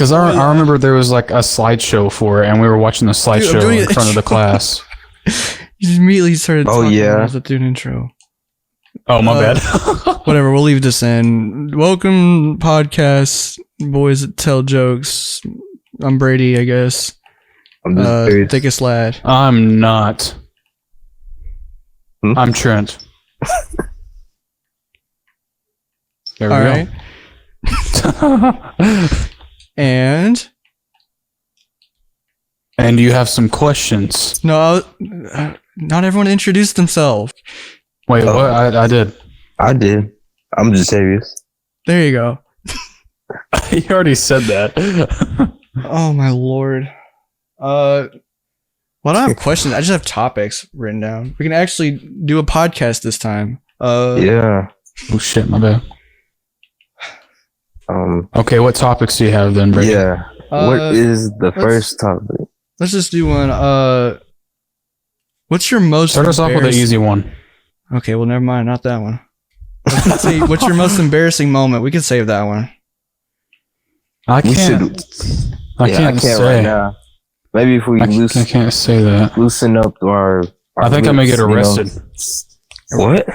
Because I remember there was like a slideshow for it, and we were watching the slideshow in front of the class. You immediately started talking when I was doing an intro. Oh, my bad. Whatever, we'll leave this in. Welcome, podcast, boys that tell jokes. I'm Brady, I guess. I'm just thickest lad. I'm not. I'm Trent. There we go. And you have some questions. No, not everyone introduced themselves. Wait, what? I did. I'm Jatavius. There you go. You already said that. Oh my lord. Well, I don't have questions. I just have topics written down. We can actually do a podcast this time. Yeah. Oh shit, my bad. Okay, what topics do you have then, Brady? Yeah. What is the first topic? Let's just do one. What's your most Start us off with an easy one. Okay, well, never mind. Not that one. Let's see. What's your most embarrassing moment? We can save that one. I can't say right now. Maybe if we I can't say that. Loosen up our I think I may get arrested. What?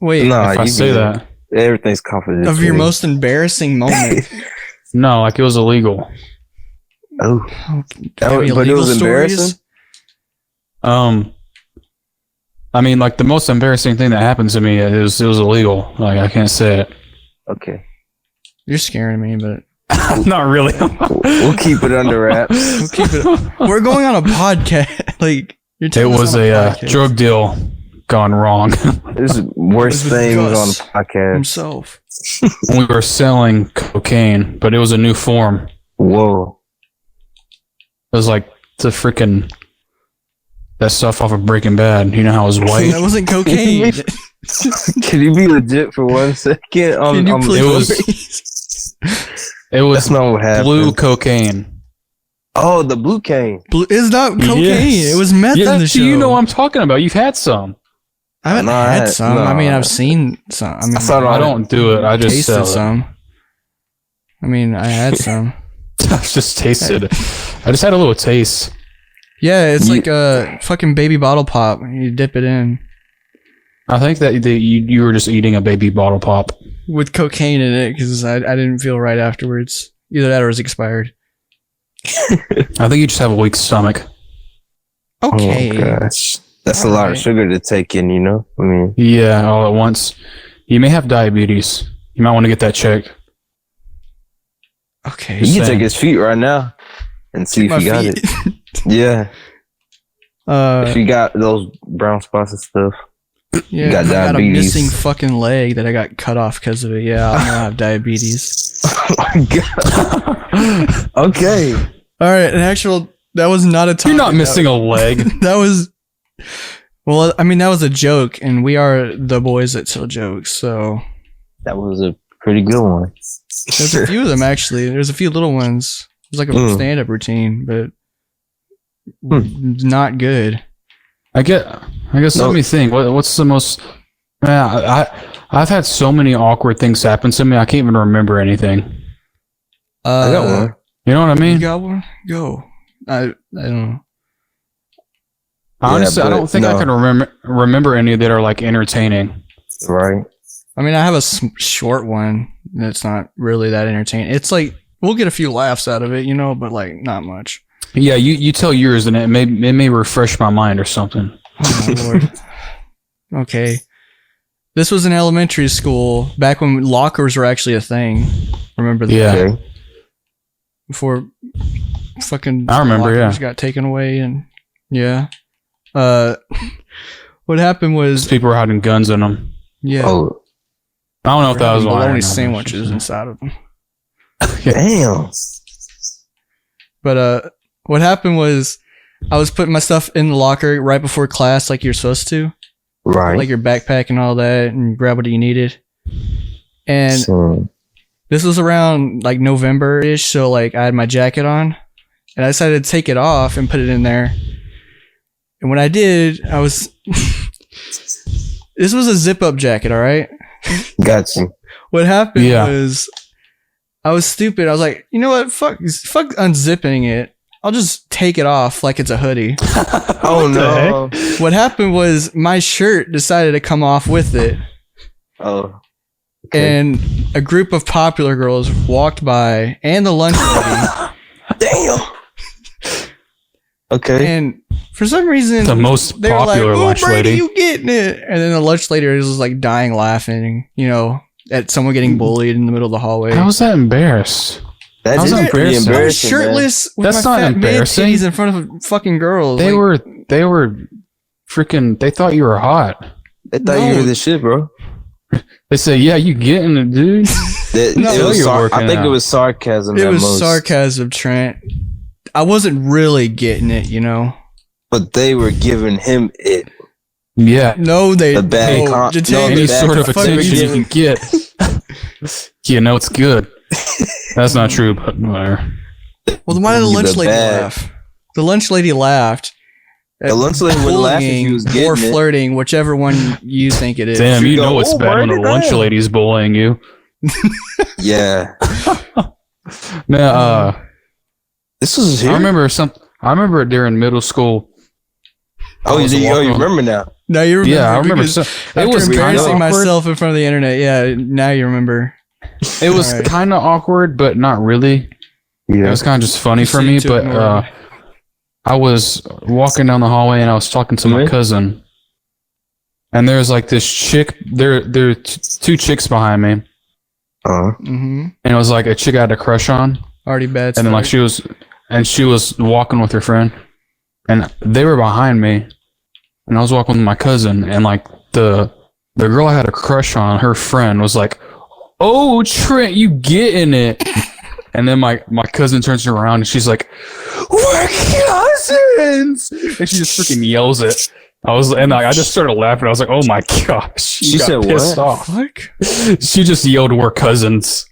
Wait, if I say that. Everything's confidential. Of your most embarrassing moment. No, like it was illegal. Oh. But it was embarrassing? I mean, like the most embarrassing thing that happened to me is it was illegal. Like I can't say it. Okay. You're scaring me, but not really. We'll keep it under wraps. We're going on a podcast. Like it was a drug deal gone wrong. There's worse things on the podcast. Himself. We were selling cocaine, but it was a new form. Whoa. It was like the freaking that stuff off of Breaking Bad. You know how it was white? That wasn't cocaine. Can you be legit for 1 second? It was That's not what happened. Blue cocaine. Oh, the blue cane. It's not cocaine. Yes. It was meth in the show. You know what I'm talking about. You've had some. I haven't had some. I mean, I've seen some. I mean, I don't do it. I just tasted some. I mean, I had some. I just tasted it. I just had a little taste. Yeah, it's like a fucking baby bottle pop. You dip it in. I think that you were just eating a baby bottle pop. With cocaine in it, because I didn't feel right afterwards. Either that or it was expired. I think you just have a weak stomach. Okay. Oh, gosh. That's a lot of sugar to take in, you know? I mean... Yeah, all at once. You may have diabetes. You might want to get that checked. Okay. You can take his feet right now and see if he got it. Yeah. If you got those brown spots and stuff. Yeah, you got I got a diabetes. missing fucking leg that I got cut off because of it. Yeah, I have diabetes. Oh my god. Okay. All right, that was not a topic. You're not missing a leg. That was... Well, I mean, that was a joke, and we are the boys that tell jokes, so... That was a pretty good one. There's a few of them, actually. There's a few little ones. It was like a stand-up routine, but not good. I guess let me think. What's the most... I've had so many awkward things happen to me, I can't even remember anything. I got one. You know what I mean? You got one? Go. I don't know. Honestly, I don't think I can remember any that are like entertaining. Right. I mean, I have a short one that's not really that entertaining. It's like, we'll get a few laughs out of it, you know, but like, not much. Yeah, you tell yours and it may refresh my mind or something. Oh my lord. Okay. This was in elementary school, back when lockers were actually a thing. Remember that? Yeah. Okay. Before fucking I remember, lockers got taken away and yeah. What happened was people were hiding guns in them. Yeah. Oh. I don't know if that was bologna sandwiches inside of them. Damn. But what happened was I was putting my stuff in the locker right before class, like you're supposed to. Right. Like your backpack and all that, and grab what you needed. And this was around like November-ish, so like I had my jacket on, and I decided to take it off and put it in there. And when I did, I was... This was a zip-up jacket, all right? Got you. What happened was I was stupid. I was like, you know what? Fuck unzipping it. I'll just take it off like it's a hoodie. Oh no! What happened was my shirt decided to come off with it. Oh. Okay. And a group of popular girls walked by, and the lunch lady. Damn. Okay. And for some reason, the most popular lunch Brady, lady. You getting it? And then the lunch lady was like dying laughing, at someone getting bullied in the middle of the hallway. How was that embarrassed? That is pretty embarrassing. I was shirtless with That's my not fat man embarrassing. titties in front of fucking girls. They were freaking. They thought you were hot. They thought you were the shit, bro. They say, "Yeah, you getting it, dude." I think it was sarcasm. It was sarcasm, Trent. I wasn't really getting it, But they were giving him it. Yeah. No, they. The bad any sort of attention you can get. It's good. That's not true, but whatever. Well, then why did the lunch lady laugh? The lunch lady laughed. The lunch lady would laugh if she was getting or flirting, whichever one you think it is. Damn, you know it's bad when the lunch lady's bullying you. Yeah. Now, this was here? I remember during middle school. You remember now? No, you remember. Yeah, I remember. It was embarrassing myself in front of the internet. Yeah, now you remember. It was kind of awkward, but not really. Yeah. It was kind of just funny for me, but I was walking down the hallway and I was talking to my cousin. And there's like this chick, there are two chicks behind me. Mm-hmm. And it was like a chick I had a crush on. Already bad. And then like she was walking with her friend. And they were behind me. And I was walking with my cousin. And like the girl I had a crush on, her friend was like, "Oh, Trent, you getting it?" And then my cousin turns around and she's like, "We're cousins!" And she just freaking yells it. I just started laughing. I was like, "Oh my gosh!" She said pissed what? off. Fuck? She just yelled, "We're cousins!"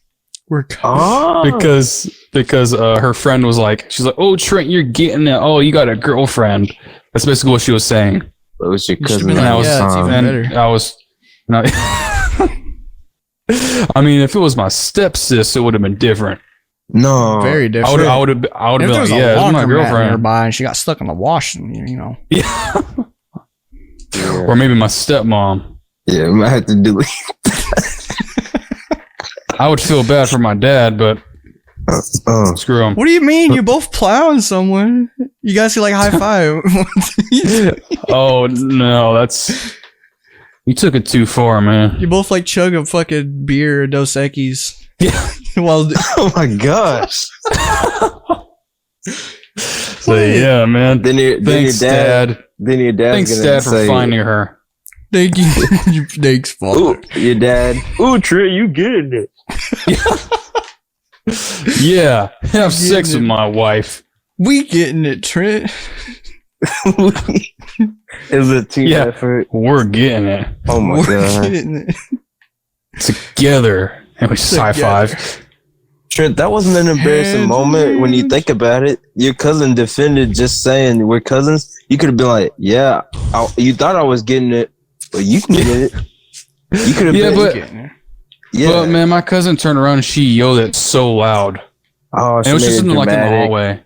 We're cousins. Because her friend was like, she's like, "Oh, Trent, you're getting it. Oh, you got a girlfriend." That's basically what she was saying. It was your cousin. Like, it's even better. I was. No, I mean, if it was my stepsis, it would have been different. No, very different. I would have been like, "Yeah, this is my girlfriend." Nearby and she got stuck in the wash, and Yeah. Or maybe my stepmom. Yeah, we might have to do it. I would feel bad for my dad, but screw him. What do you mean? You're both plowing someone. You guys see like high five. Oh no, you took it too far, man. You both like chug a fucking beer, Dos Equis. Yeah. Oh my gosh. So yeah, man. Thanks, Dad. Then your dad. Thanks, Dad, for finding her. Thank you. Thanks, Father. Your dad. Ooh, Trey, you getting it? Yeah. Have sex with my wife. We getting it, Trent. It's a team effort. We're getting it. Oh my god. Getting it. Together. And we just high five. Trent, that wasn't an embarrassing moment when you think about it. Your cousin defended just saying we're cousins. You could have been like, "Yeah, you thought I was getting it, but you can get it." You could have been. But man, my cousin turned around and she yelled it so loud. Oh, and it was just in the hallway.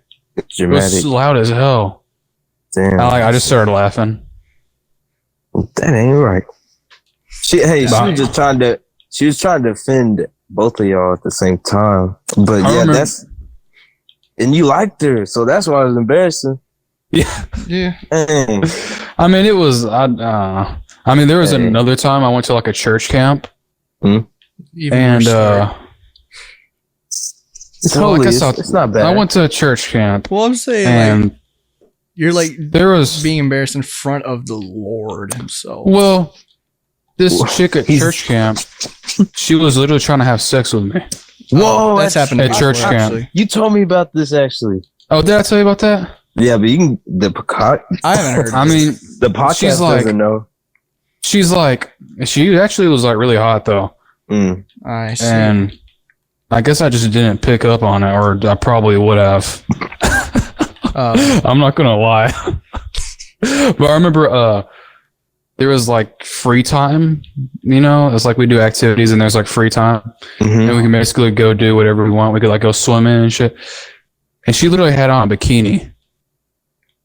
It was loud as hell. Damn. I just started laughing. That ain't right. She was just trying to. She was trying to defend both of y'all at the same time. But and you liked her, so that's why it was embarrassing. Yeah. Yeah. Dang. I mean, it was. There was another time I went to like a church camp. Even it's not bad. I went to a church camp. Well, I'm saying, and like, you're like there was being embarrassed in front of the Lord Himself. Well, this chick at church camp, she was literally trying to have sex with me. Whoa, that's happened at church camp. Actually. You told me about this actually. Oh, did I tell you about that? Yeah, but I haven't heard. I mean, the podcast doesn't know. She actually was like really hot though. I see. And I guess I just didn't pick up on it, or I probably would have. I'm not gonna lie. But I remember there was like free time, you know, it's like we do activities and there's like free time and we can basically go do whatever we want. We could like go swimming and shit. And she literally had on a bikini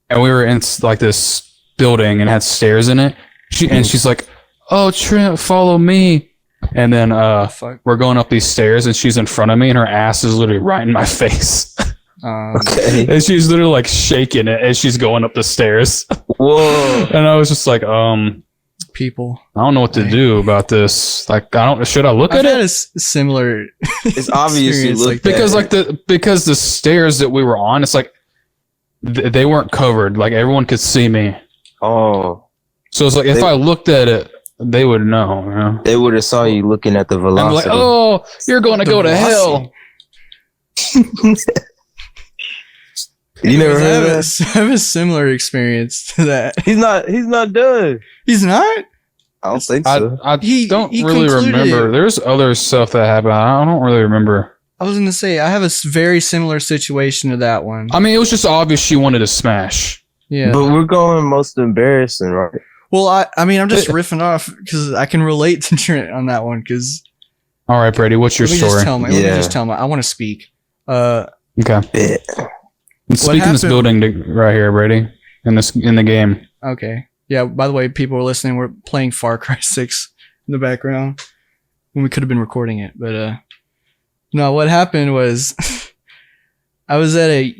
and we were in like this building and had stairs in it. She's like, oh, Trent, follow me. And then we're going up these stairs and she's in front of me and her ass is literally right in my face. Okay. And she's literally like shaking it as she's going up the stairs. Whoa. And I was just like, people. I don't know what to do about this. Like, should I look I've at had it? a similar. It's obvious you look because the stairs that we were on, it's like they weren't covered. Like everyone could see me. Oh. So it's like if I looked at it, they would know. You know? They would have saw you looking at the velocity. I'm like, oh, you're going to go to hell. You never I heard that? have a similar experience to that. He's not done. He's not? I don't think so. I He don't really concluded remember. it. There's other stuff that happened. I don't really remember. I was going to say, I have a very similar situation to that one. I mean, it was just obvious she wanted to smash. Yeah. But we're going most embarrassing, right? Well, I mean, I'm just riffing off because I can relate to Trent on that one. Because All right, Brady, what's your let me story? Let me just tell me. I want to speak. Okay. Yeah. Speak in this building right here, Brady. In the game. Okay. Yeah. By the way, people are listening. We're playing Far Cry 6 in the background when we could have been recording it. But no, what happened was I was at I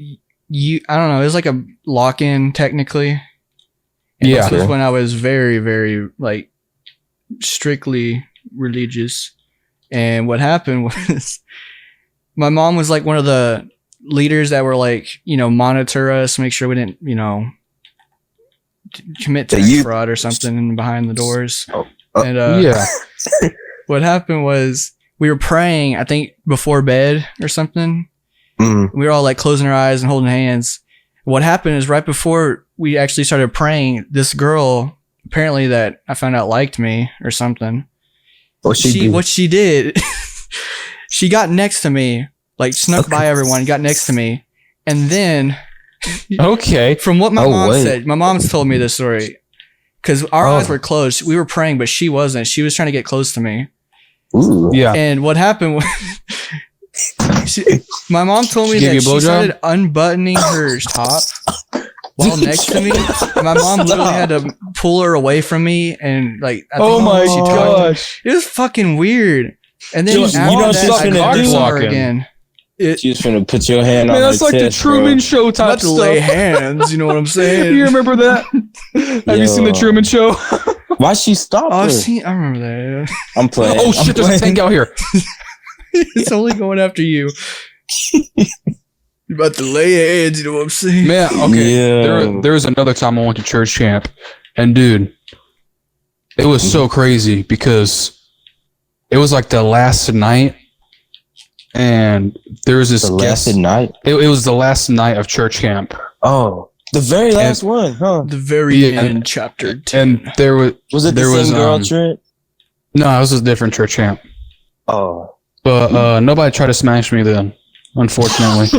don't know. It was like a lock-in technically. And Yeah. This was when I was very, very like strictly religious. And what happened was my mom was like one of the leaders that were like, monitor us, make sure we didn't, commit tax fraud or something behind the doors. And Yeah. what happened was we were praying, I think before bed or something. Mm. We were all like closing our eyes and holding hands. What happened is right before we actually started praying, this girl apparently that I found out liked me or something. What she did, she got next to me, like snuck by everyone, got next to me. And then Okay. from what my mom said, my mom's told me this story because our eyes were closed. We were praying, but she wasn't. She was trying to get close to me. Ooh. Yeah. And what happened was my mom told me She gave you that a she blowjob? started unbuttoning her top while next to me. My mom literally had to pull her away from me and like, I think Oh my she talked. gosh. It was fucking weird. And then You know after what that, she's I finna never do? saw her again. She's finna put your hand Man, on that's her like the chest, Truman bro. Show type Not to lay stuff. hands, you know what I'm saying? You remember that? Have you seen the Truman Show? Why she stopped her? I remember that. I'm playing. Oh shit, there's a tank out here. It's only going after you. You're about to lay hands, you know what I'm saying? Man, okay. Yeah. There was another time I went to church camp, and dude, it was so crazy because it was like the last night, and there was this The guest. last night? It was the last night of church camp, Oh. The very last one, huh? The very Yeah, end, chapter 10. and there was Was it the there same girl, was Trent? no, it was a different church camp, Oh. but nobody tried to smash me then, unfortunately.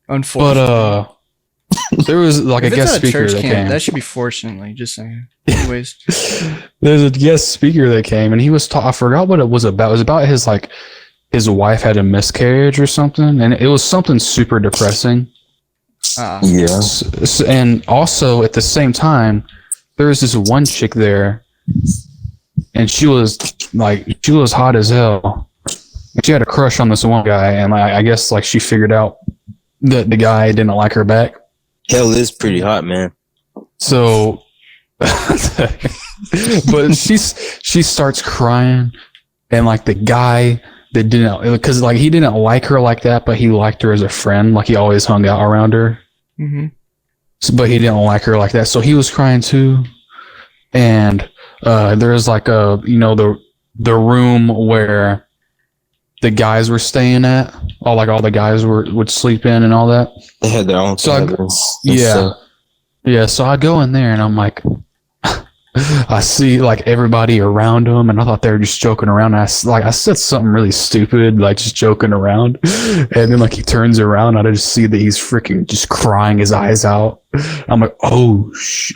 Unfortunately. But there was like if a it's guest at speaker church that camp, came. that should be fortunately, just saying. Anyways. There's a guest speaker that came, and he was I forgot what it was about. It was about his wife had a miscarriage or something, and it was something super depressing. Yeah. And also at the same time, there was this one chick there, and she was hot as hell. She had a crush on this one guy, and I guess like she figured out that the guy didn't like her back. Hell is pretty hot, man. So, but she starts crying, and like the guy that didn't, because like he didn't like her like that, but he liked her as a friend. Like he always hung out around her. Mm-hmm. So, but he didn't like her like that, so he was crying too. And there was like the room where the guys were staying at, all the guys would sleep in and all that. They had their own So cabins. yeah. So I go in there and I'm like, I see like everybody around him, and I thought they were just joking around. And I said something really stupid, like just joking around, and then like he turns around, and I just see that he's freaking just crying his eyes out. I'm like, oh,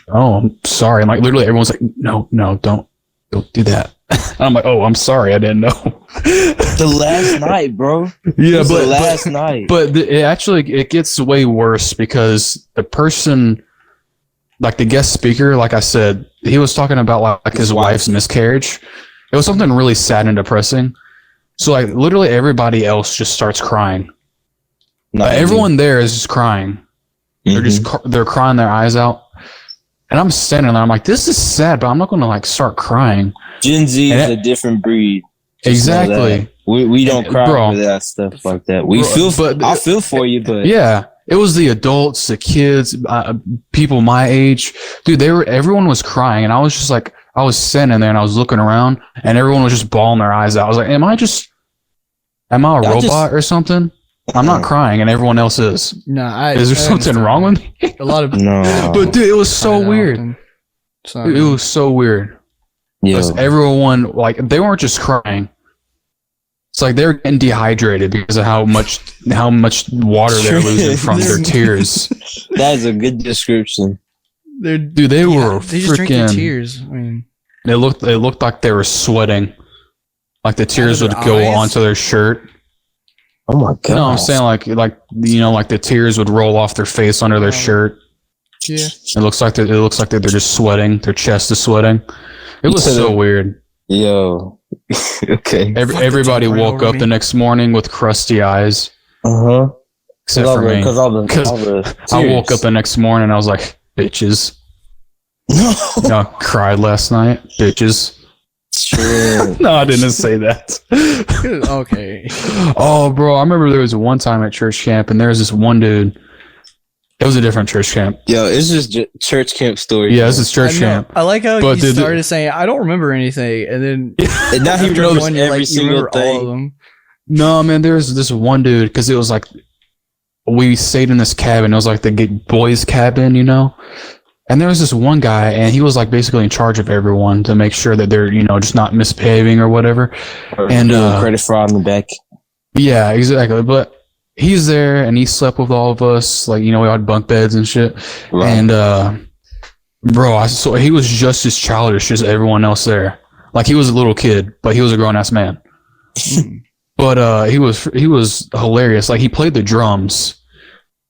I'm sorry. I'm like, literally, everyone's like, no, don't do that. And I'm like, oh, I'm sorry, I didn't know. The last night, bro. Yeah, but last night. But it gets way worse because the person, like the guest speaker, like I said, he was talking about like his wife's miscarriage. It was something really sad and depressing. So like literally everybody else just starts crying. Everyone there is just crying. They're crying their eyes out. And I'm standing there. I'm like, this is sad, but I'm not going to like start crying. Gen Z is a different breed. Exactly. We don't cry over that stuff like that. I feel for you, but yeah, it was the adults, the kids, people my age, dude. Everyone was crying, and I was just like, I was standing there and I was looking around, and everyone was just bawling their eyes out. I was like, am I a robot or something? I'm not crying, and everyone else is. Is there something wrong with me? A lot of no, but dude, it was so weird. It was so weird. Yeah, everyone like they weren't just crying. It's like they're getting dehydrated because of how much water they're losing from their tears. That is a good description. They were they just drink their tears. I mean, they looked like they were sweating, like the tears would go onto their shirt. Oh my god! No, I'm saying like the tears would roll off their face under their shirt. Yeah, it looks like they're just sweating. Their chest is sweating. It was so weird. Yo. Okay. Everybody woke up the next morning with crusty eyes. Except for me. Because I woke up the next morning and I was like, bitches. I cried last night. Bitches. Sure. No, I didn't say that. Okay. Oh, bro. I remember there was one time at church camp and there was this one dude. It was a different church camp. Yo, it's just church camp story. Yeah, this is church camp. I like how you started saying, I don't remember anything. And then and now he knows every single thing. All of them. No, man, there was this one dude, because it was like, we stayed in this cabin. It was like the boys' cabin, And there was this one guy, and he was like basically in charge of everyone to make sure that they're, just not misbehaving or whatever. And credit fraud in the back. Yeah, exactly. But he's there, and he slept with all of us. Like, we had bunk beds and shit. Right. And, bro, so he was just as childish as everyone else there. Like, he was a little kid, but he was a grown-ass man. But he was hilarious. Like, he played the drums.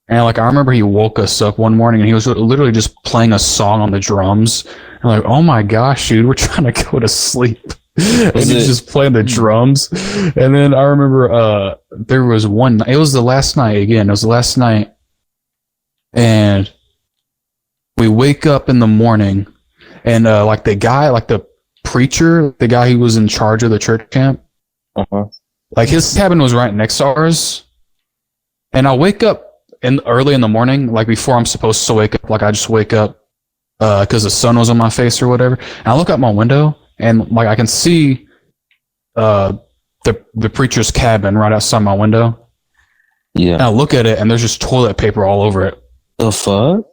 And, like, I remember he woke us up one morning, and he was literally just playing a song on the drums. And, like, oh, my gosh, dude, we're trying to go to sleep. And he's just playing the drums. And then I remember there was one night. It was the last night again. It was the last night. And we wake up in the morning, and like the guy, like the preacher, the guy who was in charge of the church camp, like his cabin was right next to ours. And I wake up early in the morning, like before I'm supposed to wake up. Like I just wake up because the sun was on my face or whatever. And I look out my window. And like I can see the preacher's cabin right outside my window. Yeah. And I look at it and there's just toilet paper all over it. The fuck?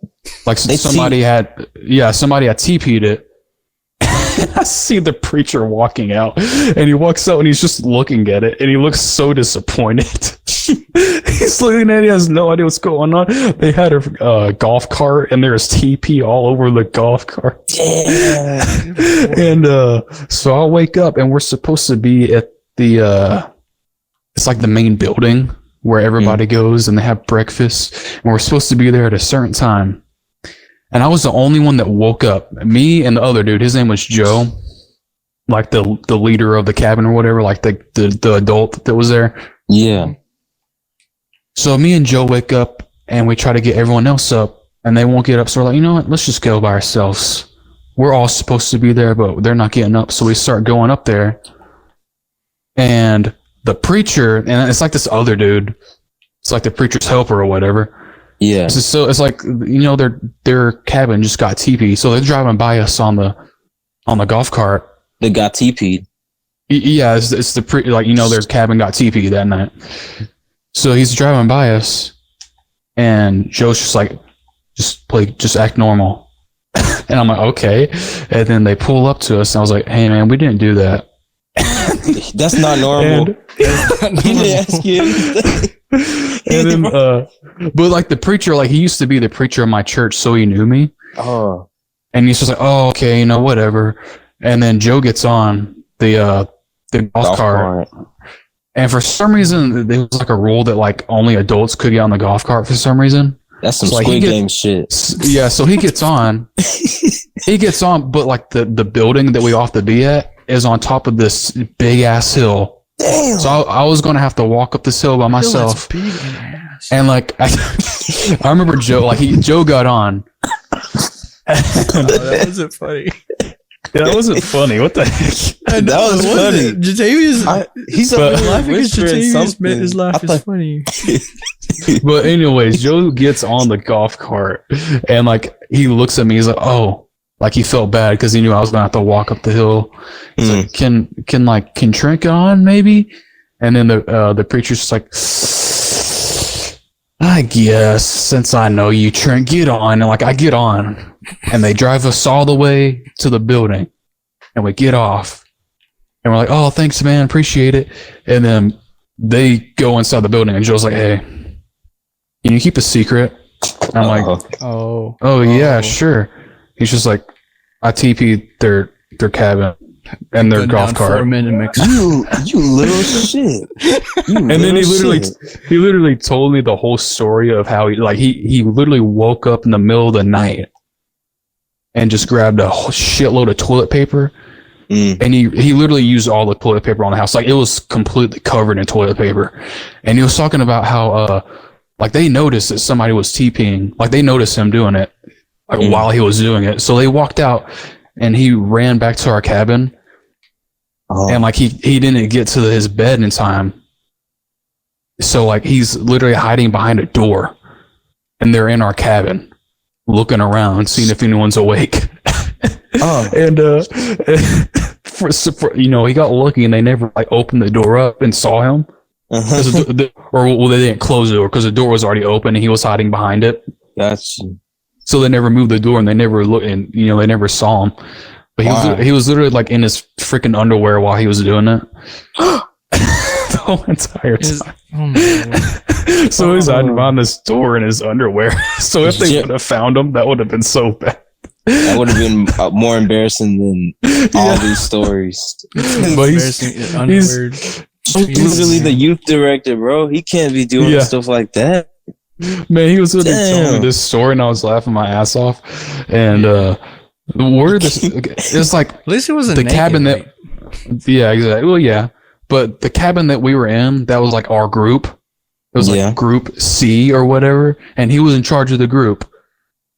Like somebody had TP'd it. I see the preacher walking out, and he walks out and he's just looking at it, and he looks so disappointed. He's looking at it, he has no idea what's going on. They had a golf cart, and there's TP all over the golf cart. Yeah. And so I'll wake up, and we're supposed to be at the it's like the main building where everybody goes and they have breakfast, and we're supposed to be there at a certain time. And I was the only one that woke up. Me and the other dude, his name was Joe, like the leader of the cabin or whatever, like the adult that was there. Yeah. So me and Joe wake up and we try to get everyone else up, and they won't get up. So we're like, you know what? Let's just go by ourselves. We're all supposed to be there, but they're not getting up. So we start going up there, and the preacher, and it's like this other dude. It's like the preacher's helper or whatever. Yeah. So it's like, their cabin just got TP'd. So they're driving by us on the golf cart. They got TP'd. Yeah, it's their cabin got TP'd that night. So he's driving by us, and Joe's just like, just act normal. And I'm like, okay. And then they pull up to us, and I was like, hey, man, we didn't do that. That's not normal. He didn't ask you anything. And then, but like the preacher, like he used to be the preacher of my church, so he knew me. Oh. And he's just like, oh, okay, whatever. And then Joe gets on the golf cart. And for some reason, there was like a rule that like only adults could get on the golf cart for some reason. That's some Squid Game shit. Yeah, so he gets on. But like the building that we have to be at is on top of this big ass hill. Damn. So I was going to have to walk up this hill by myself. And like, I remember Joe, like Joe got on. That wasn't funny. That wasn't funny. What the heck? That was funny. Jatavius, he's laughing at Jatavius, man. His laugh is funny. But anyways, Joe gets on the golf cart and like he looks at me. He's like, "Oh," like he felt bad because he knew I was gonna have to walk up the hill. He's like, "Can Trent get on maybe?" And then the preacher's just like, "I guess since I know you, Trent, get on." And like I get on, and they drive us all the way to the building, and we get off, and we're like, "Oh, thanks, man, appreciate it." And then they go inside the building, and Joe's like, "Hey, can you keep a secret?" And I'm like, "Oh, yeah, sure." He's just like, "I TP'd their cabin and their golf cart." You little shit. And then he literally told me the whole story of how he literally woke up in the middle of the night and just grabbed a whole shitload of toilet paper. And he literally used all the toilet paper on the house. Like it was completely covered in toilet paper. And he was talking about how like they noticed that somebody was TPing. Like they noticed him doing it while he was doing it. So they walked out and he ran back to our cabin. And like he didn't get to his bed in time. So like he's literally hiding behind a door and they're in our cabin looking around, seeing if anyone's awake. And he got lucky and they never like opened the door up and saw him. Or they didn't close the door because the door was already open and he was hiding behind it. Gotcha. So they never moved the door and they never looked and they never saw him. But he was literally like in his freaking underwear while he was doing it. The whole entire time. So he's hiding behind this door in his underwear. So if they would have found him, that would have been so bad. That would have been more embarrassing than all these stories. But he's literally the youth director, bro. He can't be doing stuff like that. Man, he was literally telling me this story and I was laughing my ass off. And it's like at least it wasn't the naked, cabin right? Yeah, exactly. Well, yeah. But the cabin that we were in, that was like our group. It was like group C or whatever. And he was in charge of the group.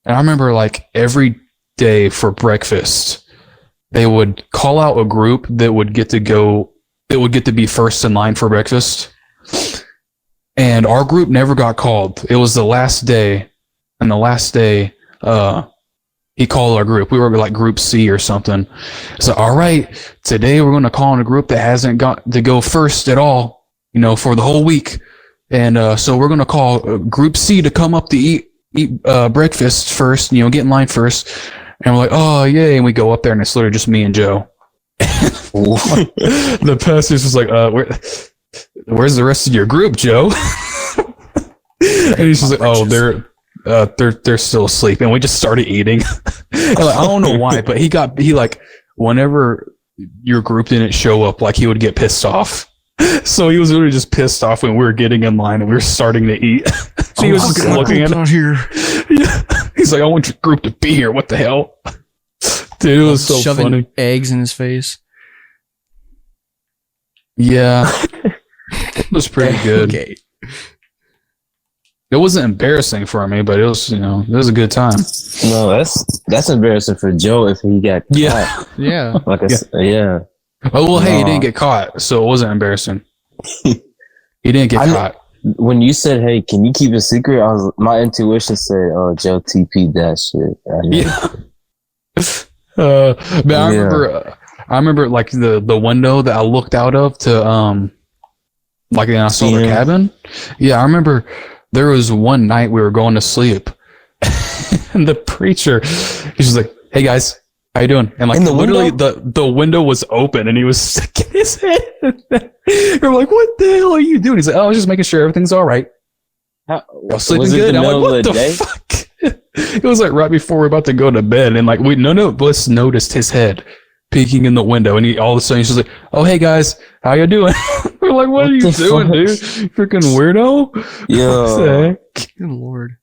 And I remember like every day for breakfast, they would call out a group that would get to be first in line for breakfast. And our group never got called. It was the last day. And the last day, he called our group. We were like group C or something. So, all right, today we're going to call in a group that hasn't got to go first at all, for the whole week. And so we're going to call group C to come up to eat breakfast first, get in line first. And we're like, oh, yay. And we go up there and it's literally just me and Joe. The pastor's just like, where's the rest of your group, Joe? And he's just like, oh, they're still asleep. And we just started eating. And like, I don't know why, but he like, whenever your group didn't show up, like he would get pissed off. So he was literally just pissed off when we were getting in line and we were starting to eat. So he was just looking at us here. Yeah. He's like, I want your group to be here. What the hell? Dude, it was so shoving funny. Eggs in his face. Yeah. It was pretty good. Okay. It wasn't embarrassing for me, but it was, it was a good time. No, that's embarrassing for Joe if he got caught. Yeah. Yeah. Oh, well, hey, he didn't get caught, so it wasn't embarrassing. He didn't get caught. When you said, hey, can you keep a secret? My intuition said, oh, Joe TP'd that shit. But I remember like the window that I looked out of to, like, and I saw their cabin. Yeah, I remember there was one night we were going to sleep and the preacher, he's just like, hey guys, how you doing? And like In the literally window? the window was open and he was sticking his head. You're like, what the hell are you doing? He's like, oh, I was just making sure everything's all right. Y'all sleeping was it good? the I'm like, middle what of the the day? fuck? It was like right before we're about to go to bed, and like none of us noticed his head peeking in the window, and he all of a sudden he's just like, "Oh, hey guys, how you doing?" We're like, "What are you the doing, fuck? dude? Freaking weirdo!" What the Yo. heck? Good lord.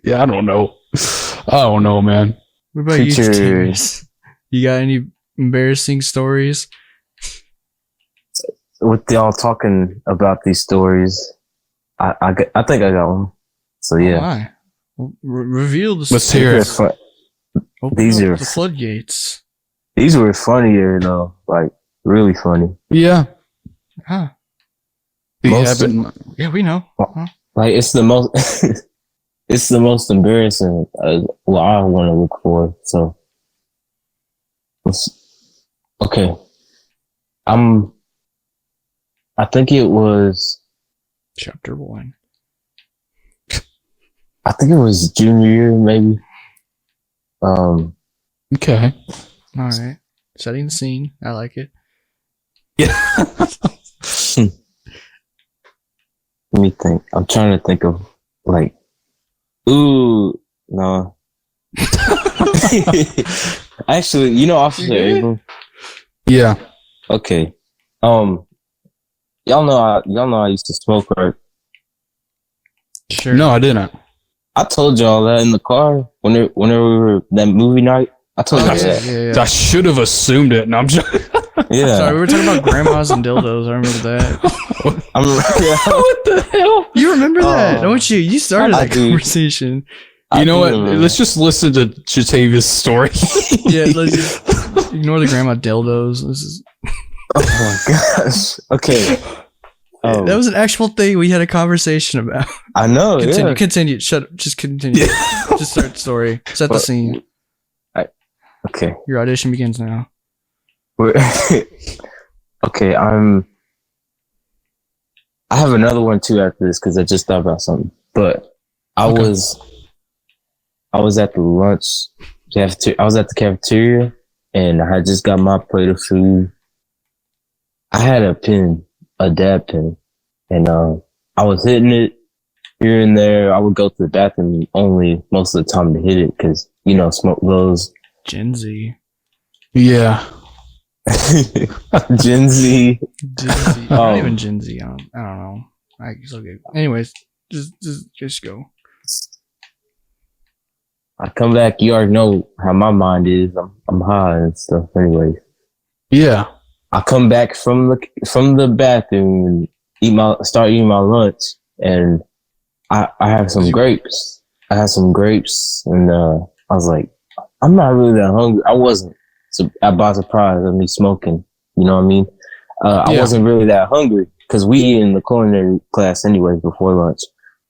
Yeah, I don't know, man. What about you, Future- Jatavius? You got any embarrassing stories? With y'all talking about these stories, I think I got one. So yeah. Why? Well, reveal the Let's hear it. Open These up are- the floodgates. These were funnier though, like really funny. Yeah, Huh. he Most- happened. Yeah, we know. Like it's the most, it's the most embarrassing. What I want to look for. So, okay. I think it was. Chapter 1. I think it was junior year, maybe. Okay. All right. Setting the scene. I like it. Yeah. Let me think. I'm trying to think of like, ooh, no. Actually, you know, Officer good? Abram. Yeah. Okay. Y'all know I used to smoke, right? Sure. No, I didn't. I told y'all that in the car whenever we were that movie night. I told Oh, y'all yeah, that. yeah, yeah. I should have assumed it. No, I'm just. Yeah. Sorry, we were talking about grandmas and dildos. I remember that. What the hell? You remember that, don't you? You started I that do. conversation. You know what? Let's just listen to Jatavius' story. Yeah, let's just ignore the grandma dildos. This is Oh my gosh. Okay. that was an actual thing we had a conversation about. I know. Continue. Yeah. Continue. Shut up. Just continue. Just start the story. Set the But- scene. Okay. Your audition begins now. Okay. I have another one too after this because I just thought about something. But I Okay. was at the lunch cafeteria. I was at the cafeteria and I had just got my plate of food. I had a pen, a dab pen, and I was hitting it here and there. I would go to the bathroom only most of the time to hit it because smoke goes. Gen Z. Yeah. Gen Z. Gen Z. Not Oh. even Gen Z. I don't know. It's okay. Anyways, just go. I come back. You already know how my mind is. I'm high and stuff. Anyways, Yeah. I come back from the bathroom and start eating my lunch, and I have some grapes. I had some grapes, and I was like, I'm not really that hungry. I wasn't. So by surprise of me smoking, you know what I mean? I Yeah. wasn't really that hungry because we eat in the culinary class anyways before lunch.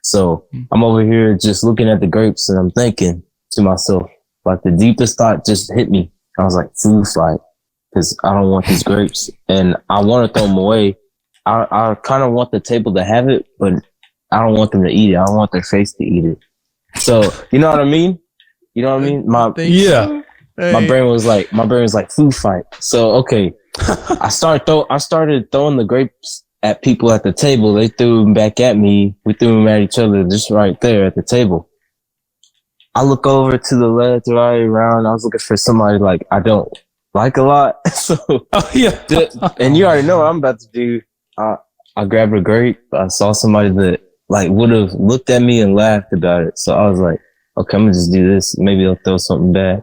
So I'm over here just looking at the grapes and I'm thinking to myself, like the deepest thought just hit me. I was like, food fight, because I don't want these grapes and I want to throw them away. I kind of want the table to have it, but I don't want them to eat it. I don't want their face to eat it. So you know what I mean? You know what I mean? Yeah. My brain was like food fight. So okay, I started throwing the grapes at people at the table. They threw them back at me. We threw them at each other just right there at the table. I look over to the left, right, around. I was looking for somebody like I don't like a lot. So Oh, yeah. and you already know what I'm about to do. I grabbed a grape. I saw somebody that like would have looked at me and laughed about it. So I was like, okay, I'm gonna just do this. Maybe they'll throw something back.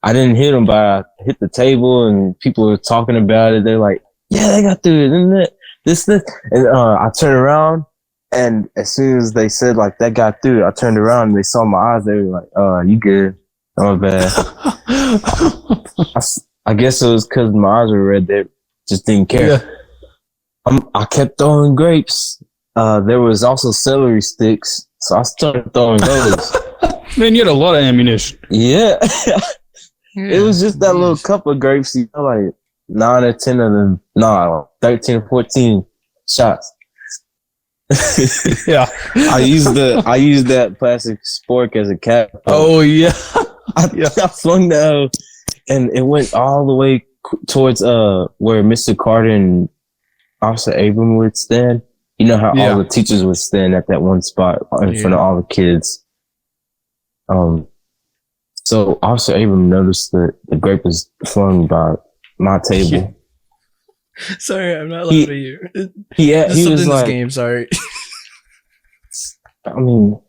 I didn't hit them, but I hit the table and people were talking about it. They're like, yeah, they got through it, isn't it? This. And I turned around and as soon as they said like that got through, I turned around and they saw my eyes. They were like, you good. Oh, bad. I guess it was because my eyes were red. They just didn't care. Yeah. I kept throwing grapes. There was also celery sticks. So I started throwing those. Man, you had a lot of ammunition. Yeah. It was just that little cup of grapes, like 9 or 10 of them. No, 13 or 14 shots. Yeah. I used that plastic spork as a cap. Oh, yeah. I flung the L, and it went all the way towards where Mr. Carter and Officer Abram would stand. You know how all the teachers would stand at that one spot in front of all the kids. So Officer Abram noticed that the grape was flung by my table. Sorry, I'm not laughing at you. He was in like, this game. Sorry. I mean,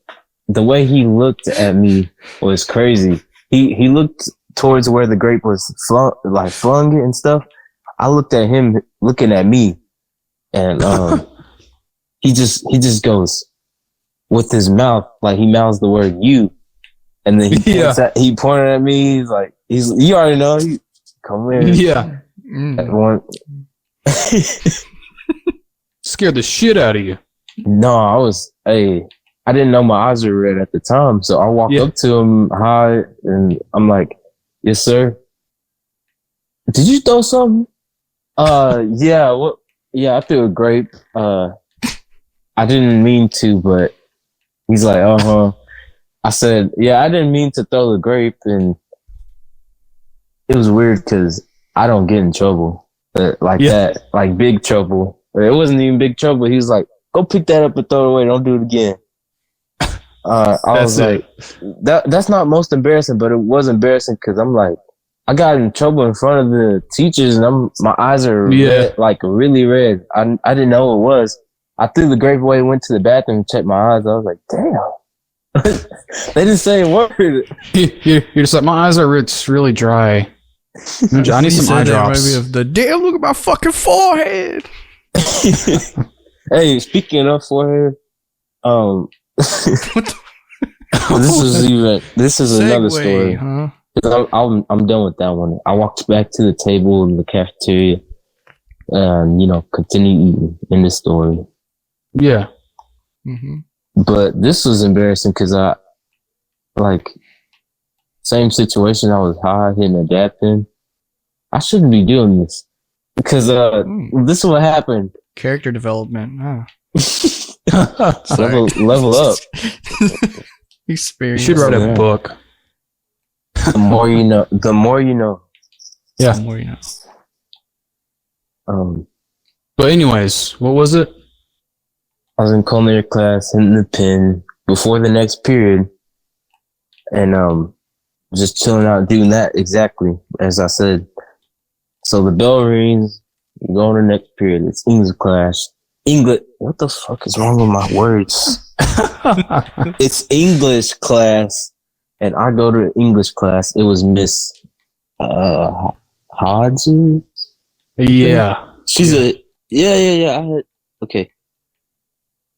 the way he looked at me was crazy. He looked towards where the grape was flung it and stuff. I looked at him looking at me, and he just goes with his mouth, like he mouths the word "you," and then he pointed at me. He's like, you already know, come here. Yeah. Scared the shit out of you. No, I didn't know my eyes were red at the time, so I walked up to him, hi, and I'm like, "Yes, sir. Did you throw something?" Yeah. What? Yeah, I threw a grape. I didn't mean to, but he's like, I said, "Yeah, I didn't mean to throw the grape," and it was weird because I don't get in trouble that, like big trouble. It wasn't even big trouble. He was like, "Go pick that up and throw it away. Don't do it again." I was like, that's not most embarrassing, but it was embarrassing because I'm like, I got in trouble in front of the teachers, and my eyes are red, like really red. I didn't know what it was. I threw the grape away, went to the bathroom, and checked my eyes. I was like, damn. They didn't say a word. You're just like, my eyes are really dry. I need some eye drops. Maybe of the damn, look at my fucking forehead. Hey, speaking of forehead, this is another story. Huh? I'm done with that one. I walked back to the table in the cafeteria and, continue eating in this story. Yeah. Mm-hmm. But this was embarrassing because same situation. I was high, hitting a dab pen. I shouldn't be doing this because this is what happened. Character development. Huh. level up. Experience. You should write a book. The more you know. The more you know. Yeah. The more you know. But anyways, what was it? I was in culinary class, hitting the pen before the next period, and just chilling out, doing that exactly as I said. So the bell rings. You go on the next period. It's English class. English. What the fuck is wrong with my words? It's English class, and I go to English class. It was Miss Hodges. Yeah. She's yeah. Okay.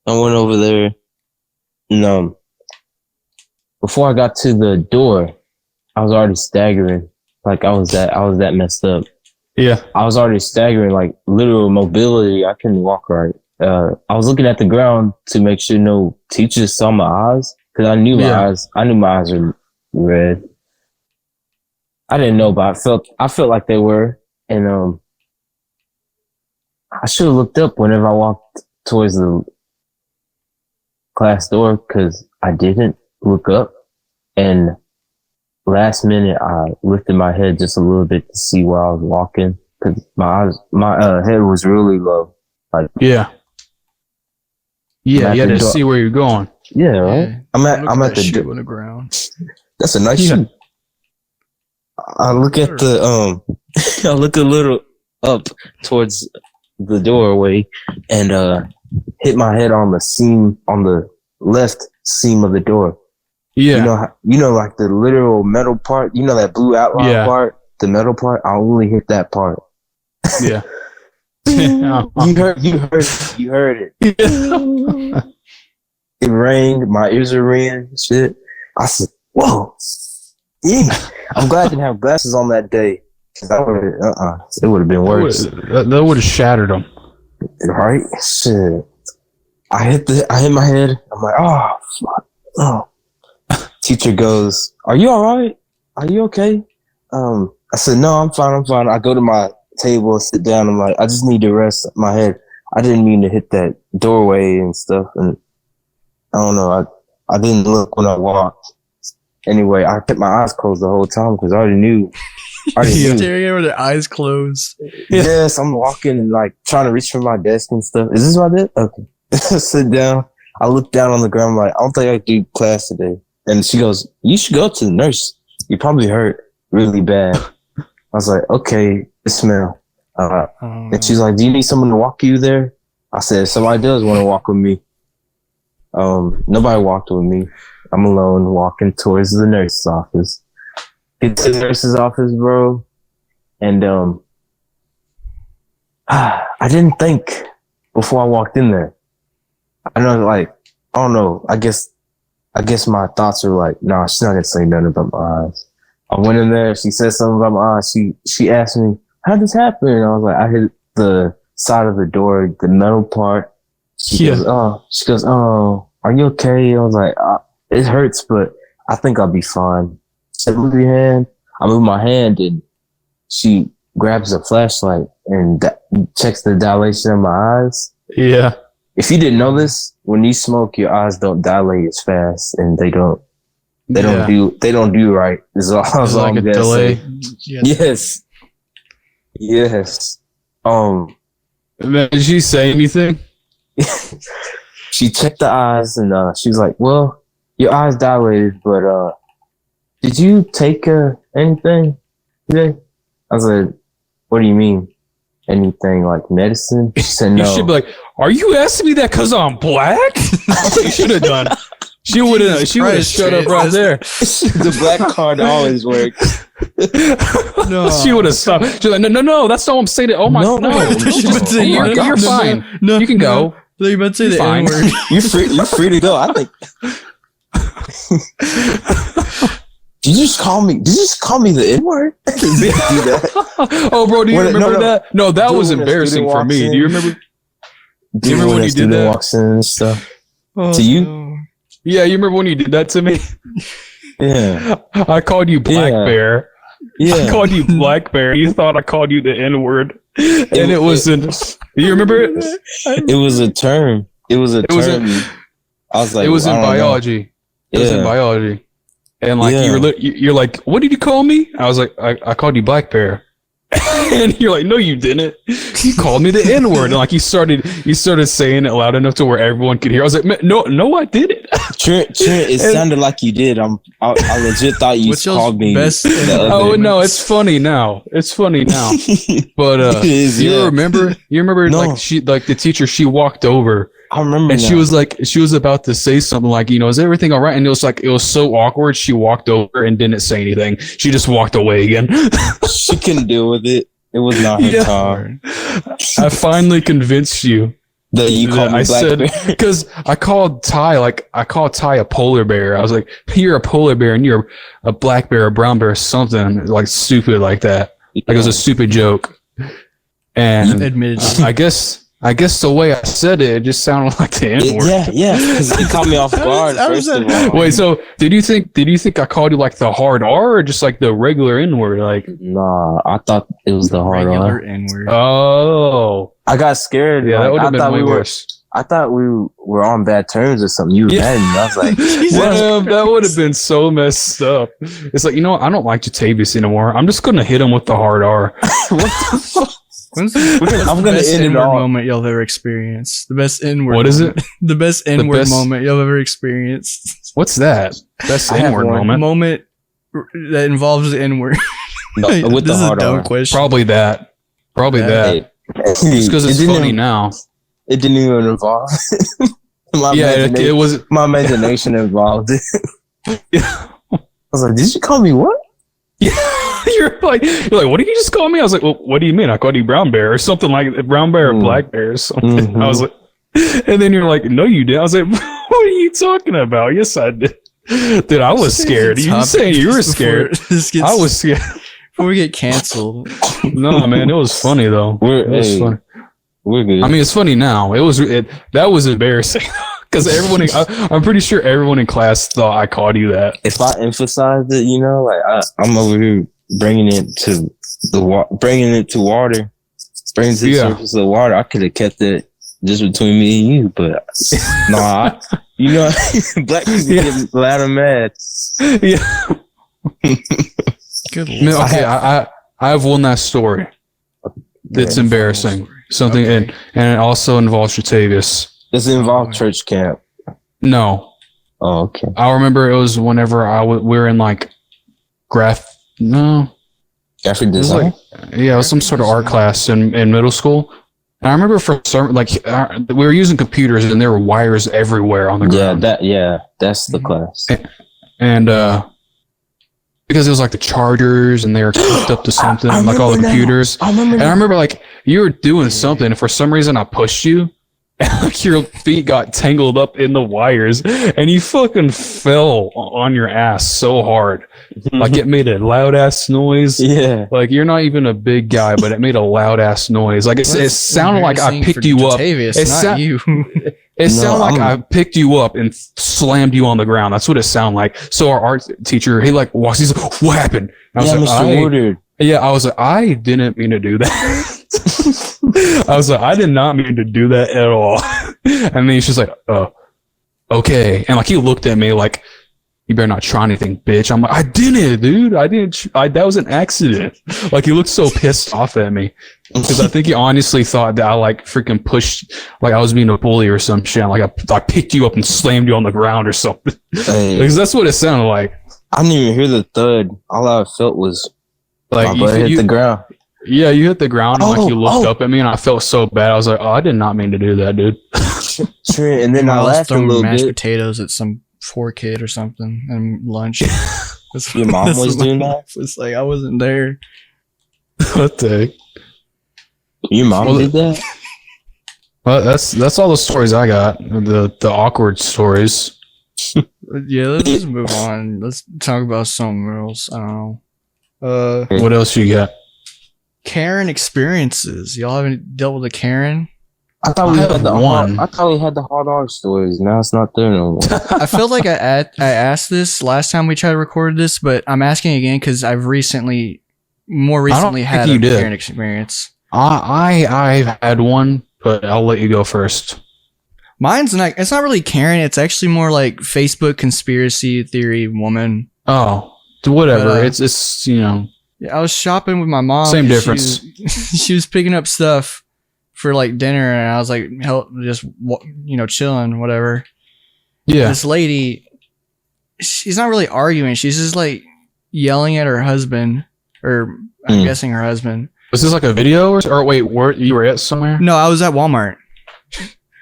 I went over there, and before I got to the door, I was already staggering. Like I was that messed up. Yeah. I was already staggering, like literal mobility. I couldn't walk right. I was looking at the ground to make sure no teachers saw my eyes because I knew my eyes. I knew my eyes were red. I didn't know, but I felt like they were, and I should have looked up whenever I walked towards the class door because I didn't look up, and last minute I lifted my head just a little bit to see where I was walking because my head was really low. Like you had to see where you're going. Yeah, right. Yeah. I'm at the shoe on the ground. That's a nice shoe. I look at the I look a little up towards the doorway and hit my head on the seam, on the left seam of the door. Yeah. You know, like the literal metal part. You know that blue outline part, the metal part. I only hit that part. Yeah. You heard it. Yeah. It rang. My ears are ringing. Shit. I said, "Whoa, yeah." I'm glad I didn't have glasses on that day. It would have been worse. That would have shattered them. Right? Shit. I hit my head. I'm like, oh, fuck. Oh. Teacher goes, "Are you all right? Are you okay?" I said, "No, I'm fine. I go to my table, sit down. I'm like, I just need to rest my head. I didn't mean to hit that doorway and stuff. And I don't know. I didn't look when I walked. Anyway, I kept my eyes closed the whole time because I already knew. Staring at her with their eyes closed. Yes, I'm walking and like trying to reach for my desk and stuff. Is this what I did? Okay. Sit down. I look down on the ground. I'm like, I don't think I can do class today. And she goes, you should go to the nurse. You probably hurt really bad. I was like, okay, it smell. And she's like, do you need someone to walk you there? I said, if somebody does want to walk with me. Nobody walked with me. I'm alone walking towards the nurse's office. Get to the nurse's office, bro. And I didn't think before I walked in there. I know, like, I don't know. I guess my thoughts were like, nah, she's not gonna say nothing about my eyes. I went in there. She said something about my eyes. She asked me, how'd this happen? And I was like, I hit the side of the door, the metal part. She goes, oh, are you okay? I was like, it hurts, but I think I'll be fine. She said, move your hand. I move my hand and she grabs a flashlight and checks the dilation of my eyes. Yeah. If you didn't know this, when you smoke, your eyes don't dilate as fast and they don't do right. It's like a delay. Yes. Did she say anything? She checked the eyes and she was like, well, your eyes dilated, but did you take anything today? I was like, what do you mean? Anything like medicine? She said no. You should be like, are you asking me that because I'm black? That's what you should have done. She would have shut up right there. The black card always works. No. She would have stopped. She's like, no, that's not what I'm saying. Oh my God. You're fine. No, you can go. They're about to say the N-word. You're free to go. I think. Did you just call me the N-word? Oh, bro, do you remember that? No, that was embarrassing for me. Do you remember? Do you remember when you did that? Walks in and stuff. To you? No. Yeah, you remember when you did that to me? Yeah. I called you Black Bear. Yeah. I called you Black Bear. You thought I called you the N-word. And it wasn't. You remember it? It was a term. I was like, it was in biology. It was in biology. And like you're like, what did you call me? I was like, I called you Black Bear. And you're like, no, you didn't. You called me the N-word. And like you started saying it loud enough to where everyone could hear. I was like, no, I didn't. Trent, it sounded like you did. I legit thought you called me. No, it's funny now. But you remember No. like the teacher, she walked over. I remember. And she was about to say something like, is everything all right? And it was so awkward. She walked over and didn't say anything. She just walked away again. She couldn't deal with it. It was not her time. I finally convinced you. That you called me Black Bear? Because I called Ty a polar bear. I was like, you're a polar bear and you're a black bear, a brown bear, something like stupid like that. Like it was a stupid joke. And admittedly, I guess the way I said it just sounded like the N-word. Yeah, because you caught me off guard. First of all. Wait, so did you think I called you like the hard R or just like the regular N-word? Like, nah, I thought it was the hard regular R. N-word. Oh, I got scared. Yeah, that would have been way worse. I thought we were on bad terms or something. You were mad at me. I was like, damn, that would have been so messed up. It's like, I don't like Jatavius anymore. I'm just gonna hit him with the hard R. What the fuck? I'm gonna end it all. Moment you'll ever experience. The best N-word. What is it? The best N-word moment you'll ever experience. What's that? Best N-word moment? Moment that involves the N-word. No, with this the hard is a dumb R. question. Probably that. Just because it's funny now. It didn't even involve. It was my imagination involved. I was like, did you call me what? Yeah. You're like, what did you just call me? I was like, well, what do you mean? I called you brown bear or something like brown bear or black bear or something. Mm-hmm. I was like, and then you're like, no, you didn't. I was like, what are you talking about? Yes, I did. Dude, I was scared. You saying you were scared? I was scared. Before we get canceled. No, man, it was funny though. It was funny. We're good. I mean, it's funny now. That was embarrassing. Because I'm pretty sure everyone in class thought I called you that. If I emphasized it, like I'm over here bringing it to water, bringing it to the surface of the water. I could have kept it just between me and you, but no, You know, black people get loud and mad. Yeah. Good No, lord. okay, I have one last story. It's embarrassing. Something and it also involves Jatavius. Does it involve church camp? No. Oh, okay. I remember it was whenever we were in like graphic Graphic it was design? it was some sort of art class in middle school. And I remember for some we were using computers and there were wires everywhere on the ground. That's the class. And because it was like the chargers and they were hooked up to something, like all the computers. I remember And I remember like you were doing something and for some reason I pushed you and like your feet got tangled up in the wires and you fucking fell on your ass so hard. Like it made a loud ass noise. Yeah. Like you're not even a big guy, but it made a loud ass noise. Like it sounded like I picked you up. Jatavius, not you. It sounded like I picked you up and slammed you on the ground. That's what it sounded like. So our art teacher, he like walks. He's like, "What happened?" And I was like, Mr. Woodard. Yeah, I was like, I didn't mean to do that. I was like, I did not mean to do that at all. And then he's just like, "Oh, okay." And like he looked at me like, "You better not try anything, bitch." I'm like, "I didn't, dude. I didn't. That was an accident." Like he looked so pissed off at me because I think he honestly thought that I like freaking pushed, like I was being a bully or some shit. Like I picked you up and slammed you on the ground or something. Hey, Because that's what it sounded like. I didn't even hear the thud. All I felt was Like my butt hit the ground. Yeah, you hit the ground and like you looked up at me and I felt so bad. I was like, "Oh, I did not mean to do that, dude." Trent, and then I laughed a throwing little mashed bit. potatoes at some poor kid or something and lunch. Your mom That's was what doing my that? mom was like, I wasn't there. What the heck? Your mom did that? Well, that's all the stories I got. The awkward stories. Yeah, let's just move on. Let's talk about something else. I don't know. What else you got? Karen experiences. Y'all haven't dealt with a Karen? I thought we I had have the one. I thought we had the hot dog stories. Now it's not there no more. I feel like I asked this last time we tried to record this, but I'm asking again because I've more recently think had you a did. Karen experience. I've had one, but I'll let you go first. Mine's not. It's not really Karen. It's actually more like Facebook conspiracy theory woman. Oh, whatever. But, it's you know. Yeah, I was shopping with my mom. Same and difference. She was picking up stuff for like dinner, and I was like, just chilling, whatever. Yeah. This lady, she's not really arguing. She's just like yelling at her husband, or I'm guessing her husband. Was this like a video or wait, where you were at somewhere? No, I was at Walmart.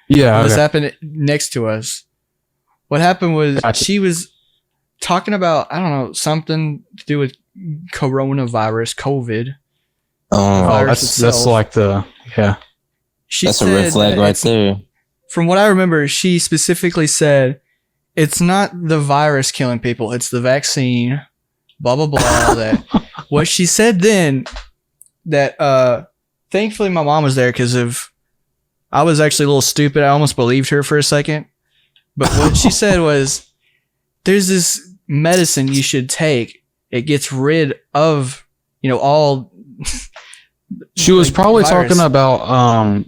Yeah. This Okay. happened next to us. What happened was Gotcha. she was talking about, I don't know, something to do with coronavirus, COVID. Oh, virus that's itself. like the yeah. She That's a red said flag that right it's- there. From what I remember, she specifically said, it's not the virus killing people, it's the vaccine, blah, blah, blah. That what she said then, that thankfully my mom was there because I was actually a little stupid. I almost believed her for a second. But what she said was, there's this medicine you should take. It gets rid of, all. She was like, probably virus. talking about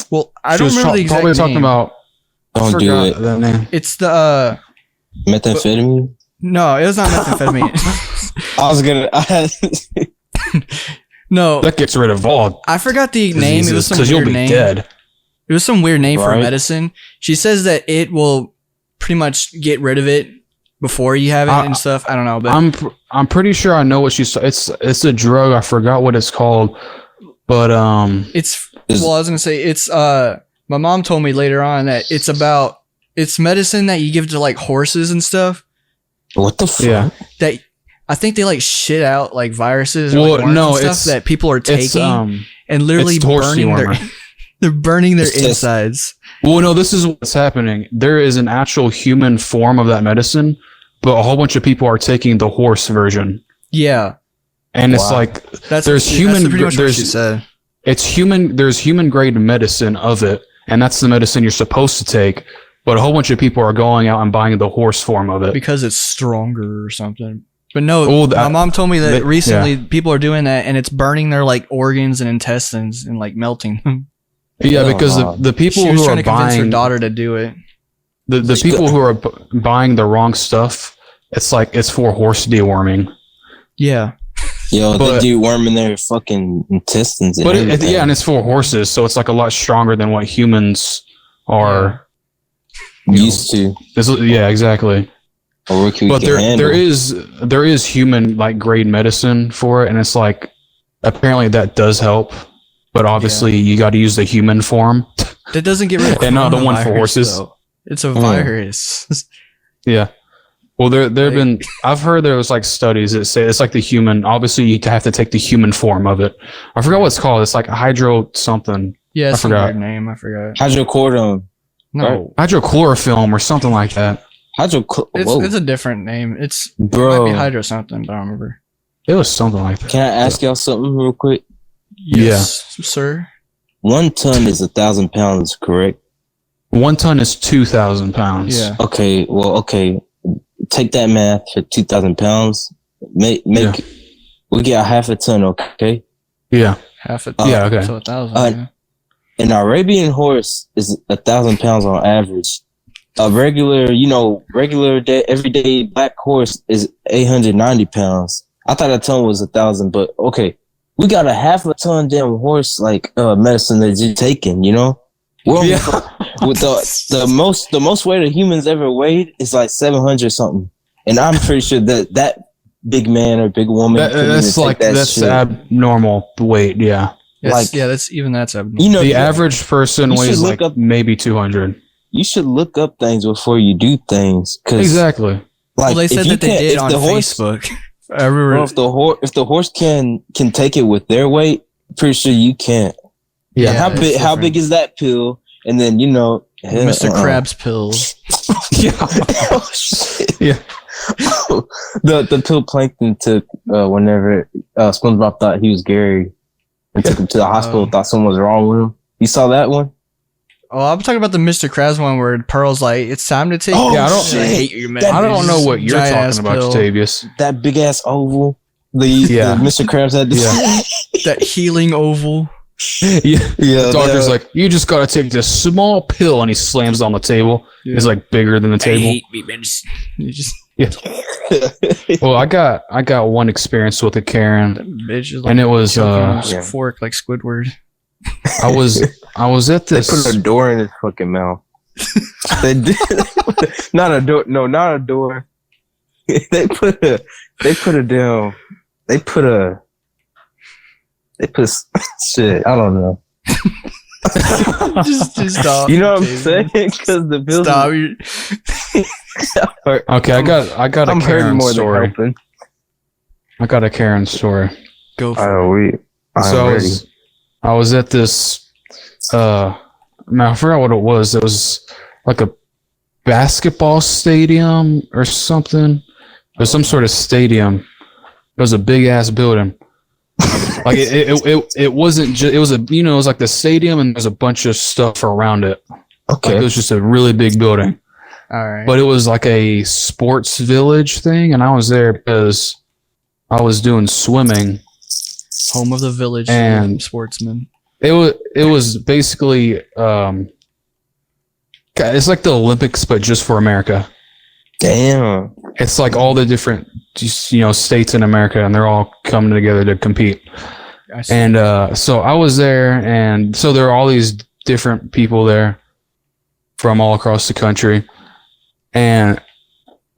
Well, I she don't was remember the exact probably talking name. about Don't do forgot it. that name. It's the Methamphetamine? no, it was not methamphetamine. I was gonna. No, That gets rid of all I forgot the name. It was some because you'll weird be name. dead. It was some weird name for Right. medicine. She says that it will pretty much get rid of it before you have it and stuff. I don't know, but I'm pretty sure I know what she's. It's a drug. I forgot what it's called, but it's well, I was gonna say it's my mom told me later on that it's medicine that you give to like horses and stuff. What the fuck? yeah. That I think they like shit out like viruses or Well, like worms no, and stuff it's- that people are It's taking and literally it's horse burning their dewormer. they're burning their It's just- insides. Well, no, this is what's happening. There is an actual human form of that medicine, but a whole bunch of people are taking the horse version, Yeah, and it's Wow. like that's There's human- That's pretty much what she there's- said. it's human. There's human grade medicine of it, and that's the medicine you're supposed to take. But a whole bunch of people are going out and buying the horse form of it. Because it's stronger or something. But no, Oh, my mom told me that that- recently people are doing that and it's burning their like organs and intestines and like melting them. Yeah, Oh, because wow. the people She was who trying are to convince her buying daughter to do it. the people who are buying the wrong stuff, it's like it's for horse deworming. Yeah. Yo, they do worm in their fucking intestines. But and it's for horses, so it's like a lot stronger than what humans are used to. Yeah, exactly. But there is human like grade medicine for it, and it's like apparently that does help. But obviously, you got to use the human form. That doesn't get rid of and not the one for horses. Though. It's a virus. Yeah. Well, there have been. I've heard there was like studies that say it's like the human. Obviously, you have to take the human form of it. I forgot what it's called. It's like hydro something. Yeah, I forgot. Weird name. I forgot. Hydrocodone. No, hydrochlorophilm or something like that. It's a different name. It might be hydro something, but I don't remember. It was something like that. Can I ask y'all something real quick? Yes, sir. 1 ton is 1,000 pounds, correct? 1 ton is 2,000 pounds. Yeah. Okay. Well, okay. Take that math for 2,000 pounds. We get a half a ton. Okay. Yeah. Half a ton. Yeah. Okay. So 1,000. An Arabian horse is 1,000 pounds on average. A regular, everyday black horse is 890 pounds. I thought a ton was 1,000, but okay. We got a half a ton damn horse medicine that you're taking, With the most weight a human's ever weighed is like 700 something. And I'm pretty sure that big man or big woman that's abnormal weight, yeah. That's abnormal. The average person weighs like maybe 200. You should look up things before you do things. Exactly. Well, they said that they did on Facebook. If the horse can take it with their weight, pretty sure you can't. Yeah. How big is that pill? And then Mr. Krabs pills. Yeah. Oh shit. Yeah. The pill Plankton took whenever SpongeBob thought he was Gary and took him to the hospital. Thought something was wrong with him. You saw that one? Oh, I'm talking about the Mr. Krabs one where Pearl's like, "It's time to take." I hate you, man. I don't know what you're talking about, Jatavius. That big ass oval. The Mr. Krabs had this. That healing oval. Yeah. The doctor's like, "You just gotta take this small pill," and he slams it on the table. Yeah. It's like bigger than the table. I hate me, man. Well, I got one experience with a Karen, and it was fork like Squidward. I was at this. They put a door in his fucking mouth. They did. Not a door. No, not a door. They put shit. I don't know. just stop. You know what I'm saying? Because the bill. Stop. Okay, I got a Karen story. I got a Karen story. Go for it. I was at this. I forgot what it was. It was like a basketball stadium or something. It was some sort of stadium. It was a big ass building. Like it wasn't just. It was it was like the stadium and there's a bunch of stuff around it. Okay. Like it was just a really big building. All right. But it was like a sports village thing, and I was there because I was doing swimming. Home of the village and sportsmen. It was basically it's like the Olympics but just for America. Damn. It's like all the different states in America and they're all coming together to compete. And so I was there and so there are all these different people there from all across the country. And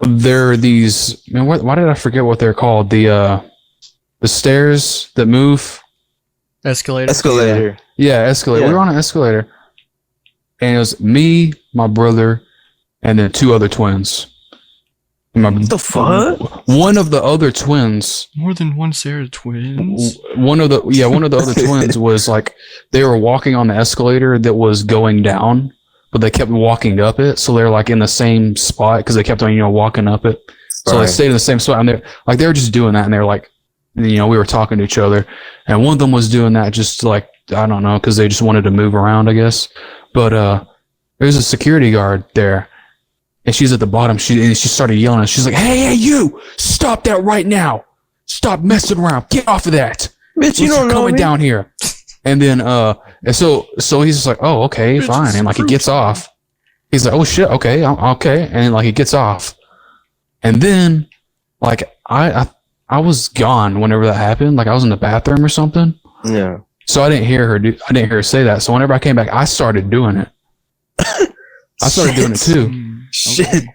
there are these why did I forget what they're called? The stairs that move. Escalator. Yeah, escalator. Yeah. We were on an escalator. And it was me, my brother, and then 2 other twins. What the fuck? One of the other twins. More than one set of twins? One of the other twins was like, they were walking on the escalator that was going down, but they kept walking up it. So they're like in the same spot because they kept on, walking up it. So they stayed in the same spot. And they were just doing that. And they were like, we were talking to each other, and one of them was doing that just like, I don't know, because they just wanted to move around, I guess. But there's a security guard there, and she's at the bottom. She started yelling. She's like, "Hey, you! Stop that right now! Stop messing around! Get off of that! Bitch, you don't know coming me. Down here." And then and so he's just like, "Oh, okay, fine." And like he gets off, He's like, oh shit, okay, okay, and like he gets off, and then like I was gone whenever that happened. Like I was in the bathroom or something. Yeah. So I didn't hear her say that. So whenever I came back, I started doing it. I started doing it too. Shit.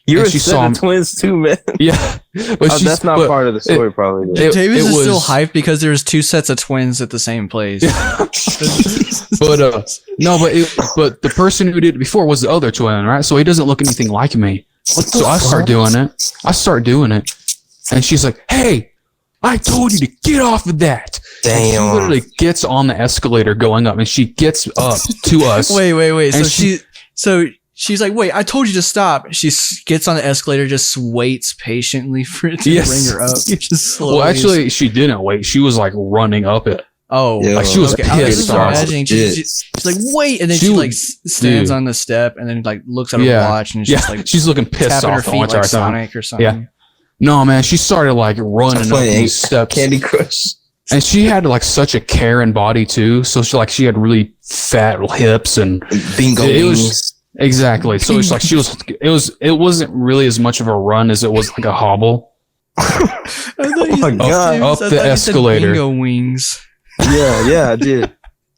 You were set of twins too, man. Yeah. But that's not part of the story, probably. Jatavius is still hyped because there's 2 sets of twins at the same place. But but the person who did it before was the other twin, right? So he doesn't look anything like me. So I start doing it. And she's like, hey, I told you to get off of that. Damn. And she literally gets on the escalator going up, and she gets up to us. Wait. So she's like, wait, I told you to stop. She gets on the escalator, just waits patiently for it to bring her up. Just slowly. Well, actually, she didn't wait. She was like running up it. Oh, like she was pissed off. She's like, wait, and then she like stands on the step and then like looks at her watch and she's like, she's looking pissed tapping off her feet like Sonic or something. Yeah. No, man, she started like running up these steps. Candy Crush. And she had like such a Karen body too. So she had really fat hips and bingo wings. Exactly. So it's like it wasn't really as much of a run as it was like a hobble. Oh my god! Up the escalator. Bingo wings. Yeah, I did.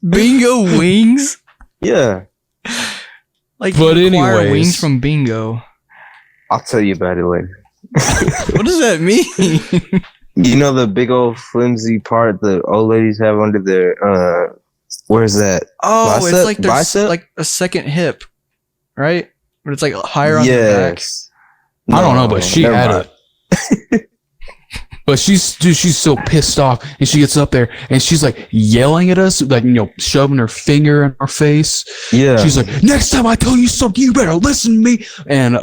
Bingo wings. Yeah. Like, but anyways, wings from bingo. I'll tell you about it later. What does that mean? You know the big old flimsy part the old ladies have under their where's that? Oh, bicep? It's like bicep? like a second hip, right? But it's like higher on the back. I don't know, but she had it. But she's so pissed off, and she gets up there and she's like yelling at us, like, you know, shoving her finger in our face. Yeah. She's like, next time I tell you something, you better listen to me. And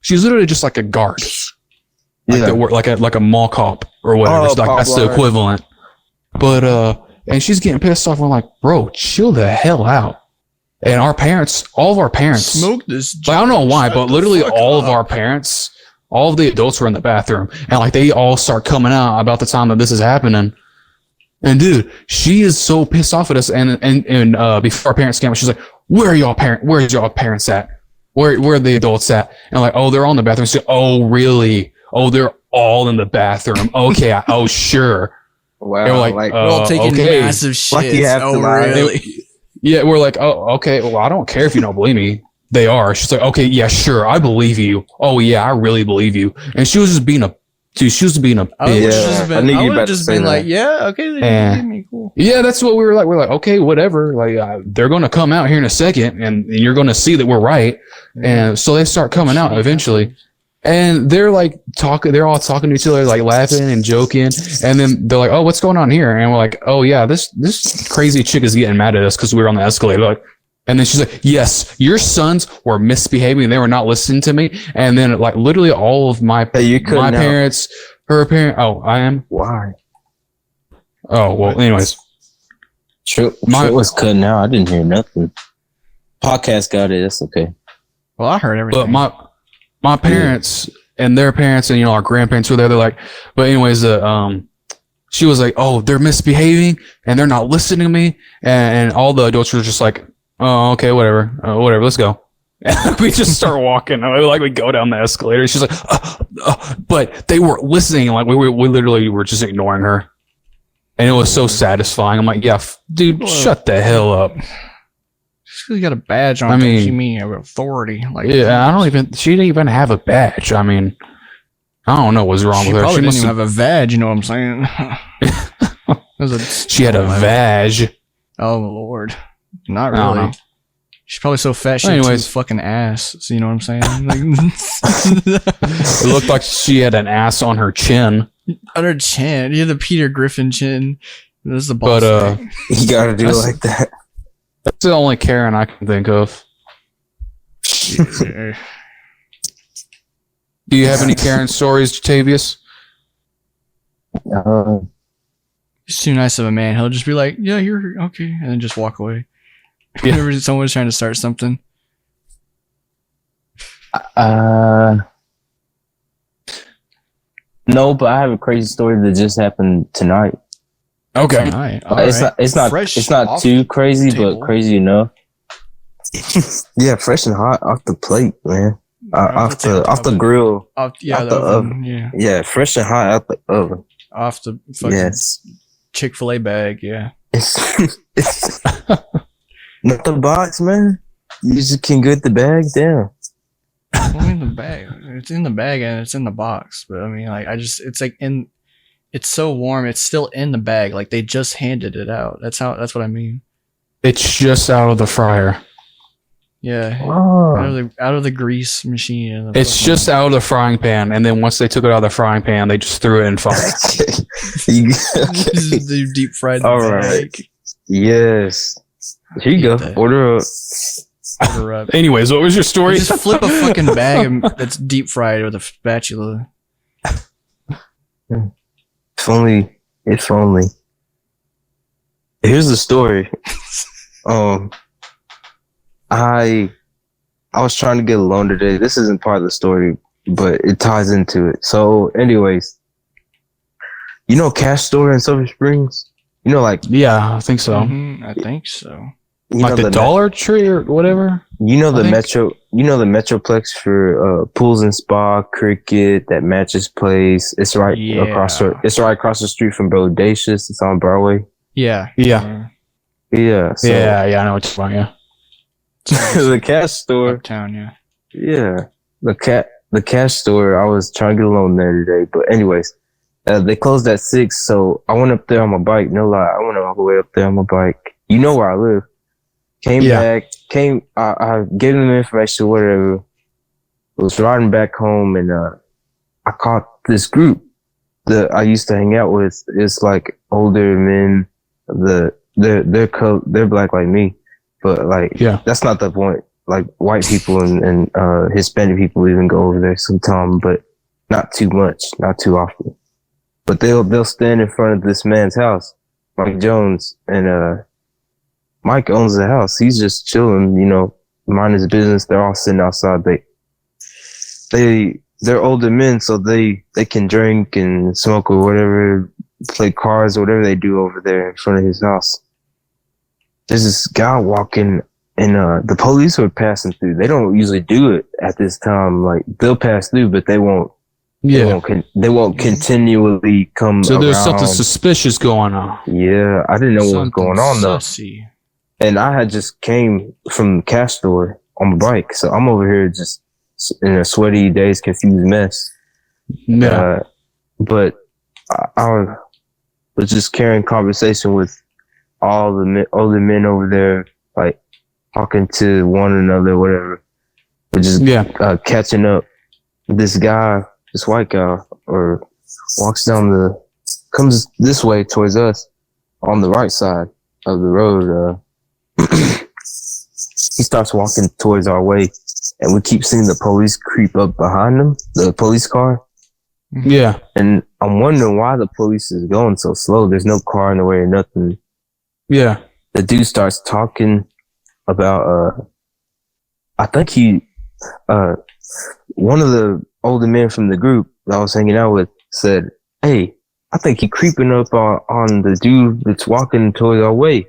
she's literally just like a guard. Like like a mall cop or whatever. It's like that's the equivalent. But and she's getting pissed off. We're like, bro, chill the hell out. And all of our parents smoke this. I don't know why, but literally all of our parents, all of the adults were in the bathroom, and like they all start coming out about the time that this is happening. And dude, she is so pissed off at us. And before our parents came, she's like, "Where's y'all parents at? Where are the adults at?" And like, "Oh, they're all in the bathroom." She's like, "Oh, really? Oh, they're all in the bathroom. Okay, oh, sure." Wow. They were like, we're all taking massive shit. Like you have to lie. Really? Yeah, we're like, "Oh, okay. Well, I don't care if you don't believe me." They are. She's like, "Okay, yeah, sure, I believe you. Oh yeah, I really believe you." And she was just being a bitch. I would have just been like, "Yeah, okay, they believe me, cool." Yeah, that's what we were like. We're like, okay, whatever. Like, they're going to come out here in a second, and you're going to see that we're right. And so they start coming out eventually, and they're like talking. They're all talking to each other, like laughing and joking. And then they're like, "Oh, what's going on here?" And we're like, "Oh yeah, this crazy chick is getting mad at us because we were on the escalator." Like. And then she's like, "Yes, your sons were misbehaving. They were not listening to me." And then, like, literally all of my parents, her parent. Oh, I am. Why? Oh well. Anyways, Trent was cutting out. I didn't hear nothing. Podcast got it. That's okay. Well, I heard everything. But my parents and their parents and, you know, our grandparents were there. They're like, but anyways, she was like, "Oh, they're misbehaving and they're not listening to me." And all the adults were just like, "Oh, okay, whatever, let's go." And we just start walking. Like we go down the escalator. She's like, but they weren't listening. Like we literally were just ignoring her, and it was so satisfying. I'm like, "Yeah, dude, shut the hell up." She got a badge on. I mean, she mean authority. Like, yeah, she didn't even have a badge. I mean, I don't know what's wrong with her. She didn't even have a vag. You know what I'm saying? She had a vag. Oh Lord. Not really. She's probably so fat she had 2 fucking ass. So you know what I'm saying? It looked like she had an ass on her chin. On her chin. You had the Peter Griffin chin. This is the boss. But you gotta do it like that. That's the only Karen I can think of. Do you have any Karen stories, Jatavius? He's too nice of a man. He'll just be like, "Yeah, you're okay," and then just walk away. Yeah. Whenever someone's trying to start something. No, but I have a crazy story that just happened tonight. Okay. Tonight. It's not too crazy, but crazy enough. Yeah, fresh and hot off the plate, man. Off the grill. Off the oven. Yeah. Yeah, fresh and hot out the oven. Off the fucking Chick-fil-A bag. Yeah. It's not the box, man. You just can get the bag down. Well, in the bag. It's in the bag and it's in the box. But I mean, like, it's so warm. It's still in the bag. Like they just handed it out. That's what I mean. It's just out of the fryer. Yeah. Oh. Out of the grease machine. It's just out of the frying pan, and then once they took it out of the frying pan, they just threw it in fire. They deep fried. All right. Yes. Here you go. Order up. Anyways, what was your story? You just flip a fucking bag that's deep fried with a spatula. If only. Here's the story. I was trying to get a loan today. This isn't part of the story, but it ties into it. So, anyways, you know Cash Store in Silver Springs? You know, like yeah, I think so. Mm-hmm, I think so. Like the Dollar Tree or whatever. You know the Metro. You know the Metroplex for pools and spa, cricket, that matches place. It's right across. It's right across the street from Bodacious. It's on Broadway. Yeah. So, yeah. I know what you're talking about. The Cash Store. Uptown, yeah. Yeah. The Cash Store. I was trying to get a loan there today, but anyways, they closed at 6, so I went up there on my bike. No lie, I went all the way up there on my bike. You know where I live. I gave them the information, whatever. Was riding back home, and I caught this group that I used to hang out with. It's like older men. They're black like me, but like that's not the point. Like white people and Hispanic people even go over there sometime, but not too much, not too often. But they'll stand in front of this man's house, Mike Jones, and Mike owns the house. He's just chilling, you know, mind his business. They're all sitting outside. They're older men, so they can drink and smoke or whatever, play cards or whatever they do over there in front of his house. There's this guy walking, and the police were passing through. They don't usually do it at this time. Like they'll pass through, but they won't. Yeah, they won't continually come. So there's around. something suspicious going on. Yeah, I didn't know what was going on though. Sussy. And I had just came from the Cash Store on my bike, so I'm over here just in a sweaty, dazed, confused mess. Yeah. But I was just carrying conversation with all the older men over there, like talking to one another, whatever. We're just catching up. This guy, this white guy, comes this way towards us on the right side of the road. He starts walking towards our way, and we keep seeing the police creep up behind him, the police car. Yeah. And I'm wondering why the police is going so slow. There's no car in the way or nothing. Yeah. The dude starts talking about, I think one of the older men from the group that I was hanging out with said, "Hey, I think he creeping up on the dude that's walking towards our way."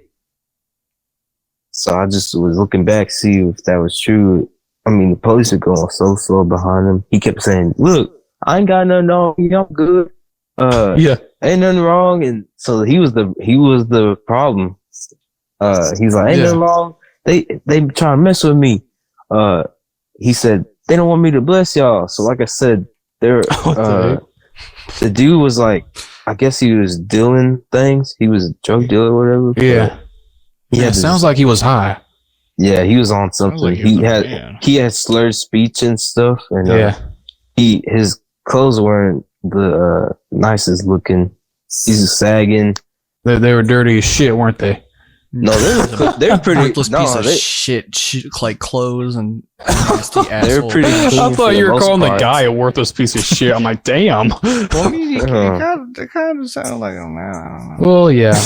So I just was looking back to see if that was true. I mean, the police are going so slow behind him. He kept saying, "Look, I ain't got nothing on. I'm good. Ain't nothing wrong." And so he was the problem. He's like, "Ain't nothing wrong. They trying to mess with me." He said, "They don't want me to bless y'all." So like I said, the dude was like, I guess he was dealing things. He was a drug dealer or whatever. Yeah. Yeah, it sounds like he was high. Yeah, he was on something. Like he had slurred speech and stuff, and his clothes weren't the nicest looking. He's sagging. They were dirty as shit, weren't they? No, they're pretty. Worthless piece of shit, like clothes and nasty they're pretty. I thought you were calling the guy a worthless piece of shit. I'm like, damn. Well, I mean, it kind of sounded like a man. Well, yeah.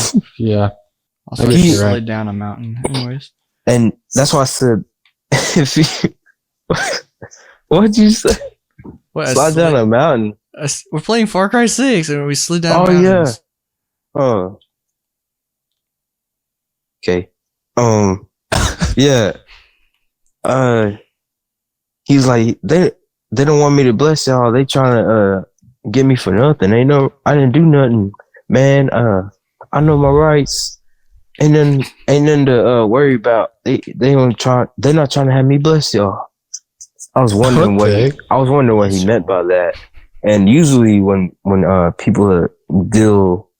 Also, he slid down a mountain, anyways. And that's why I said, what'd you say? What, slide down a mountain. We're playing Far Cry 6 and we slid down mountains. Yeah. Oh. Okay. Yeah. he's like, they don't want me to bless y'all. They trying to get me for nothing. I didn't do nothing, man. I know my rights. Ain't nothing to worry about. They're not trying to have me bless y'all. I was wondering what he meant by that. And usually when people deal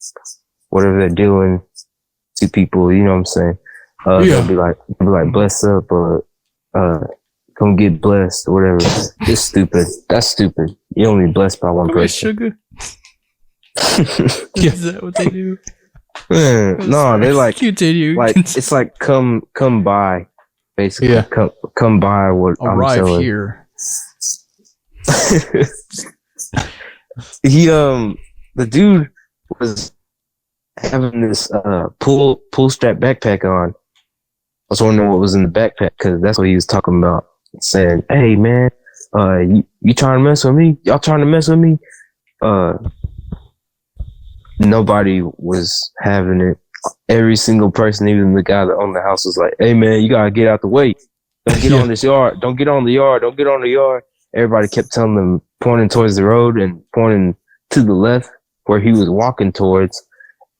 whatever they're doing to people, you know what I'm saying? They'll be like bless up or come get blessed or whatever. It's stupid. That's stupid. You only blessed by one person. Sugar. Is that what they do? Man, no, they like continue. Like it's like come by, basically. Yeah. Come by what Arrive I'm telling. here. He the dude was having this pull strap backpack on. I was wondering what was in the backpack because that's what he was talking about. Saying, "Hey man, you trying to mess with me? Y'all trying to mess with me?" Nobody was having it. Every single person, even the guy that owned the house, was like, "Hey man, you gotta get out the way. Don't get on this yard. Don't get on the yard. Don't get on the yard." Everybody kept telling them, pointing towards the road and pointing to the left where he was walking towards.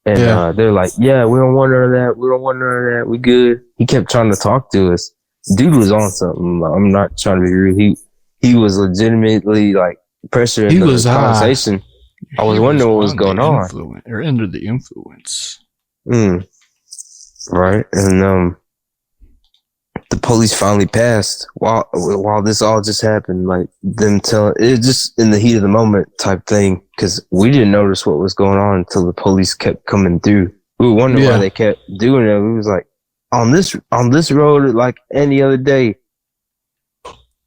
And they're like, "Yeah, we don't want none of that. We don't want none of that. We good." He kept trying to talk to us. Dude was on something. I'm not trying to be rude. He was legitimately like pressuring the conversation. I was wondering what was going on. Or under the influence. Right. And the police finally passed while this all just happened. Like them telling it just in the heat of the moment type thing. Because we didn't notice what was going on until the police kept coming through. We were wondering why they kept doing it. We was like, on this road, like any other day,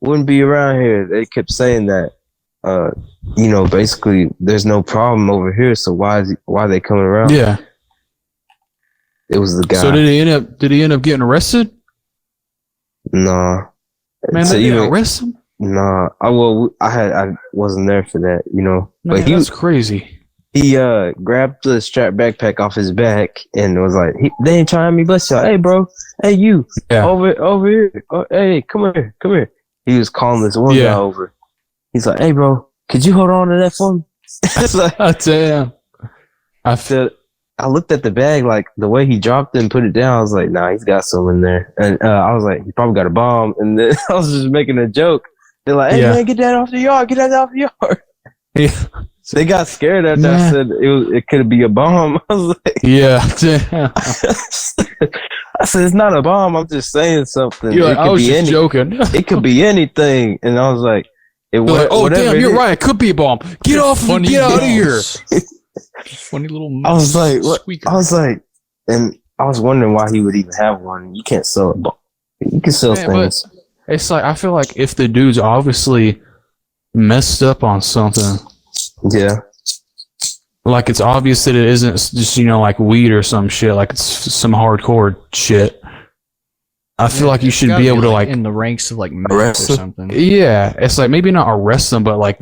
wouldn't be around here. They kept saying that. Basically, there's no problem over here. So why are they coming around? Yeah. It was the guy. So did he end up getting arrested? Nah. Man, they didn't arrest him? Nah. I wasn't there for that, Man, but that's crazy. He grabbed the strap backpack off his back and was like, "They ain't trying to me bless y'all. Hey, bro. Hey, you. Yeah. Over here. Oh, hey, come here. He was calling this one guy over. He's like, "Hey, bro, could you hold on to that for me?" It's like, oh, damn. I looked at the bag, like the way he dropped it and put it down. I was like, "Nah, he's got some in there." And I was like, "He probably got a bomb." And then I was just making a joke. They're like, "Hey, man, get that off the yard. Get that off the yard." Yeah. They got scared after I said it could be a bomb. I was like, "Yeah, damn." I said, "It's not a bomb. I'm just saying something." You're like, I was just joking. It could be anything. And I was like, "Oh, damn, you're right. It could be a bomb. Get off and get out of here." Funny little. I was like, what? I was like, and I was wondering why he would even have one. You can't sell it. You can sell things. But it's like, I feel like if the dude's obviously messed up on something. Yeah. Like it's obvious that it isn't just, like weed or some shit. Like it's some hardcore shit. I feel like you should be able to like in the ranks of like meth or something. Yeah. It's like maybe not arrest them, but like,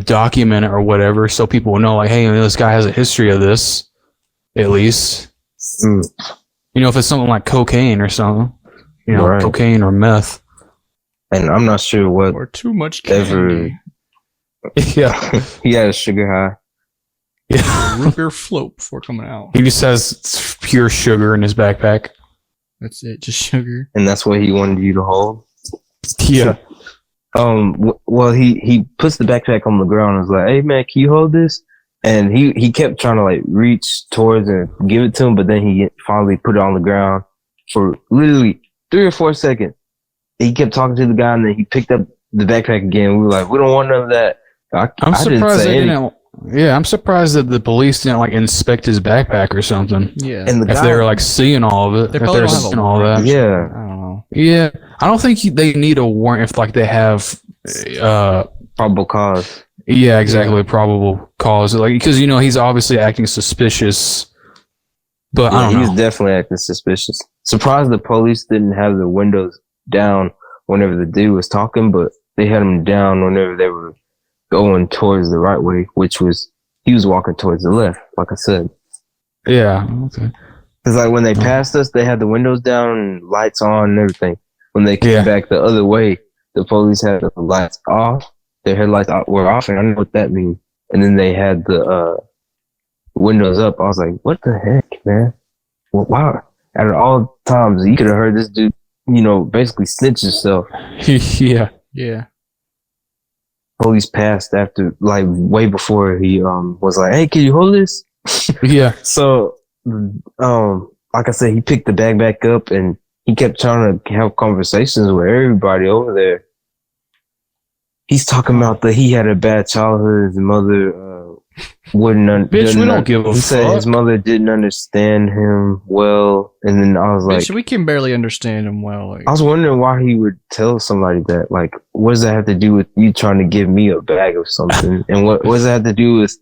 document it or whatever. So people will know like, hey, this guy has a history of this at least. If it's something like cocaine or something, right. Cocaine or meth. And I'm not sure what. Or too much candy. Yeah. He had a sugar high. Yeah. Root beer float before coming out. He just has pure sugar in his backpack. That's it, just sugar. And that's what he wanted you to hold? Yeah. Well, he puts the backpack on the ground and was like, "Hey man, can you hold this?" And he kept trying to like reach towards and give it to him, but then he finally put it on the ground for literally 3 or 4 seconds. He kept talking to the guy and then he picked up the backpack again. We were like, "We don't want none of that." I'm surprised they didn't. Yeah, I'm surprised that the police didn't like inspect his backpack or something. Yeah, and if they were like seeing all of it, they probably don't have all that. Yeah, I don't know. Yeah, I don't think they need a warrant if like they have probable cause. Yeah, exactly, probable cause. Like because he's obviously acting suspicious. But I don't know. He's definitely acting suspicious. Surprised the police didn't have the windows down whenever the dude was talking, but they had them down whenever they were going towards the right way, which was he was walking towards the left, like I said. Yeah. Okay. Because like when they passed us, they had the windows down and lights on and everything. when they came back the other way, the police had the lights off. Their headlights were off, and I don't know what that means. And then they had the windows up. I was like, what the heck, man? Well, wow. Out of all times, you could have heard this dude, basically snitch himself. Yeah. Police passed after, like, way before he was like, hey, can you hold this? Yeah. So, like I said, he picked the bag back up, and he kept trying to have conversations with everybody over there. He's talking about that he had a bad childhood. His mother Bitch, we don't give a fuck. He said his mother didn't understand him well, and then I was like, "Bitch, we can barely understand him well." Like, I was wondering why he would tell somebody that. Like, what does that have to do with you trying to give me a bag of something? And what does that have to do with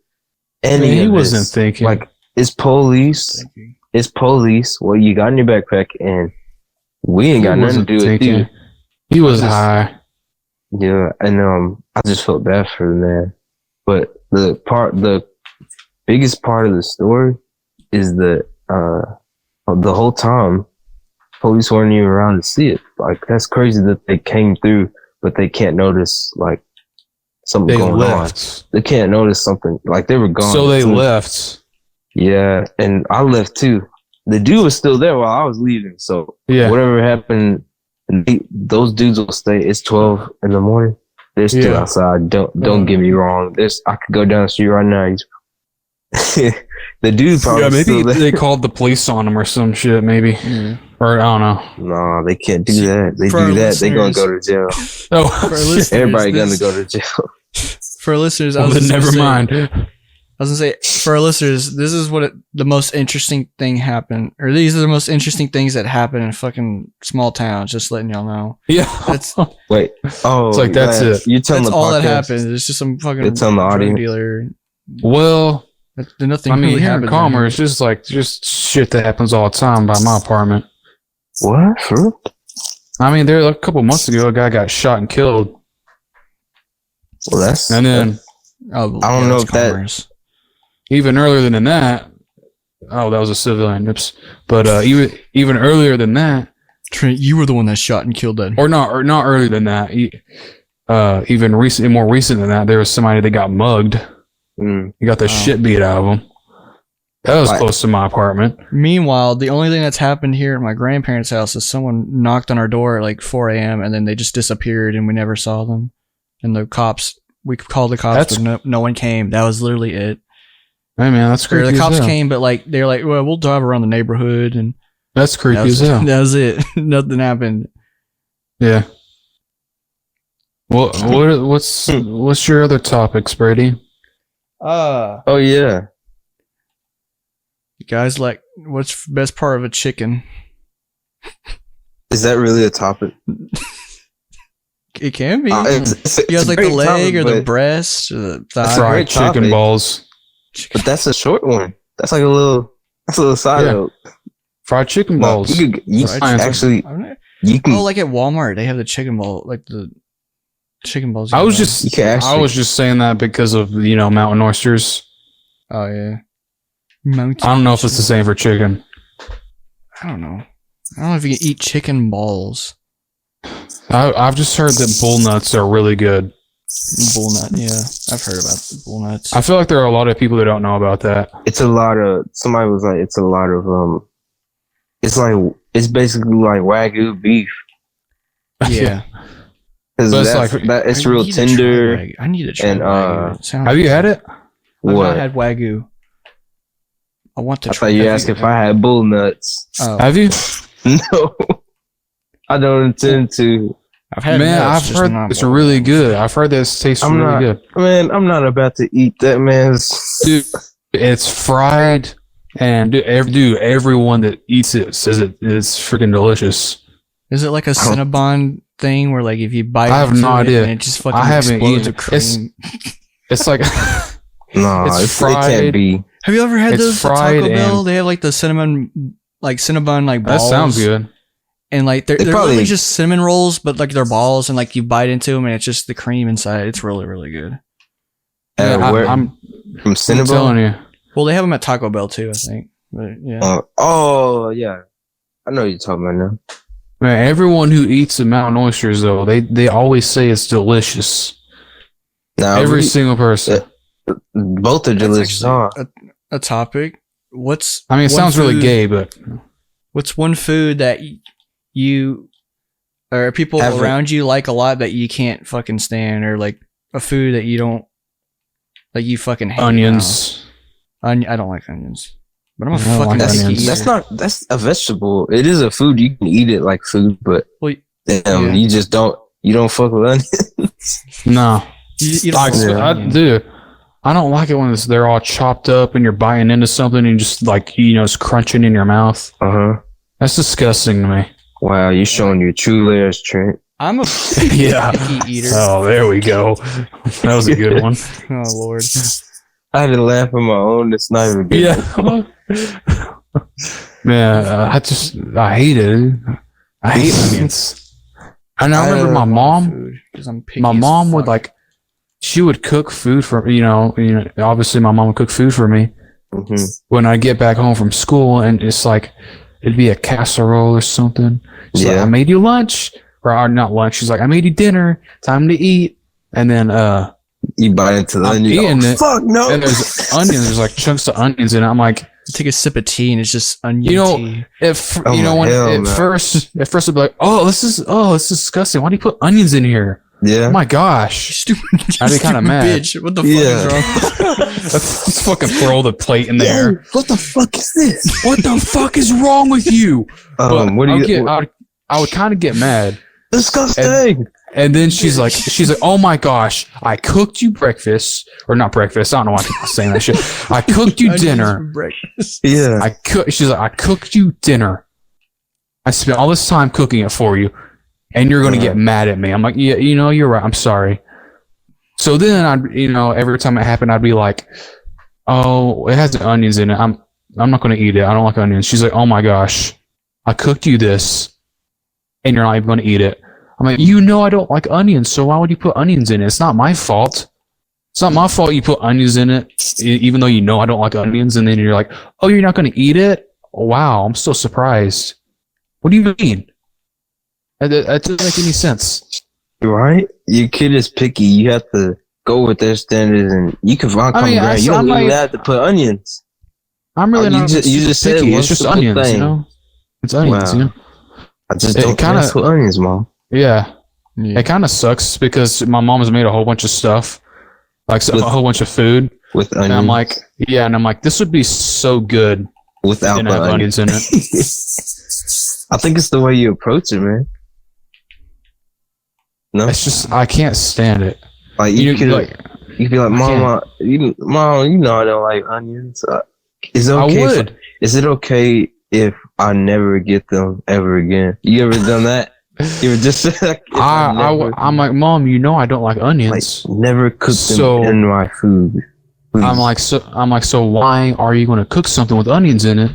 any? He of wasn't this? thinking. Like, it's police. It's police. What you got in your backpack, and we ain't got nothing to do with you. He was high. Yeah, and I just felt bad for the man. But the biggest part of the story is that the whole time police weren't even around to see it. Like, that's crazy that they came through, but they can't notice like something going on. They can't notice something, like they were gone. So they left. Yeah, and I left too. The dude was still there while I was leaving. So whatever happened, those dudes will stay. It's 12 in the morning. They're still outside. Don't get me wrong. I could go down the street right now. The dude probably maybe they called the police on him or some shit. Maybe, or I don't know. No, they can't do that. They do that, they gonna go to jail. Everybody gonna go to jail. For listeners, never mind. I was gonna say, for our listeners, this is the most interesting thing happened, or these are the most interesting things that happen in fucking small towns. Just letting y'all know. Yeah. Wait. Oh, it's like that's it. You telling that's the all podcast? that happens. It's just some fucking drug dealer. Well, nothing. I mean, really here in Commerce, it's just shit that happens all the time by my apartment. What? For? I mean, there a couple months ago, a guy got shot and killed. Well, that's and then I don't know if Commerce. Even earlier than that. Oh, that was a civilian. Oops. But even earlier than that, Trent, you were the one that shot and killed that. Or not earlier than that. Even more recent than that, there was somebody that got mugged. He got the shit beat out of him. That was close to my apartment. Meanwhile, the only thing that's happened here at my grandparents' house is someone knocked on our door at like 4 a.m. and then they just disappeared and we never saw them. And we called the cops, but no one came. That was literally it. Hey man, that's creepy. The cops came, but like they're like, well, we'll drive around the neighborhood, and that's creepy as hell. That was it. Nothing happened. Yeah. Well, what's your other topics, Brady? Oh yeah. You guys, like, what's the best part of a chicken? Is that really a topic? It can be. It's you guys like the leg topic, or the breast or the thigh? Fried chicken balls. But that's a short one. That's like a little side note. Fried chicken balls. You can actually. You can. Oh, like at Walmart, they have the chicken ball, like the chicken balls. I was just saying that because of mountain oysters. Oh yeah. I don't know if it's the same for chicken. I don't know if you can eat chicken balls. I've just heard that bull nuts are really good. Bull nut, yeah. I've heard about the bull nuts. I feel like there are a lot of people that don't know about that. It's a lot of, somebody was like, it's a lot of, it's basically like Wagyu beef. Yeah. Because it's real tender. I need to try and, Wagyu. Have you had it? I've not had Wagyu. I want to try. I thought you asked if I had bull nuts. Oh. Have you? No. I don't intend to. I've had I've heard it's really good. I've heard this tastes really good. Man, I'm not about to eat that, man. Dude, it's fried, and everyone that eats it says it's freaking delicious. Is it like a Cinnabon thing where like if you bite I have no idea. And it just fucking explodes with cream? It's like no, it's fried. It can't be. Have you ever had those at Taco Bell? They have like the Cinnabon like balls. That sounds good. And like they're probably just cinnamon rolls, but like they're balls, and like you bite into them, and it's just the cream inside. It's really, really good. I'm from Cinnabon. I'm telling you. Well, they have them at Taco Bell too, I think. But yeah. Oh yeah, I know what you're talking about now. Man, everyone who eats the mountain oysters, though, they always say it's delicious. Now, Every single person. both are delicious, huh? A topic. It sounds really gay, but what's one food that you or people around you like a lot that you can't fucking stand, or like a food that you don't like, you fucking hate? onions. I don't like onions, but I'm a I don't fucking like picky onions. eater. That's a vegetable. It is a food. You can eat it like food, but Well, you just don't. You don't fuck with onions. No. You don't like Dude, I don't like it when they're all chopped up and you're biting into something and just like, it's crunching in your mouth. That's disgusting to me. Wow, you're showing your true layers, Trent. I'm a picky eater. Oh, there we go. That was a good one. Oh Lord. I had to laugh at my own. It's not even good. Yeah. Man, I hate it. I hate onions. And I remember my mom would like, she would cook food for, obviously my mom would cook food for me when I get back home from school, and it's like, it'd be a casserole or something. She's like, I made you lunch, or not lunch. She's like, I made you dinner. Time to eat. And then, you bite into the onion. Fuck no. And there's onions. There's like chunks of onions in it. I'm like, take a sip of tea and it's just onion tea. At first I'd be like, this is disgusting. Why do you put onions in here? Yeah. Oh my gosh. Stupid. I'd be kind of mad. Bitch. What the fuck is wrong? Let's fucking throw the plate in there. What the fuck is this? What the fuck is wrong with you? What do you? I would kind of get mad. Disgusting. And then she's like, oh my gosh, I cooked you breakfast, or not breakfast. I don't know why people are saying that shit. I cooked you dinner. Breakfast. Yeah. She's like, I cooked you dinner. I spent all this time cooking it for you, and you're going to get mad at me. I'm like, yeah, you're right. I'm sorry. So then every time it happened, I'd be like, oh, it has onions in it. I'm not going to eat it. I don't like onions. She's like, oh my gosh, I cooked you this, and you're not even going to eat it. I'm like, I don't like onions, so why would you put onions in it? It's not my fault. It's not my fault you put onions in it, even though I don't like onions, and then you're like, oh, you're not going to eat it? Wow, I'm so surprised. What do you mean? That doesn't make any sense. Right? Your kid is picky. You have to go with their standards, and you can find common ground. You don't even have to put onions. I'm really not you just said picky. It's just onions, thing. It's onions, Wow. I just don't mess with onions, Mom. Yeah. It kind of sucks because my mom has made a whole bunch of stuff, like a whole bunch of food with onions. And I'm like, this would be so good without the onions in it. I think it's the way you approach it, man. No, it's just I can't stand it. Like you could be like, Mom, I don't like onions. Is it okay? I would. Is it okay if I never get them ever again? You ever done that? You were just like, I'm like, Mom, I don't like onions. Like, never cook them in my food. Please. I'm like, so why are you going to cook something with onions in it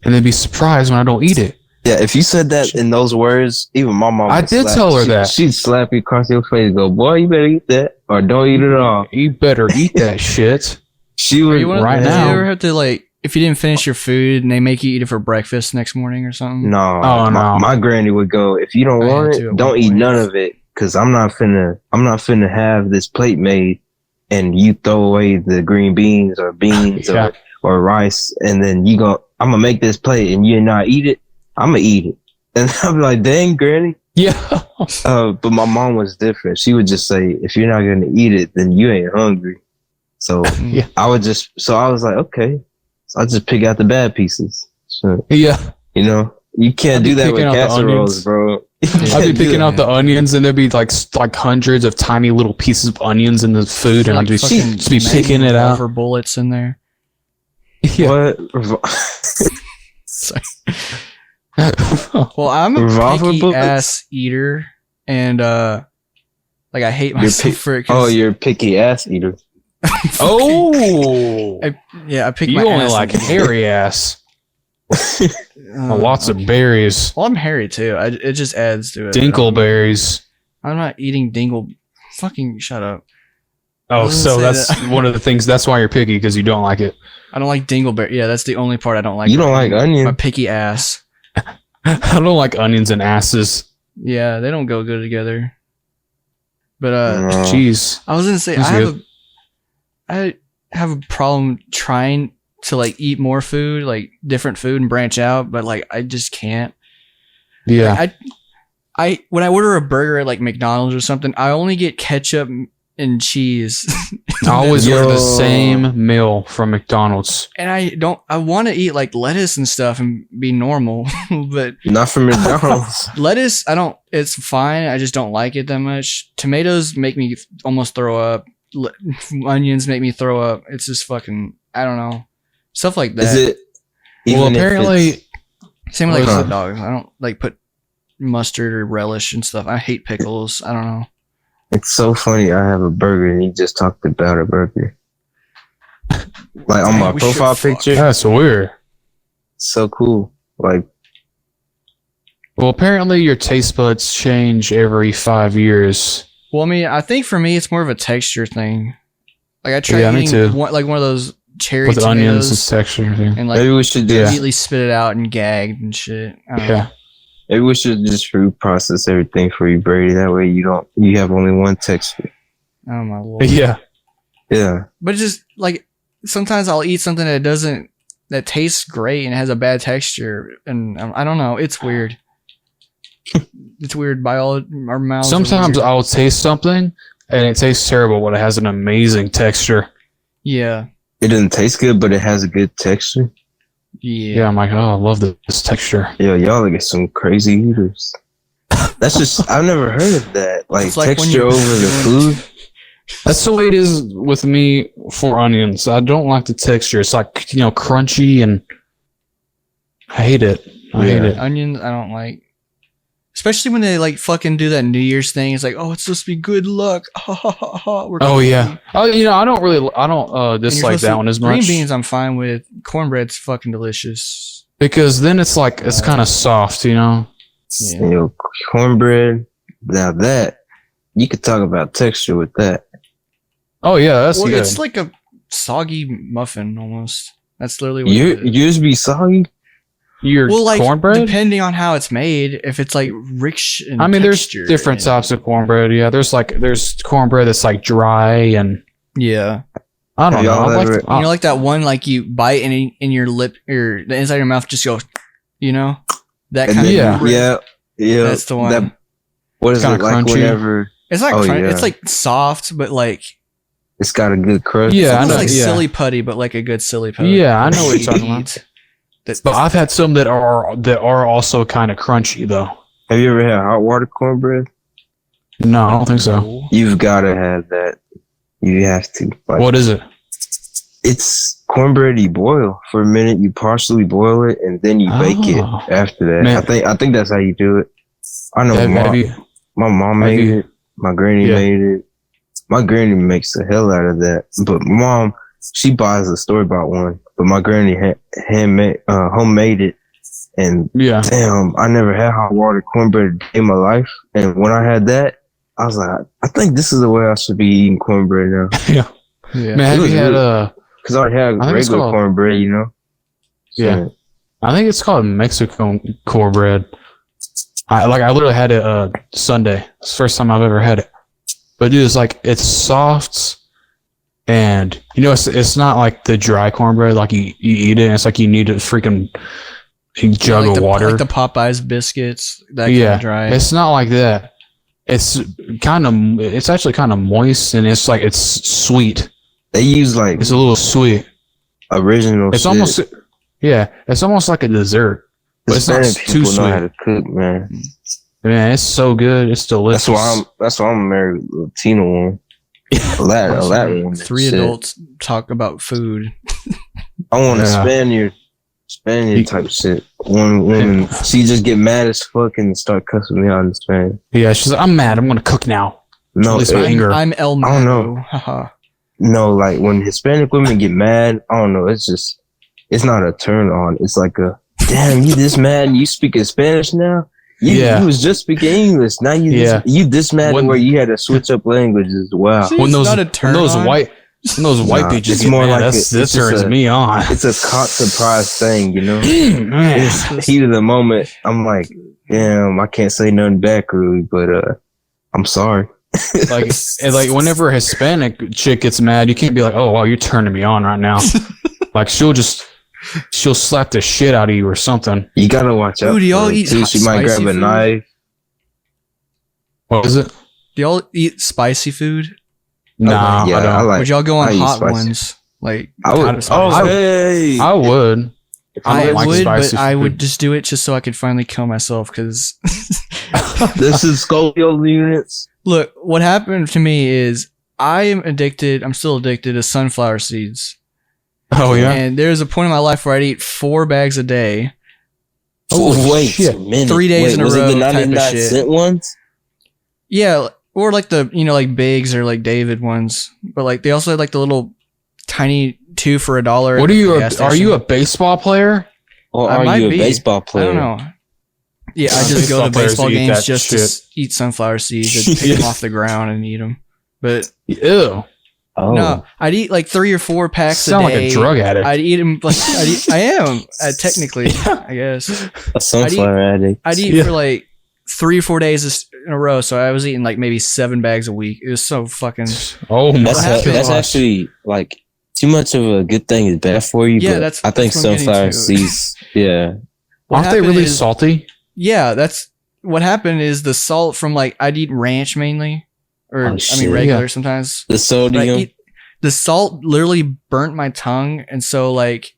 and then be surprised when I don't eat it? Yeah, if you said that in those words, even my mom. I did tell her that. She'd slap you across your face and go, boy, you better eat that or don't eat it at all. You better eat that shit. She would right now. Do you ever have to if you didn't finish your food and they make you eat it for breakfast next morning or something? No. Oh, no. My granny would go, if you don't want it, don't eat none of it. Cause I'm not finna have this plate made and you throw away the green beans or or rice. And then I'm gonna make this plate and you not eat it. I'm gonna eat it. And I'll be like, dang, granny. Yeah. But my mom was different. She would just say, if you're not gonna eat it, then you ain't hungry. So yeah. I was like, okay. So I just pick out the bad pieces. So, yeah. You can't do that with casseroles, bro. I'd be picking out the onions, and there'd be like hundreds of tiny little pieces of onions in the food, and I'd just be picking it out. For bullets in there. Yeah. What? Sorry. Well, I'm a picky ass eater, and I hate myself for it. Oh, you're a picky ass eater. I pick. You my only ass like hairy ass. Lots of berries. Well, I'm hairy too. It just adds to it. Dingleberries. I'm not eating dingle. Fucking shut up. Oh, so that's one of the things. That's why you're picky, because you don't like it. I don't like dingleberry. Yeah, that's the only part I don't like. You don't like onion. My picky ass. I don't like onions and asses. Yeah, they don't go good together. But Jeez. I was gonna say I have a problem trying to like eat more food, like different food, and branch out, but like I just can't. Yeah. Like, I when I order a burger at like McDonald's or something, I only get ketchup and cheese. I always order the same meal from McDonald's. And I want to eat like lettuce and stuff and be normal, but not from McDonald's. Lettuce, it's fine. I just don't like it that much. Tomatoes make me almost throw up. Onions make me throw up. It's just fucking, I don't know. Stuff like that. Is it? Well, apparently. Same with like hot dogs. I don't like put mustard or relish and stuff. I hate pickles. I don't know. It's so funny. I have a burger and he just talked about a burger. Like on my profile picture. That's weird. So cool. Like, well, apparently your taste buds change every 5 years. Well, I mean, I think for me, it's more of a texture thing. Like I try me too. eating one of those cherry with tomatoes onions and texture and everything. and like maybe we should immediately spit it out and gagged and shit. I don't know. Maybe we should just food process everything for you, Brady. That way you have only one texture. Oh my lord. Yeah. Yeah. But it's just like sometimes I'll eat something that tastes great and has a bad texture, and I don't know. It's weird. It's weird. By all our mouths. Sometimes I'll taste something and it tastes terrible, but it has an amazing texture. Yeah. It doesn't taste good, but it has a good texture. Yeah. I'm like, oh, I love this texture. Yeah, y'all are some crazy eaters. That's just, I've never heard of that. Like texture over the food. That's the way it is with me for onions. I don't like the texture. It's like, crunchy, and I hate it. I hate it. Onions, I don't like. Especially when they like fucking do that New Year's thing. It's like, oh, it's supposed to be good luck. Yeah. Oh, I don't dislike that one as much. Green beans, I'm fine with. Cornbread's fucking delicious. Because then it's like, it's kind of soft, Yeah. Cornbread. Now that, you could talk about texture with that. Oh, yeah, that's good. It's like a soggy muffin almost. That's literally what yours be soggy? Cornbread? Depending on how it's made, if it's like rich and there's different types of cornbread. Yeah, there's cornbread that's like dry and yeah. I don't know. Like that one like you bite and in your lip or the inside of your mouth just goes, that kind of yeah. That's the one. What is it like crunchy? Whenever it's not crunchy. It's like soft, but like it's got a good crust. Yeah, it's like silly putty, but like a good silly putty. Yeah, I know what you're talking about. But I've had some that are also kind of crunchy though. Have you ever had hot water cornbread? No, I don't think so. You've got to have that. You have to. What is it? It's cornbread you boil for a minute. You partially boil it and then you bake it after that. Man. I think that's how you do it. I know my mom made it. My granny made it. My granny makes the hell out of that. But mom, she buys a store-bought one. But my granny homemade it. And damn, I never had hot water cornbread in my life. And when I had that, I was like, I think this is the way I should be eating cornbread now. Yeah. Man, have you had because I had regular cornbread, Yeah. So, I think it's called Mexican cornbread. I literally had it Sunday. It's the first time I've ever had it. But dude, it's soft. And it's not like the dry cornbread, like you eat it and it's like you need a freaking jug of water. Like the Popeyes biscuits, that kind of dry. It's not like that. It's actually kind of moist and it's sweet. They use it's a little sweet. Original it's shit. It's almost like a dessert. But it's not too sweet. Know how to cook, man. Man, it's so good. It's delicious. That's why I'm married with a Latino one. Latin one. Three adults talk about food. I want a Spaniard type shit. One woman, she just get mad as fuck and start cussing me out in Spanish. Yeah, she's like, I'm mad. I'm gonna cook now. No, I'm El Mago. I don't know. No, like when Hispanic women get mad, I don't know. It's not a turn on. It's like damn, you this mad and you speaking Spanish now? You was just speaking English. Now you this mad where you had to switch up languages. Wow. When those And those white bitches it's get more mad. like That turns me on. It's a caught surprise thing, you know. Man. It's heat of the moment. I'm like, damn, I can't say nothing back really, but I'm sorry. Like whenever a Hispanic chick gets mad, you can't be like, oh wow, you're turning me on right now. Like she'll slap the shit out of you or something. You gotta watch out. Ooh, do y'all eat too. She might grab a knife. What is it? Do y'all eat spicy food? Nah, yeah, I don't. like, would y'all go on I eat hot spicy. ones? Like I would. Oh, hey. I would. I don't like would, spicy but I food. would just do it just so I could finally kill myself. Because This is scoliosis units. look, what happened to me is I am addicted. I'm still addicted to sunflower seeds. Oh yeah. And there's a point in my life where I'd eat 4 bags a day. Oh, wait shit. a minute. 3 days in a was row it the type of 99 shit. cent ones? Yeah, or like the like Bigs or like David ones, but like they also had like the little tiny 2 for $1. What at are you? the gas Are station. you a baseball player? Or I are might you a be. baseball I player? don't know. Yeah, I just go to Baseball players baseball eat games that just shit. to eat sunflower seeds and pick them off the ground and eat them. But Ew. Oh. no, I'd eat like 3 or 4 packs Sound a like day. a drug addict. I'd eat them. Like, I am technically, I guess. A sunflower addict. I'd eat Yeah. for like 3 or 4 days in a row. So I was eating like maybe 7 bags a week. It was so fucking. Oh my That's gosh. actually like too much of a good thing is bad for you. Yeah, but that's- I think that's what I'm getting sunflower to. seeds. Yeah. What Aren't they happened really is- salty? Yeah, that's what happened. Is the salt from like I'd eat ranch mainly, or Oh, I shit. mean regular Yeah. sometimes. The But I sodium. eat, the salt literally burnt my tongue, and so like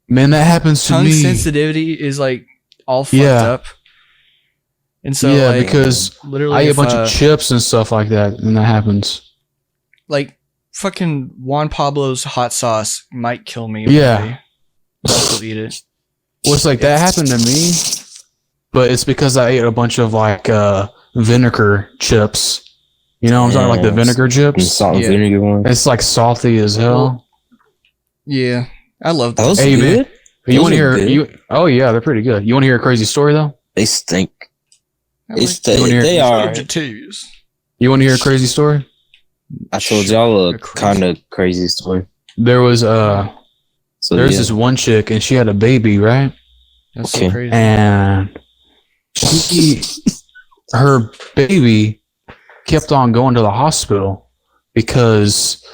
Man, that happens to tongue me. sensitivity is like all fucked Yeah. up. And so Yeah, like, because literally I eat a if, bunch of chips and stuff like that, and that happens. like fucking Juan Pablo's hot sauce might kill me. Yeah. one day, but I'll still eat it. Well, it's like that happened to me, but it's because I ate a bunch of like vinegar chips. You know what I'm talking like the Yes. vinegar The chips? salt and Yeah. vinegar one. It's like salty as hell. Yeah, I love Those those. Hey, man. good? You Those want to are hear? good. Oh yeah, they're pretty good. You want to hear a crazy story though? They stink. I like It's You wanna hear- they are. Jatavius. You want to hear a crazy story? I told y'all a They're crazy. kind of crazy story. There was So there's yeah. this one chick and she had a baby, right? That's Okay. so crazy. And her baby kept on going to the hospital because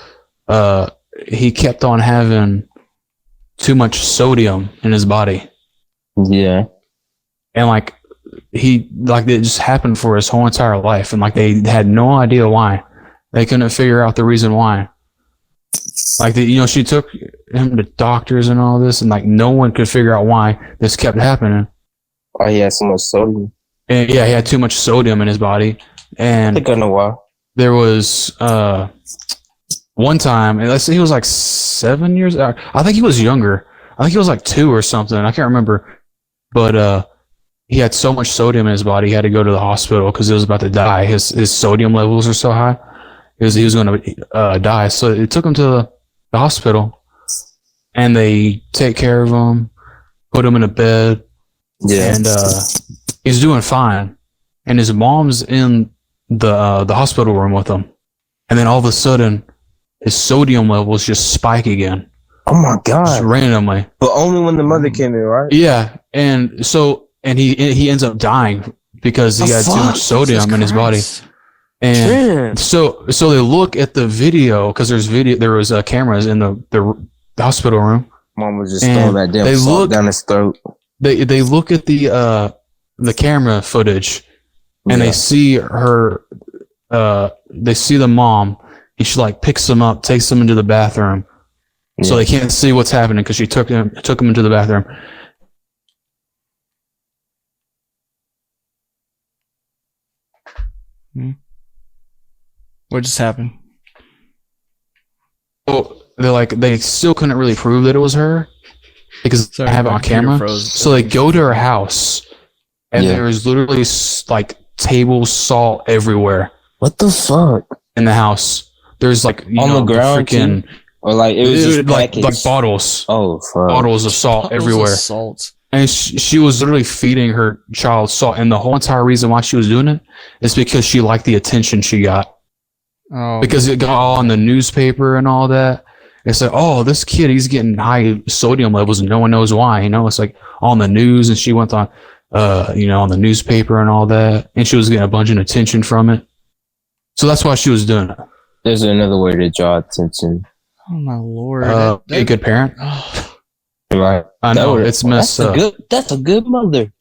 he kept on having too much sodium in his body. Yeah. And like it just happened for his whole entire life, and like they had no idea why. They couldn't figure out the reason why. Like she took him to doctors and all this, and like no one could figure out why this kept happening. Oh, he had so much sodium. And yeah, he had too much sodium in his body. I And think I know why. there was one time, and let's say he was like 7 years. I think he was younger. I think he was like 2 or something. I can't remember. But he had so much sodium in his body, he had to go to the hospital because he was about to die. His sodium levels are so high. He was going to die. So it took him to the hospital, and they take care of him, put him in a bed, Yeah. and he's doing fine. And his mom's in the hospital room with him, and then all of a sudden, his sodium levels just spike again, Oh my just god. randomly. But only when the mother came in, right? Yeah, and he ends up dying because he The had too fuck? much sodium in his body. Christ. And so they look at the video because there was cameras in the hospital room. Mom was just And throwing that damn they salt look- down his throat. They look at the camera footage, and Yeah. they see her. They see the mom, and she like picks him up, takes him into the bathroom, so Yeah. they can't see what's happening because she took him into the bathroom. What just happened? Well, they still couldn't really prove that it was her because Sorry, I have it my on computer camera. froze. So they go to her house, and Yeah. there is literally like table salt everywhere What the fuck? in the house. There's like On the ground, freaking Or like it was just like packaged. bottles, Oh fuck. bottles of salt Bottles of everywhere. Salt. And she was literally feeding her child salt, and the whole entire reason why she was doing it is because she liked the attention she got. Oh, because it got all in the newspaper and all that. It's like, oh, this kid, he's getting high sodium levels and no one knows why. It's like on the news, and she went on, on the newspaper and all that, and she was getting a bunch of attention from it. So that's why she was doing it. There's another way to draw attention. oh my lord! Be a good parent. Oh. Right. I know it's messed up. That's a good mother.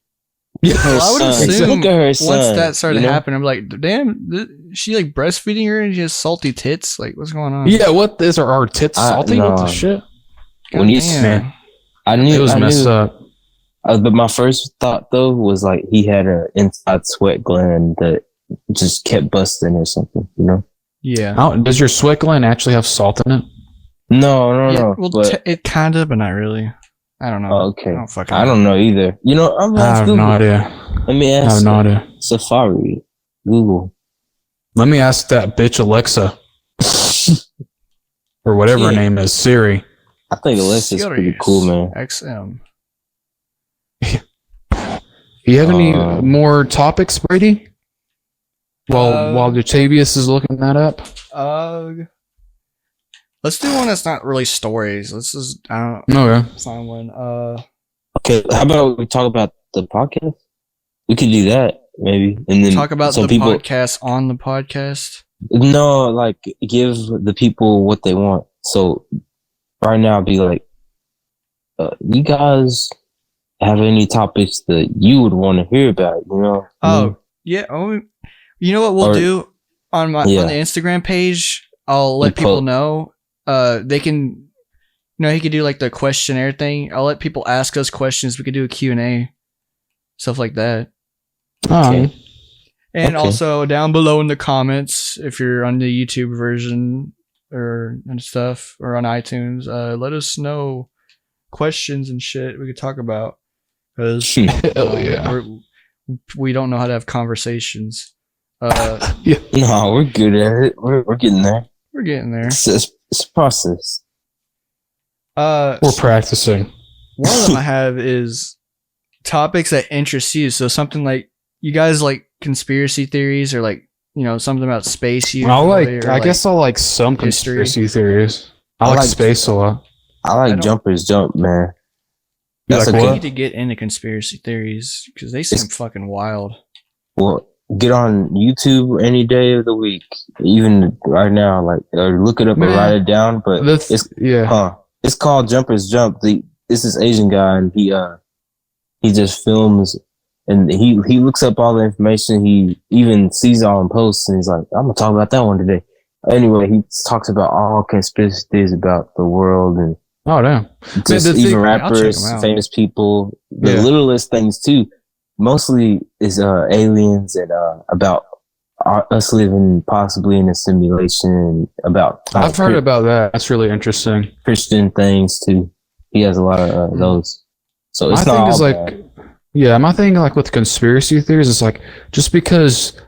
Yeah, Well, I would assume Look at her son, once that started you know? happening, I'm like, damn, she like breastfeeding her and she has salty tits. Like, what's going on? yeah. What is our tits salty? What the no. shit? When you Damn. I knew It was messed up. But my first thought though was like he had an inside sweat gland that just kept busting or something. Yeah. Does your sweat gland actually have salt in it? No. Yeah, well, But, it kind of, but not really. I don't know. oh, okay. I don't know either. I'm I have Google. no idea. Let me I ask have no idea. Safari, Google. Let me ask that bitch Alexa, or whatever her Yeah. name is, Siri. I think Alexa's pretty cool, man. XM. You have any more topics, Brady? While Jatavius is looking that up. Let's do one that's not really stories. Let's just Okay. find one. Okay, how about we talk about the podcast? We could do that maybe, and then Talk about so the people. podcast on the podcast. No, like give the people what they want. So right now, be like, you guys have any topics that you would want to hear about? Oh yeah. Oh, you know what we'll do on my on the Instagram page? I'll let people know. They can, he could do like the questionnaire thing. I'll let people ask us questions. We could do a Q&A, stuff like that. Okay. And also down below in the comments, if you're on the YouTube version and stuff, or on iTunes, let us know questions and shit we could talk about. Because Hell yeah. we don't know how to have conversations. Yeah. No, we're good at it. We're getting there. We're getting there. It's a process. We're practicing. One of them I have is topics that interest you. So something like, you guys like conspiracy theories, or like, something about space. I guess I'll like some history. conspiracy theories. I like space a lot. I like Jumpers Jump, man. That's I like need to get into conspiracy theories because they seem fucking wild. Well, get on YouTube any day of the week, even right now. Like, look it up and write it down. But it's called Jumpers Jump. This is Asian guy, and he just films, and he looks up all the information. He even sees all in posts, and he's like, I'm gonna talk about that one today. Anyway, he talks about all conspiracy theories about the world, and oh damn, just even rappers, famous people, the littlest things too. Mostly is aliens and about us living possibly in a simulation, and about I've heard about that. That's really interesting. Christian things too. He has a lot of those. So it's my thing is like, my thing like with conspiracy theories is like, just because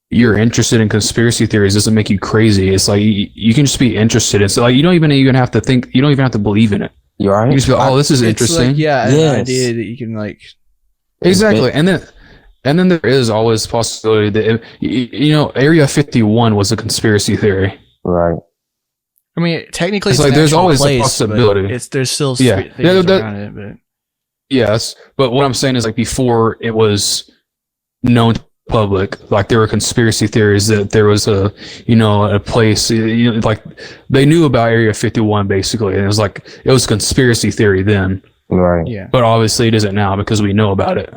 you're interested in conspiracy theories doesn't make you crazy. It's like you can just be interested. It's like you don't even have to think. You don't even have to believe in it. You're right. You just go, oh, this is interesting. Like, an idea that you can like. Exactly, and then there is always a possibility that Area 51 was a conspiracy theory. Right. I mean, technically, it's like there's always a possibility. There's still things around it, but yes. But what I'm saying is like before it was known to the public, like there were conspiracy theories that there was a place, like they knew about Area 51 basically, and it was a conspiracy theory then. Right. Yeah. But obviously it isn't now because we know about it.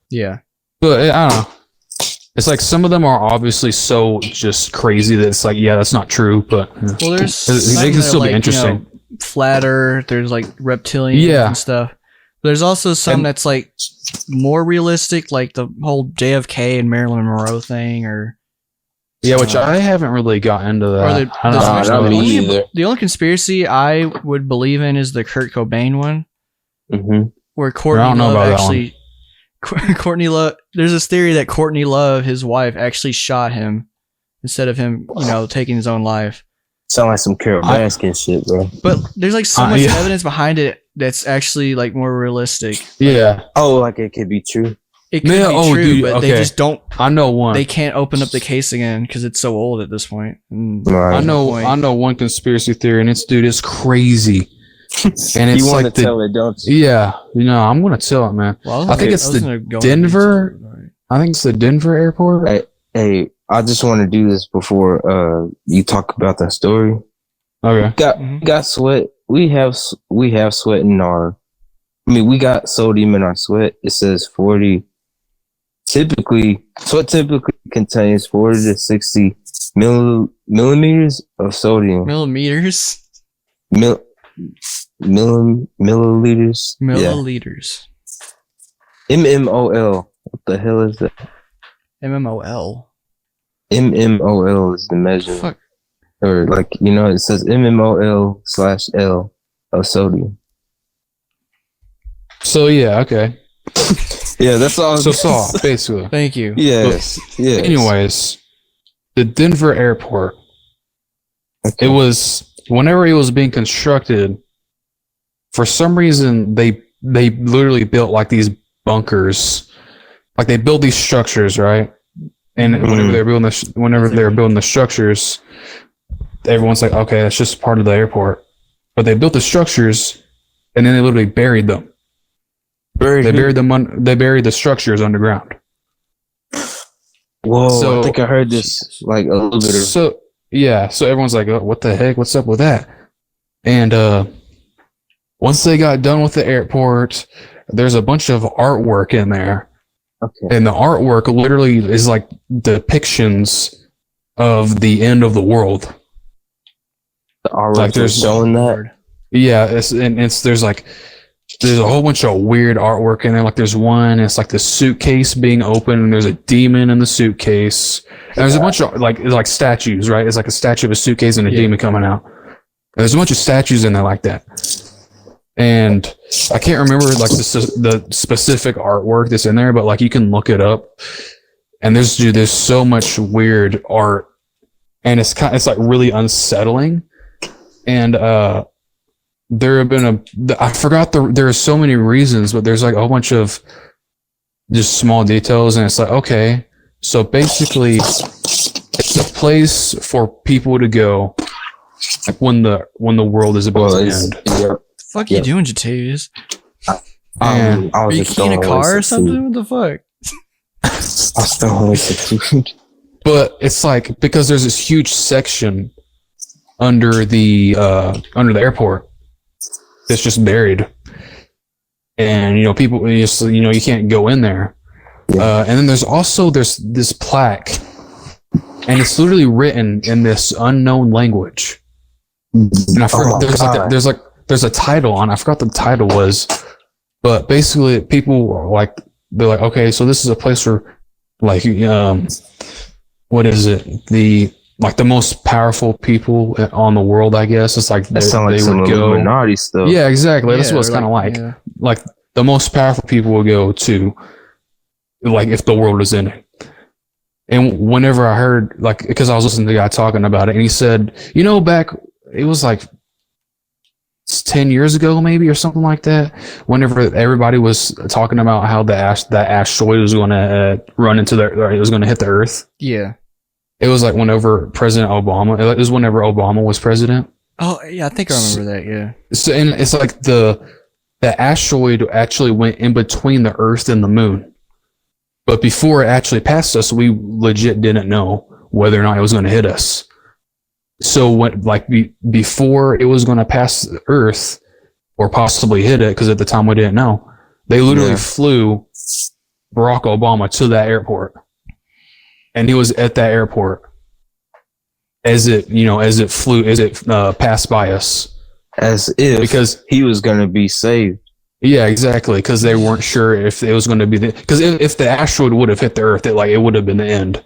Yeah. But I don't know. It's like some of them are obviously so just crazy that it's like, yeah, that's not true. But well, there's they can still be interesting. Flat Earth. There's like reptilian and stuff. There's also some that's like more realistic, like the whole JFK and Marilyn Monroe thing, or which I haven't really got into that. The only conspiracy I would believe in is the Kurt Cobain one. Mm-hmm. Where Courtney Love actually, Courtney Love. There's this theory that Courtney Love, his wife, actually shot him instead of him, taking his own life. Sound like some Carol Baskin shit, bro. But there's like so much evidence behind it that's actually like more realistic. Yeah. Oh, like it could be true. It could be true, but they just don't. I know one. They can't open up the case again because it's so old at this point. Right. I know one conspiracy theory, and it's crazy. And it's you want like to tell it, don't you? Yeah, I'm gonna tell it, man. Well, I think it's the Denver. I think it's the Denver airport. Hey, I just want to do this before you talk about that story. Okay. Got sweat. We have sweat in our. We got sodium in our sweat. It says 40. Sweat typically contains 40 to 60 millimeters of sodium. Millimeters. Milliliters. Milliliters. Yeah. MMOL. What the hell is that? MMOL. MMOL is the measure. Fuck. Or it says MMOL/L of sodium. So yeah, okay. Yeah, that's all. So saw basically. Thank you. Yes. Anyways, the Denver airport. Okay. It was whenever it was being constructed. For some reason, they literally built like these bunkers, like they built these structures, right? And whenever they were building the structures, everyone's like, okay, that's just part of the airport. But they built the structures, and then they literally buried them. They buried the structures underground. Whoa! So, I think I heard this like a little bit. So everyone's like, oh, what the heck? What's up with that? And once they got done with the airport, there's a bunch of artwork in there. Okay. And the artwork literally is like depictions of the end of the world. The artwork is showing that. Yeah, there's a whole bunch of weird artwork in there. Like there's one, it's like the suitcase being open, and there's a demon in the suitcase. And there's a bunch of like statues, right? It's like a statue of a suitcase and a demon coming out. And there's a bunch of statues in there like that. And I can't remember like the specific artwork that's in there, but like you can look it up. And there's so much weird art, and it's like really unsettling. And there have been I forgot there are so many reasons, but there's like a whole bunch of just small details, and it's like, okay, so basically it's a place for people to go like when the world is about to end. Yeah. Fuck you doing, Jatavius? Are you keying a car or something? What the fuck? I stole a food. But it's like because there's this huge section under the airport that's just buried, and people just you can't go in there. And then there's this plaque, and it's literally written in this unknown language. And I forgot there's a title on. I forgot the title was, but basically people are they're like, okay, so this is a place where what is it? The most powerful people on the world, I guess. It's like that sounds like some Illuminati stuff. Yeah, exactly. That's what it's kind of like. Yeah. Like the most powerful people will go to, if the world is ending. And whenever I heard, because I was listening to the guy talking about it, and he said, back it was 10 years ago, maybe, or something like that. Whenever everybody was talking about how that asteroid was going to run into it was going to hit the Earth. Yeah. It was whenever President Obama. It was whenever Obama was president. Oh yeah, I think I remember that. Yeah. So and it's like the asteroid actually went in between the Earth and the Moon, but before it actually passed us, we legit didn't know whether or not it was going to hit us. So when before it was going to pass the Earth or possibly hit it, because at the time we didn't know, they literally flew Barack Obama to that airport. And he was at that airport as it passed by us. As if because he was going to be saved. Yeah, exactly. Because they weren't sure if it was going to be because if the asteroid would have hit the Earth, it would have been the end.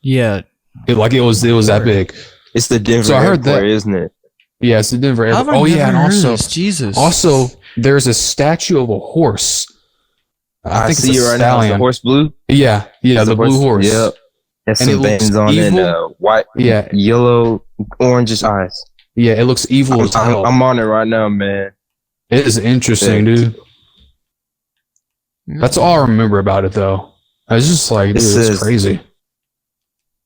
Yeah. It was that big. It's the Denver airport, isn't it? Yeah, it's the Denver airport. Oh yeah, and also there's a statue of a horse. I think see it's right now. The horse blue. Yeah, the blue horse. Yep. Has some bands on it, white, yellow, orangish eyes. Yeah, it looks evil as hell. I'm on it right now, man. It is interesting, dude. That's all I remember about it, though. I was just like, dude, it's crazy.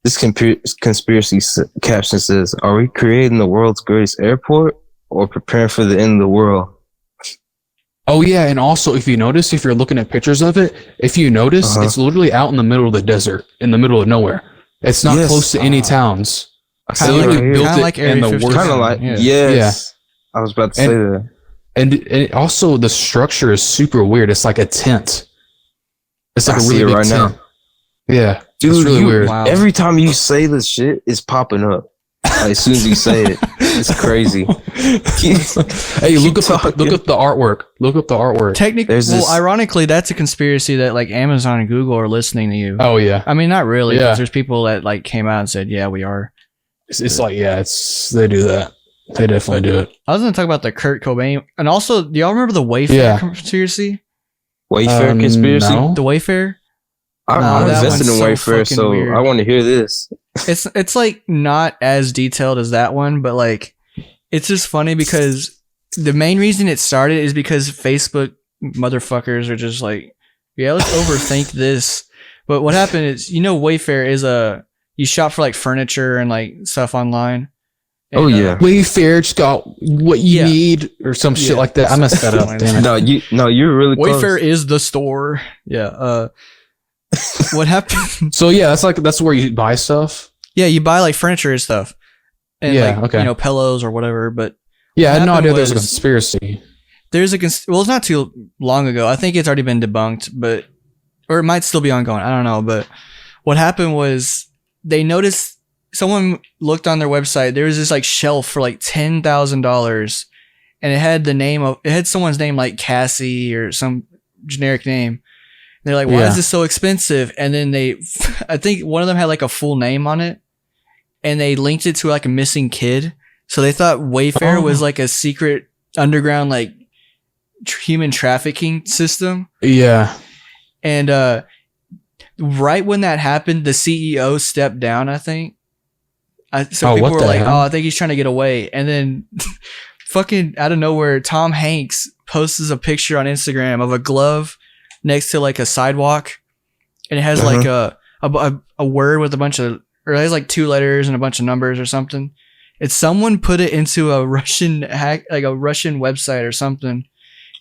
This conspiracy caption says, "Are we creating the world's greatest airport or preparing for the end of the world?" Oh yeah, and also if you notice, if you're looking at pictures of it, if you notice, it's literally out in the middle of the desert, in the middle of nowhere. It's not close to any towns. They literally built it in the worst. Kind of like yes. I was about to say that. And also the structure is super weird. It's like a tent. It's like a really big tent. Now. Yeah, dude, it's really weird. Wow. Every time you say this shit, it's popping up. Like, as soon as you say it, it's crazy. Hey, look up the artwork. Look up the artwork. Technically, ironically, that's a conspiracy that like Amazon and Google are listening to you. Oh yeah. I mean, not really. Yeah. There's people that like came out and said, "Yeah, we are." It's like they do that. They definitely do it. I was going to talk about the Kurt Cobain, and also, do y'all remember the Wayfair conspiracy? Wayfair conspiracy? No. The Wayfair? I'm invested in Wayfair, so weird. I want to hear this. It's like not as detailed as that one, but like it's just funny because the main reason it started is because Facebook motherfuckers are just like, yeah, let's overthink this. But what happened is, Wayfair is you shop for like furniture and like stuff online. And, Wayfair just got what you need or some shit like that. I messed that up. Damn it. No, you're really close. Wayfair is the store. Yeah. What happened? So that's where you buy stuff. Yeah, you buy like furniture and stuff, and pillows or whatever. But I had no idea there was a conspiracy. There's it's not too long ago. I think it's already been debunked, or it might still be ongoing. I don't know. But what happened was they noticed someone looked on their website. There was this like shelf for like $10,000, and it had someone's name like Cassie or some generic name. They're like, why is this so expensive? And then I think one of them had like a full name on it, and they linked it to like a missing kid. So they thought Wayfair was like a secret underground like human trafficking system. Yeah. And right when that happened, the CEO stepped down, I think. So people were like, I think he's trying to get away. And then fucking out of nowhere, Tom Hanks posts a picture on Instagram of a glove next to like a sidewalk, and it has like a word with a bunch of, or it has like 2 letters and a bunch of numbers or something. It's someone put it into a Russian Russian website or something,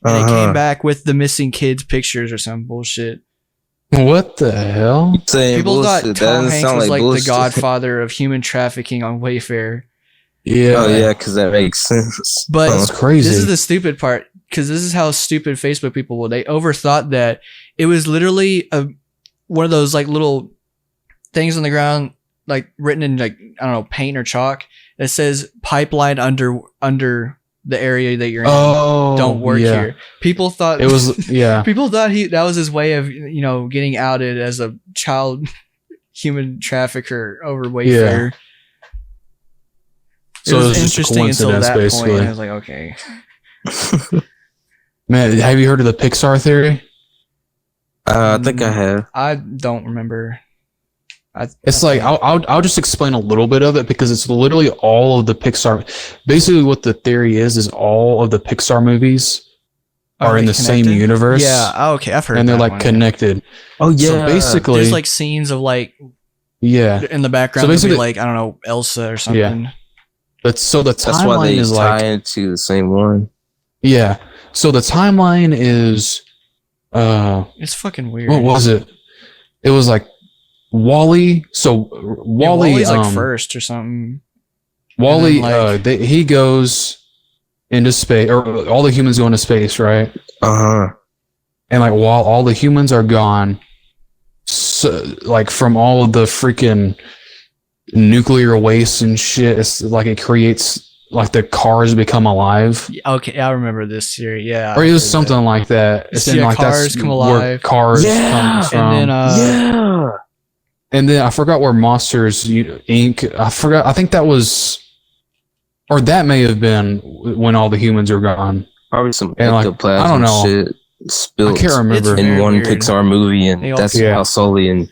and it came back with the missing kids pictures or some bullshit. What the hell? People thought Tom Hanks was like the godfather of human trafficking on Wayfair. Yeah. Oh yeah, because that makes sense. But that's crazy. This is the stupid part, because this is how stupid Facebook people were. They overthought that it was literally one of those like little things on the ground, like written in like, I don't know, paint or chalk, that says pipeline under the area that you're in. Oh, don't work here. People thought it was people thought that was his way of getting outed as a child human trafficker over Wayfair. Yeah. So it was interesting until that basically. Point. I was like, okay. Man, have you heard of the Pixar theory? I think I have. I don't remember. I'll just explain a little bit of it, because it's literally all of the Pixar. Basically, what the theory is all of the Pixar movies are in the same universe. Yeah. Okay, I've heard. And they're like connected. Oh yeah. So basically, there's like scenes of like in the background. So basically, like, I don't know, Elsa or something. Yeah. That's why they is tie into the same one. Yeah. So the timeline is it's fucking weird. What was it? It was like WALL-E. So WALL-E's like first or something. WALL-E, he goes into space, or all the humans go into space, right? And like while all the humans are gone, so like from all of the freaking nuclear waste and shit, it's like it creates like the cars become alive. Okay, I remember this theory. Yeah, or it was something like that. It's like cars come alive. Cars come from. And then I forgot where Monsters Inc. I forgot. I think that was, or that may have been when all the humans are gone. Probably some ectoplasm I don't know. shit spilled. I can't remember in one Pixar movie, and that's how Sully and.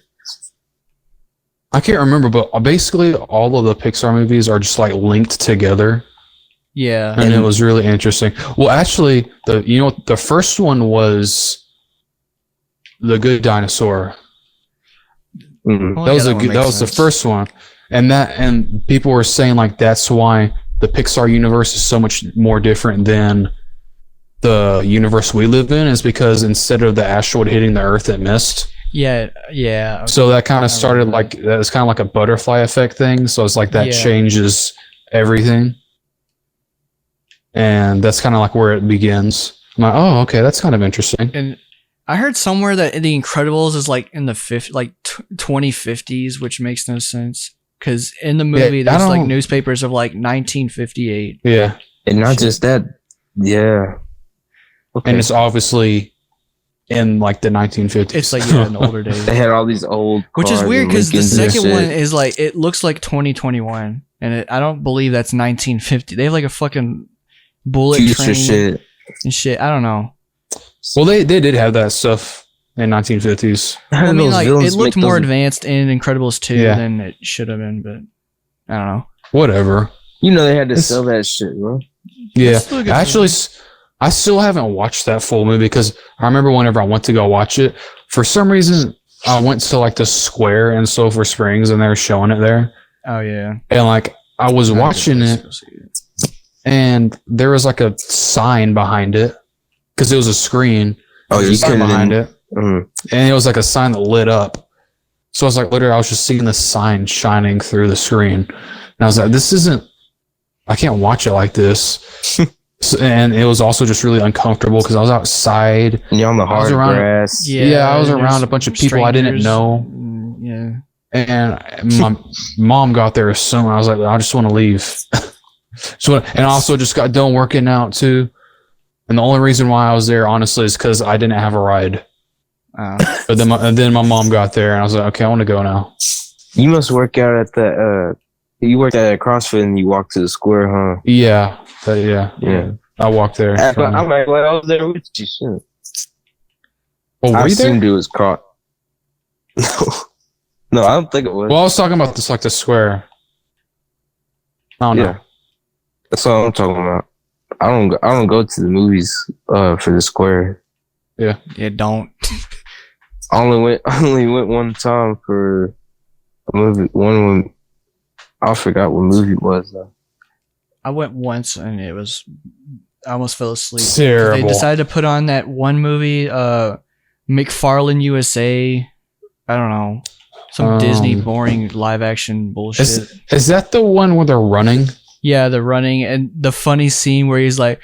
I can't remember, but basically all of the Pixar movies are just like linked together. Yeah, and it was really interesting. Well, actually, the first one was the Good Dinosaur. Mhm. That was the first one, and people were saying like that's why the Pixar universe is so much more different than the universe we live in, is because instead of the asteroid hitting the Earth, it missed. Yeah. Okay. So that kind of started like that was kind of like a butterfly effect thing. So it's like that changes everything, and that's kind of like where it begins. I'm like, oh, okay, that's kind of interesting. And I heard somewhere that The Incredibles is like in the 2050s, which makes no sense because in the movie there's like newspapers of like 1958. Yeah, and not just that. Yeah, okay. And it's obviously in like the 1950s. It's like in the older days. They had all these old, which is weird because the second one is like it looks like 2021, and I don't believe that's 1950. They have like a fucking bullet train shit and shit. I don't know. Well, they did have that stuff in 1950s. Well, I mean, like it looked more advanced in Incredibles 2 than it should have been, but I don't know. Whatever. You know they had to sell that shit, bro. Yeah, actually, I still haven't watched that full movie because I remember whenever I went to go watch it, for some reason I went to like the square in Sulphur Springs and they were showing it there. Oh yeah. And like I was watching it, and there was like a sign behind it because it was a screen. Oh, you couldn't behind it, and it was like a sign that lit up. So I was like, literally, I was just seeing the sign shining through the screen, and I was like, this isn't. I can't watch it like this. And it was also just really uncomfortable because I was outside. And you're on the hard grass. Yeah, I was around a bunch of people I didn't know. Yeah. And my mom got there soon. I was like, I just want to leave. And I also just got done working out too. And the only reason why I was there, honestly, is because I didn't have a ride. But then my mom got there, and I was like, okay, I want to go now. You must work out at the. You worked at CrossFit and you walked to the square, huh? Yeah. Yeah. I walked there. I'm like, well, I was there with you. Shit. Oh, I assumed it was caught. No, I don't think it was. Well, I was talking about this like the square. I don't know. That's all I'm talking about. I don't go to the movies for the square. Yeah, don't. I only went one time for a movie. One I forgot what movie it was though. I went once and I almost fell asleep. Terrible. They decided to put on that one movie, McFarland USA. I don't know. Some Disney boring live action bullshit. Is that the one where they're running? Yeah, they're running, and the funny scene where he's like,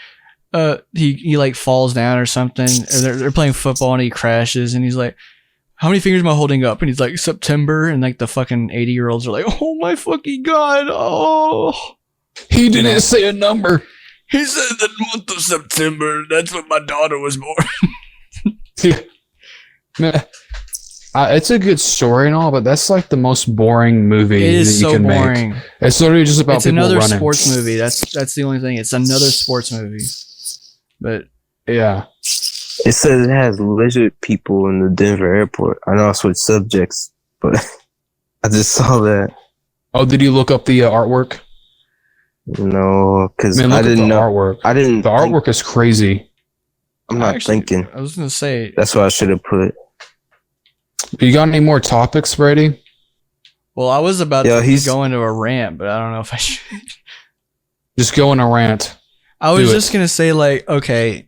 he like falls down or something, and they're playing football and he crashes, and he's like, how many fingers am I holding up? And he's like, September, and like the fucking 80-year-olds are like, oh my fucking god, oh. He didn't say a number. He said the month of September. That's when my daughter was born. Yeah. Man, it's a good story and all, but that's like the most boring movie it is that you so can boring. make. It's literally just about people running. It's another sports movie. That's the only thing. It's another sports movie. But yeah. It says it has lizard people in the Denver airport. I know I switched subjects, but I just saw that. Oh, did you look up the artwork? No, because I didn't know. Artwork. I didn't. The artwork is crazy. I'm not thinking. I was gonna say that's what I should have put. You got any more topics, Brady? Well, I was about to go into a rant, but I don't know if I should. Just go in a rant. I was just gonna say, like, okay,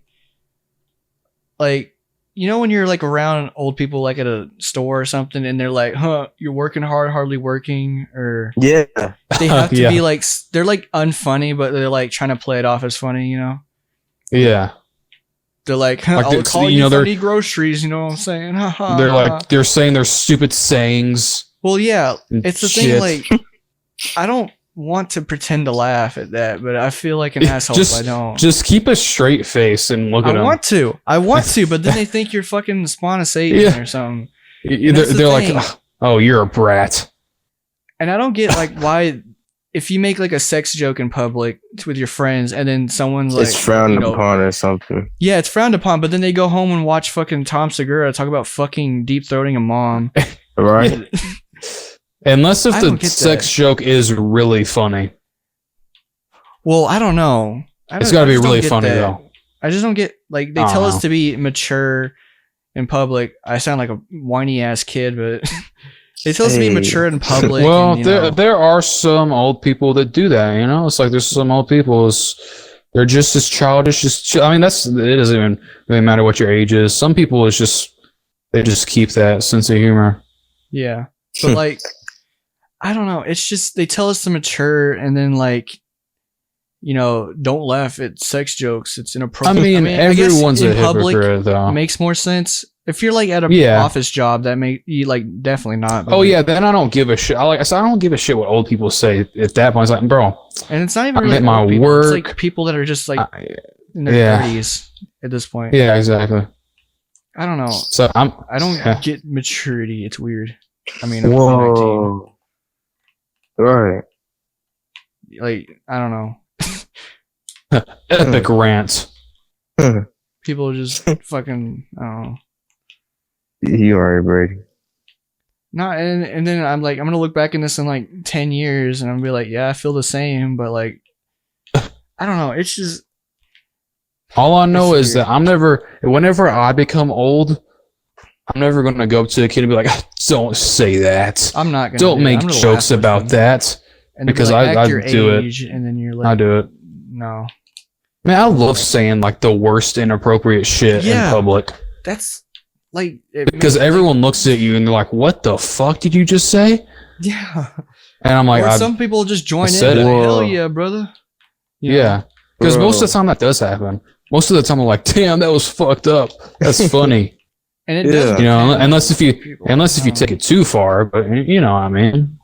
like, you know when you're like around old people, like at a store or something, and they're like, "Huh, you're working hard, hardly working," or yeah, they have to be like, they're like unfunny, but they're like trying to play it off as funny, you know? Yeah. They're like, I'll call you funny groceries, you know what I'm saying? They're like, they're saying their stupid sayings. Well, yeah, it's the thing, like, I don't want to pretend to laugh at that, but I feel like an asshole if I don't. Just keep a straight face and look at them. I want to, but then they think you're fucking spawn of Satan or something. They're like, oh, you're a brat. And I don't get, like, why... If you make like a sex joke in public with your friends and then someone's like... It's frowned upon or something. Yeah, it's frowned upon, but then they go home and watch fucking Tom Segura talk about fucking deep-throating a mom. Right. Unless if the sex joke is really funny. Well, I don't know. It's got to be really funny, though. I just don't get... Like, they tell us to be mature in public. I sound like a whiny ass kid, but they tell us to be mature in public. Well, and, there are some old people that do that. You know, it's like there's some old people. They're just as childish. I mean, it doesn't even really matter what your age is. Some people they just keep that sense of humor. Yeah, but like, I don't know. It's just they tell us to mature, and then like, don't laugh at sex jokes. It's inappropriate. I mean everyone's a hypocrite, though. Makes more sense if you're like at a office job. That make you like definitely not. Oh yeah, then I don't give a shit. I don't give a shit what old people say. At that point, it's like, bro. And it's not even really at my old people. work. It's like people that are just like in their 30s at this point. Yeah, exactly. I don't know. So I don't get maturity. It's weird. I mean, I'm whoa, right? Like, I don't know. Epic rant. People just fucking, I don't know. You are Brady. No, and then I'm like, I'm gonna look back in this in like 10 years, and I'm gonna be like, yeah, I feel the same, but like, I don't know. It's just. All I know is that whenever I become old, I'm never going to go up to a kid and be like, don't say that. I'm not going to. Don't make jokes about that. And because like, I your do age, it. And then you're like, I do it. No. Man, I love saying like the worst inappropriate shit in public. That's like. Because everyone looks at you and they're like, what the fuck did you just say? Yeah. And I'm like, some people just join in. Like, hell yeah, brother. Yeah. Because most of the time that does happen. Most of the time I'm like, damn, that was fucked up. That's funny. And it does, unless if you take it too far, but you know what I mean.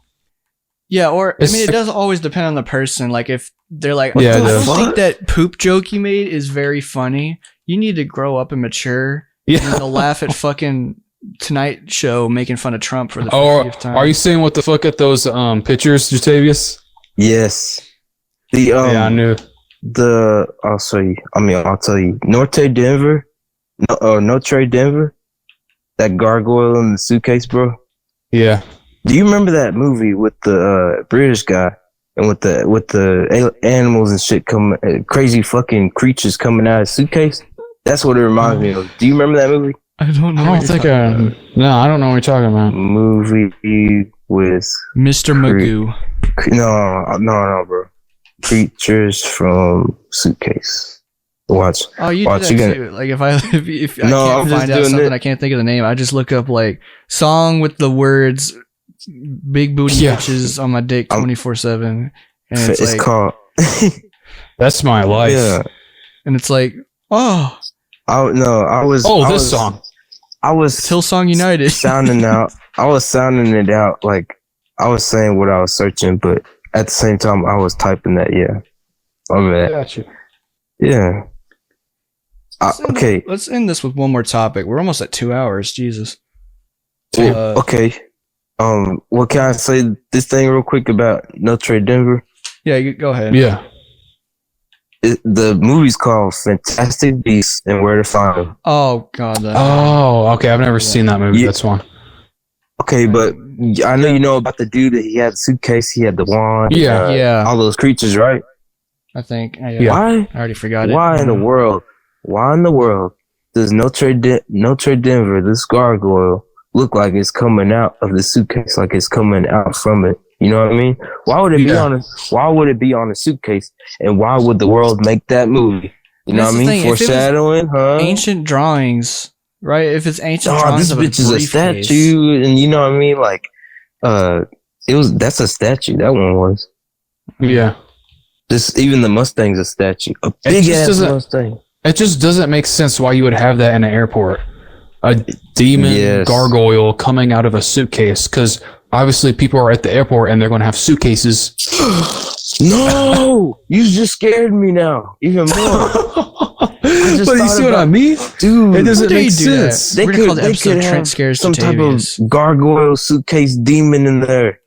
Yeah, or it does always depend on the person. Like if they're like, I don't think that poop joke you made is very funny. You need to grow up and mature. Yeah. And they'll laugh at fucking Tonight Show making fun of Trump for the 50th time. Are you saying what the fuck at those pictures, Jatavius? Yes. I knew. I'll show you. I'll tell you. Notre Denver. That gargoyle in the suitcase, bro. Yeah. Do you remember that movie with the British guy and with the animals and shit crazy fucking creatures coming out of his suitcase? That's what it reminds me of. Do you remember that movie? I don't know. I don't know what you're talking about. Movie with Mr. Magoo. No, bro. Creatures from suitcase. Watch. Oh, you do that too. Like if I can't find out something, I can't think of the name. I just look up like song with the words "big booty bitches on my dick 24/7," and it's like, called. That's my life. Yeah. And it's like, oh. This song. I was Hillsong United sounding out. I was sounding it out like I was saying what I was searching, but at the same time I was typing that. Yeah. My bad. Got you. Yeah. Okay. Let's end this with one more topic. We're almost at 2 hours. Jesus. Okay. What can I say this thing real quick about Notre Denver? Yeah, go ahead. Yeah. The movie's called Fantastic Beasts and Where to Find Them. Oh God. Okay. I've never seen that movie. That's one. Okay, but I know you know about the dude that he had the suitcase, he had the wand. Yeah. All those creatures, right? I think. Why? I already forgot it. Why in the world does Notre Denver, this gargoyle, look like it's coming out of the suitcase, like it's coming out from it? You know what I mean? Why would it be on a suitcase? And why would the world make that movie? You know what I mean? Foreshadowing, huh? Ancient drawings, right? If it's ancient drawings, this bitch is a statue, and you know what I mean? Like, that's a statue. That one was. Yeah. Even the Mustang's a statue. A big ass Mustang. It just doesn't make sense why you would have that in an airport. A demon gargoyle coming out of a suitcase, because obviously people are at the airport and they're going to have suitcases. No! You just scared me now. Even more. But you see what I mean? Dude, it doesn't make sense. They could have Trent scares some type of gargoyle suitcase demon in there.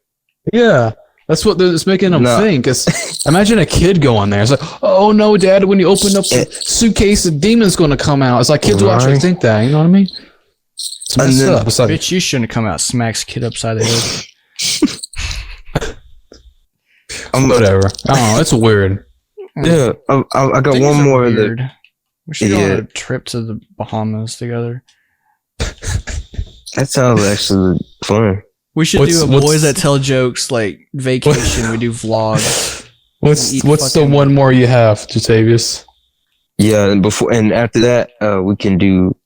Yeah. That's what it's making them think. Imagine a kid going there. It's like, oh no, Dad, when you open up the suitcase, the demon's going to come out. It's like kids will actually think that. You know what I mean? It's messed up. It's like, bitch, you shouldn't have come out, smacks kid upside the head. Whatever. I don't know. It's weird. Yeah. I got one more. We should go on a trip to the Bahamas together. That sounds actually fun. We should do a boys that tell jokes like vacation. We do vlogs. What's the one more you have, Jatavius? Yeah, and after that, we can do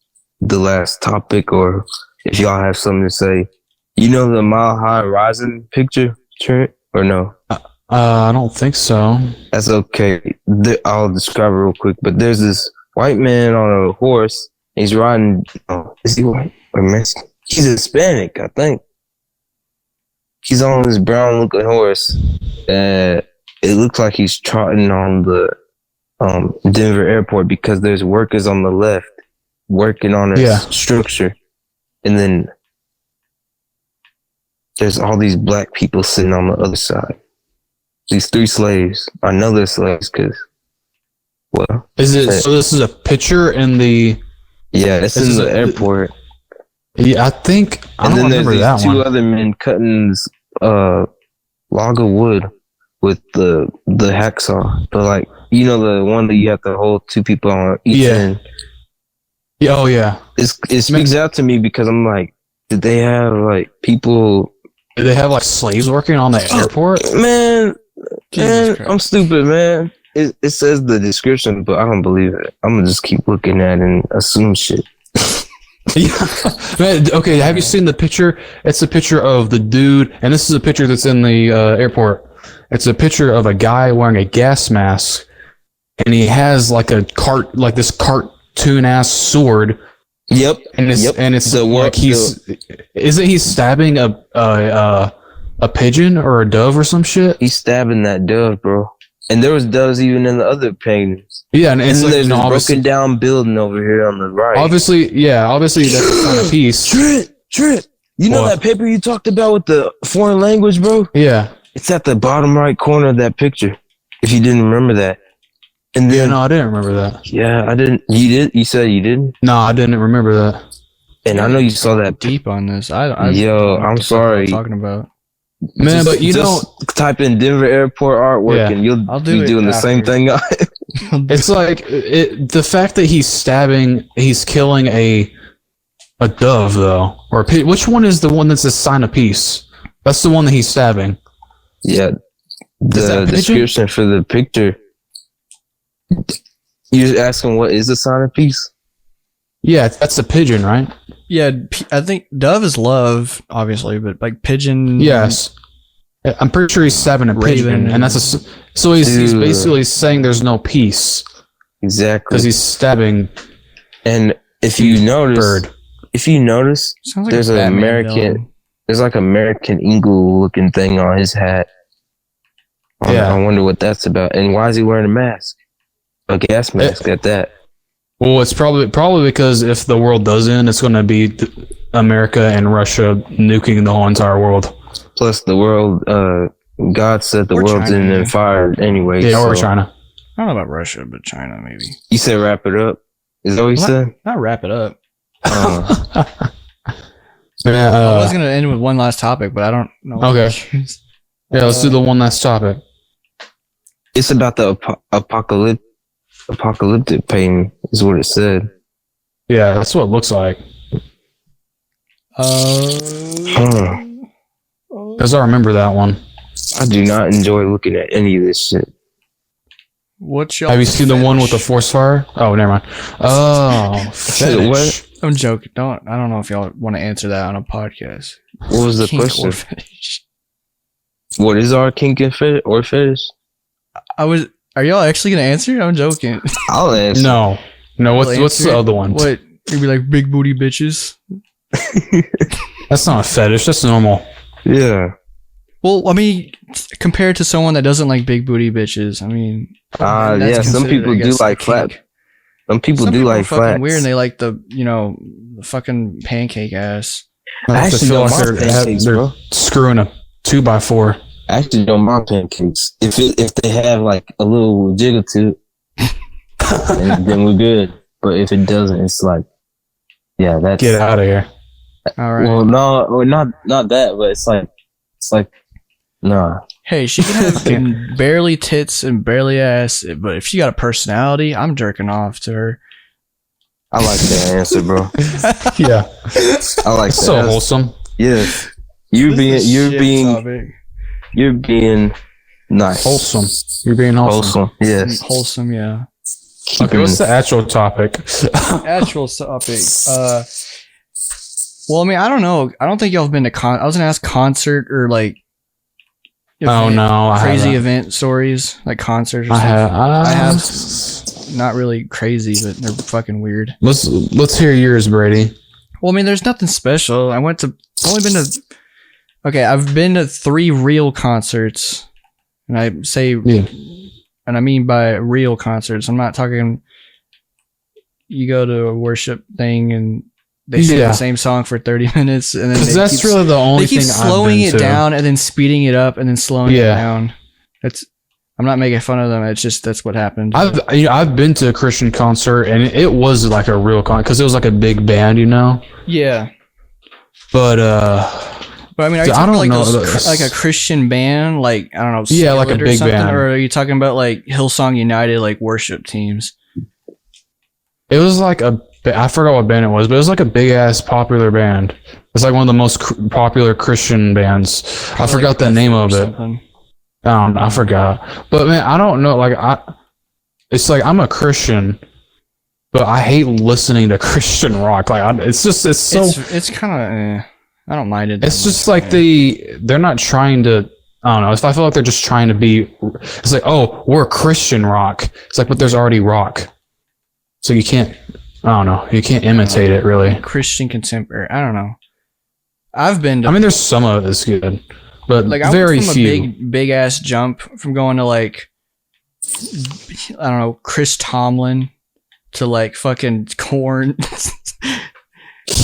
the last topic, or if y'all have something to say. You know the Mile High Rising picture, Trent, or no? I don't think so. That's okay. I'll describe it real quick. But there's this white man on a horse. He's riding. Is he white or Mexican? He's Hispanic, I think. He's on this brown-looking horse. It looks like he's trotting on the Denver airport because there's workers on the left working on a structure, and then there's all these black people sitting on the other side. These 3 slaves. I know they're slaves because, well, is it? So this is a picture in the. Yeah, it's in the airport. Yeah, I think I don't remember that one. 2 other men cutting this log of wood with the hacksaw. But like, you know, the one that you have to hold 2 people on each end. Yeah. Oh yeah. It speaks out to me because I'm like, did they have like people? Did they have like slaves working on the airport? Man, I'm stupid, man. It says the description, but I don't believe it. I'm gonna just keep looking at it and assume shit. Yeah. Man, okay, have you seen the picture? It's a picture of the dude, and this is a picture that's in the airport. It's a picture of a guy wearing a gas mask, and he has like this cartoon ass sword. Yep. And it's like isn't he stabbing a pigeon or a dove or some shit? He's stabbing that dove, bro. And there was doves even in the other paintings. Yeah, and it's there's a broken down building over here on the right. Obviously that's a sign of peace. Trent, you know that paper you talked about with the foreign language, bro? Yeah. It's at the bottom right corner of that picture. If you didn't remember that. And then, no, I didn't remember that. Yeah, I didn't. You did? You said you didn't? No, I didn't remember that. And I know you saw that deep on this. I'm sorry. Talking about. Man, but you know, type in Denver airport artwork and you'll be doing the same thing. It's like the fact that he's killing a dove though, or which one is the one that's a sign of peace? That's the one that he's stabbing. Yeah, the description for the picture. You're asking what is a sign of peace? Yeah, that's a pigeon, right? Yeah, I think dove is love, obviously, but like pigeon. Yes, I'm pretty sure he's stabbing a pigeon, and that's so he's basically saying there's no peace. Exactly, because he's stabbing. And if you notice, like there's an American. There's like American eagle looking thing on his hat. I wonder what that's about. And why is he wearing a mask? A gas mask at that. Well, it's probably because if the world does end, it's going to be America and Russia nuking the whole entire world. Plus, the world, God said the world's in fire anyway. Yeah, or China. I don't know about Russia, but China maybe. You said wrap it up. Is that what you said? Not wrap it up. Yeah, I was going to end with one last topic, but I don't know. Okay. Yeah, let's do the one last topic. It's about the apocalyptic painting is what it said. Yeah, that's what it looks like. Because I remember that one. I do not enjoy looking at any of this shit. Have you seen the one with the force fire? Oh, never mind. Oh, fetish. What? I'm joking. I don't know if y'all want to answer that on a podcast. What was the question? What is our kink and fetish? Are y'all actually gonna answer? I'm joking. I'll answer. No. What's the other one? What? You'd be like big booty bitches. That's not a fetish. That's normal. Yeah. Well, I mean, compared to someone that doesn't like big booty bitches, I mean. Yeah. Some people do like flat. Some people do like flats. Weird, and they like the the fucking pancake ass. I actually feel like they're screwing a 2x4. I actually don't mind pancakes if they have like a little jiggle to it, then we're good. But if it doesn't, it's like, yeah, that's get out of here. All right. Well, no, not that, but it's like, nah. Hey, she can have barely tits and barely ass, but if she got a personality, I'm jerking off to her. I like that answer, bro. Yeah. I like that. So wholesome. Yeah. You're being nice. Wholesome. You're being wholesome. Yes. Wholesome, yeah. Okay, what's the actual topic? Actual topic. Well, I mean, I don't know. I don't think y'all have been to I was gonna ask concert or like. Crazy event stories like concerts. Or I have not really crazy, but they're fucking weird. Let's hear yours, Brady. Well, I mean, there's nothing special. I've been to 3 real concerts, and I say, and I mean by real concerts, I'm not talking. You go to a worship thing and they sing the same song for 30 minutes, and then that's really the only thing. They keep slowing it down and then speeding it up and then slowing it down. I'm not making fun of them. It's just that's what happened. I've been to a Christian concert and it was like a real concert because it was like a big band, you know. Yeah. But I mean, are you talking like a Christian band, like I don't know, like a big band, or are you talking about like Hillsong United, like worship teams? It was like I forgot what band it was, but it was like a big ass popular band. It's like one of the most popular Christian bands. Probably I forgot the name of it. I forgot. But man, I don't know. Like it's like I'm a Christian, but I hate listening to Christian rock. Like it's kind of. I don't mind it. It's just like they're not trying to. I don't know. If I feel like they're just trying to be. It's like, oh, we're Christian rock. It's like, but there's already rock, so you can't. I don't know. You can't imitate it, really. Christian contemporary. I don't know. I've been to... I mean, there's some of it's good, but like, very few. I went from a big ass jump from going to like, I don't know, Chris Tomlin to like fucking Korn.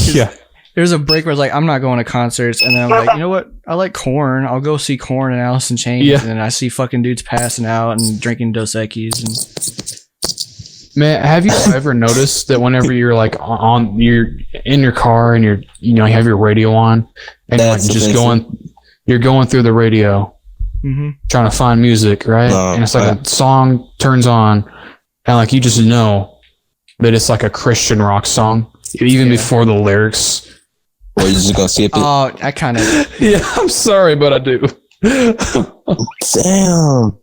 Yeah. There's a break where it's like, I'm not going to concerts, and then I'm like, you know what? I like Korn. I'll go see Korn and Alice in Chains, and then I see fucking dudes passing out and drinking Dos Equis and... Man, have you ever noticed that whenever you're like you're in your car and you have your radio on and you're like just going through the radio, trying to find music, right? And it's like a song turns on and like you just know that it's like a Christian rock song even before the lyrics. Or you're just gonna skip it? Oh, I kind of. Yeah, I'm sorry, but I do. Damn.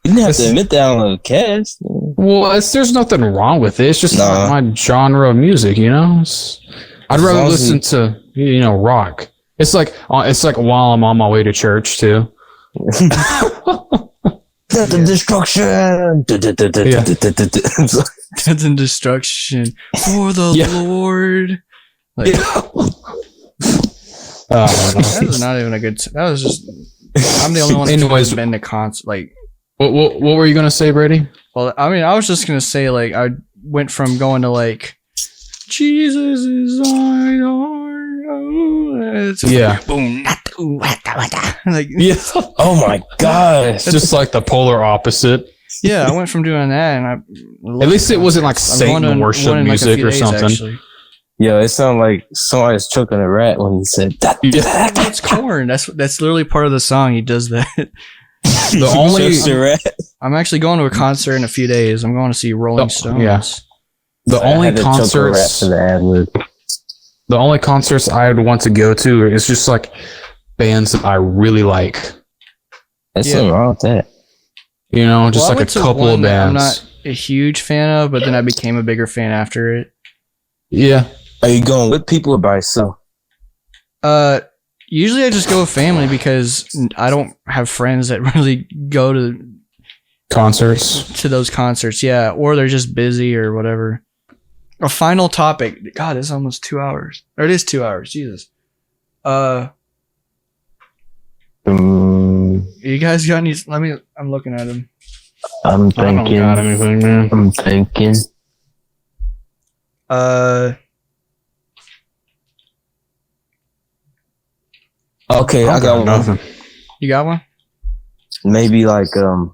You didn't have to admit that on the cast. Well, there's nothing wrong with it. It's just not my genre of music, you know? I'd rather listen to, rock. It's like while I'm on my way to church, too. Death and destruction. Death and destruction for the Lord. Like, that was not even a good... That was just... I'm the only one that's been to concert, like... What were you gonna say, Brady? Well, I mean, I was just gonna say like I went from going to like Jesus is my Lord. Yeah. Boom. Like oh my god. It's just like the polar opposite. Yeah, I went from doing that and at least it wasn't like Satan worship music or something. Actually. Yeah, it sounded like somebody was choking a rat when he said that. That's Korn. That's literally part of the song. He does that. I'm actually going to a concert in a few days. I'm going to see Rolling Stones. Yeah. The only concerts I would want to go to is just like bands that I really like. There's something wrong with that. Just like a couple of bands. I'm not a huge fan of, but then I became a bigger fan after it. Yeah. Are you going with people or by yourself? Usually I just go with family because I don't have friends that really go to those concerts. Yeah. Or they're just busy or whatever. A final topic. God, it's almost 2 hours. Or it is 2 hours. Jesus. You guys got any? I'm looking at them. I'm thinking. I don't got anything, man. I'm thinking. Okay, I got nothing. You got one? Maybe like a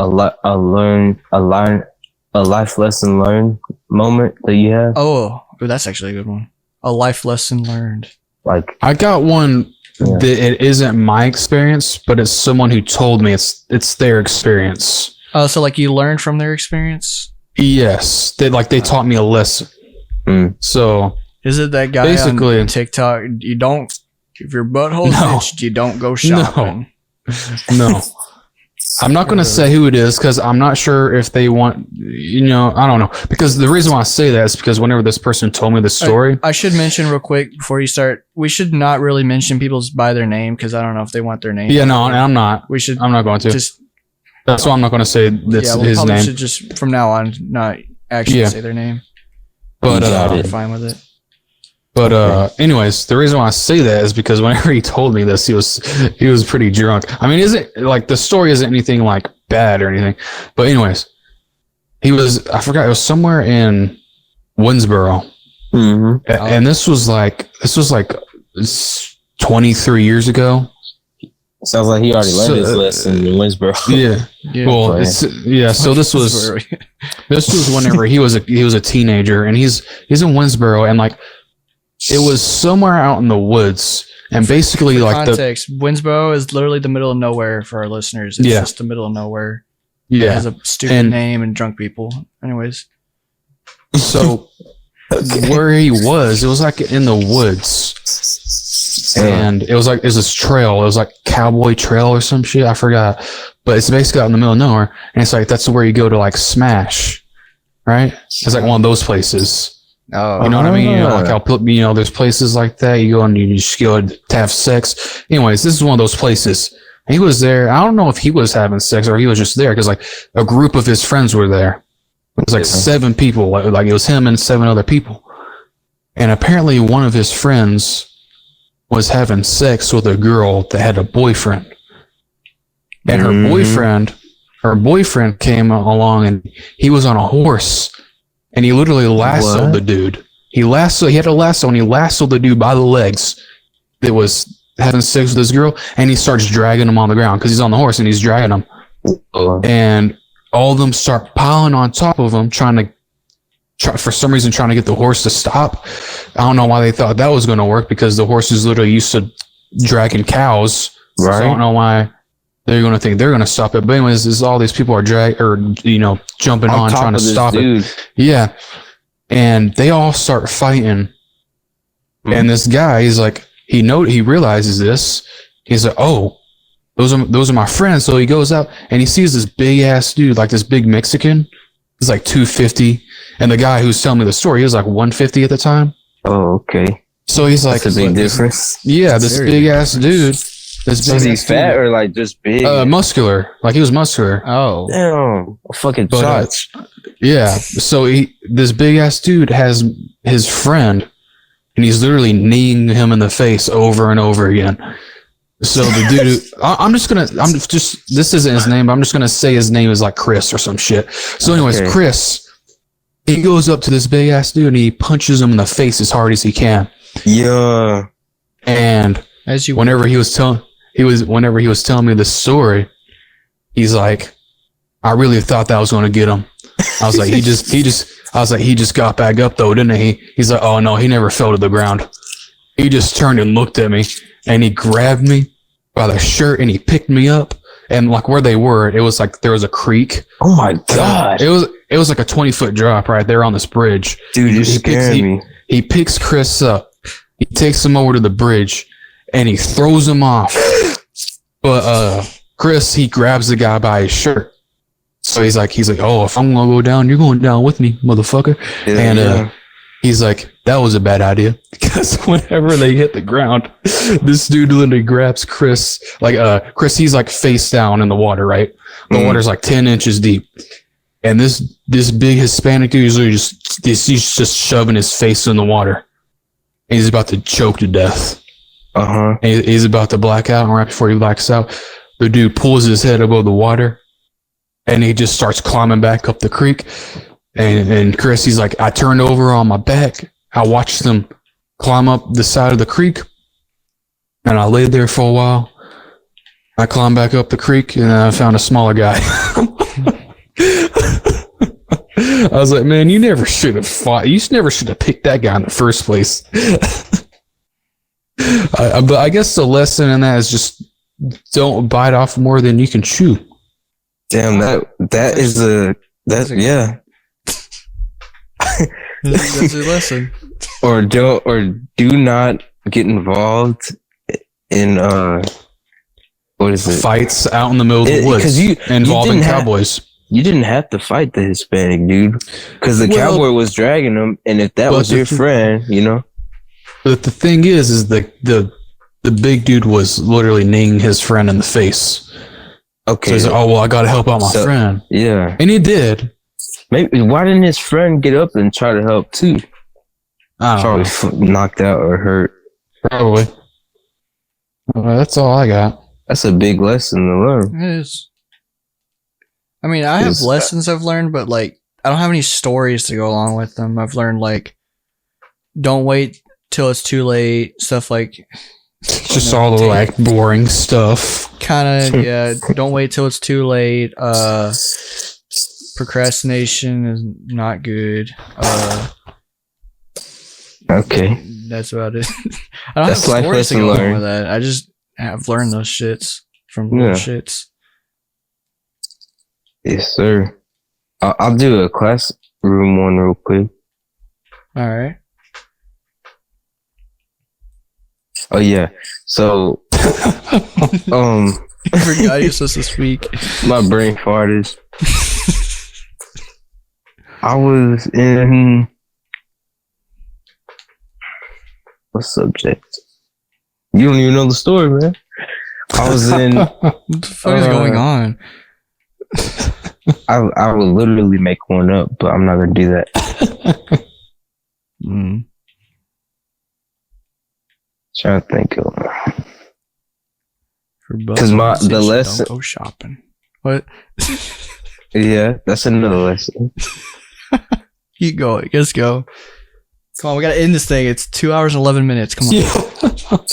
life lesson learned moment that you have. Oh, that's actually a good one. A life lesson learned. Like I got one that it isn't my experience, but it's someone who told me it's their experience. Oh, so like you learned from their experience? Yes, they taught me a lesson. So is it that guy basically on TikTok? You don't, if your butthole's itched, you don't go shopping. No. I'm not going to say who it is because I'm not sure if they want, I don't know. Because the reason why I say that is because whenever this person told me the story. I should mention real quick before you start, we should not really mention people's by their name because I don't know if they want their name. Yeah, no, I'm not. I'm not going to. That's why I'm not going to say his name. Should just, from now on, not actually say their name. But I'm fine with it. But anyways, the reason why I say that is because whenever he told me this, he was pretty drunk. I mean, the story isn't anything like bad or anything. But anyways, I forgot, it was somewhere in Winsboro. Mm-hmm. And this was like 23 years ago. Sounds like he already learned his lesson in Winsboro. Yeah. Well, so this was whenever he was a teenager, and he's in Winsboro, and like, it was somewhere out in the woods, and basically for context, Winsboro is literally the middle of nowhere for our listeners. It's just the middle of nowhere. Yeah. It has a stupid name and drunk people. Anyways. So where he was, it was like in the woods. And it was this trail. It was like Cowboy Trail or some shit. I forgot. But it's basically out in the middle of nowhere. And it's like, that's where you go to like smash. Right? It's like one of those places. Oh, you know what I mean? Like how there's places like that. You go and you just go to have sex. Anyways, this is one of those places. He was there. I don't know if he was having sex or he was just there because like a group of his friends were there. It was like 7 people. Like it was him and 7 other people. And apparently one of his friends was having sex with a girl that had a boyfriend. And her boyfriend came along and he was on a horse. And he literally lassoed the dude. He had a lasso and he lassoed the dude by the legs that was having sex with this girl, and he starts dragging him on the ground because he's on the horse and he's dragging him. And all of them start piling on top of him, trying to get the horse to stop. I don't know why they thought that was going to work because the horse is literally used to dragging cows. Right. So I don't know why they're going to think they're going to stop it. But anyways, all these people are jumping on trying to stop it. Yeah. And they all start fighting. And this guy, he's like, he realizes this. He's like, oh, those are my friends. So he goes out and he sees this big ass dude, like this big Mexican. He's like 250. And the guy who's telling me the story, he was like 150 at the time. Oh, okay. So he's like, that's a big difference. Yeah, this big ass dude. Was he fat or like just big? Muscular. Like he was muscular. Oh. Damn. Fucking shots. Yeah. So this big ass dude has his friend and he's literally kneeing him in the face over and over again. So the dude, this isn't his name, but I'm just going to say his name is like Chris or some shit. So anyways, Chris, he goes up to this big ass dude and he punches him in the face as hard as he can. Yeah. And whenever he was telling me the story, he's like, I really thought that was going to get him. I was like, he just got back up though, didn't he? He's like, oh no, he never fell to the ground. He just turned and looked at me and he grabbed me by the shirt and he picked me up. And like where they were, it was like there was a creek. Oh my God. It was like a 20-foot drop right there on this bridge. Dude, you're scaring me. He picks Chris up. He takes him over to the bridge and he throws him off. But Chris, he grabs the guy by his shirt. So he's like, oh, if I'm gonna go down, you're going down with me, motherfucker. Yeah, and he's like, that was a bad idea. Because whenever they hit the ground, this dude literally grabs Chris. Like Chris, he's like face down in the water, right? The water's like 10 inches deep. And this big Hispanic dude is literally he's just shoving his face in the water. And he's about to choke to death. And he's about to black out, and right before he blacks out, the dude pulls his head above the water, and he just starts climbing back up the creek. And Chris, he's like, I turned over on my back. I watched them climb up the side of the creek, and I laid there for a while. I climbed back up the creek, and I found a smaller guy. I was like, man, you never should have fought. You never should have picked that guy in the first place. But I guess the lesson in that is just don't bite off more than you can chew. Damn, yeah. That's a lesson. Or do not get involved in what is it? Fights out in the middle of the woods involving cowboys. You didn't have to fight the Hispanic dude because the cowboy was dragging him, and if that was your friend, you know. But the thing is the big dude was literally kneeing his friend in the face. Okay. So he's like, oh well, I gotta help out my friend. Yeah. And he did. Maybe why didn't his friend get up and try to help too? Probably knocked out or hurt. Probably. Well, that's all I got. That's a big lesson to learn. It is. I mean, I have lessons I've learned, but like I don't have any stories to go along with them. I've learned like don't wait till it's too late. Stuff like just all the like boring stuff. Kind of, yeah. Don't wait till it's too late. Procrastination is not good. Okay. That's about it. I don't have stories to go along with that. I just have learned those shits from those shits. Yes, sir. I'll do a classroom one real quick. All right. Oh yeah. So, I forgot you're supposed to speak. My brain farted. I was in what subject? You don't even know the story, man. I was in. What the fuck is going on? I would literally make one up, but I'm not gonna do that. Trying to think of because the lesson. Don't go shopping. What? Yeah, that's another lesson. Keep going. Let's go. Come on, we gotta end this thing. It's 2 hours and 11 minutes. Come on. Yeah.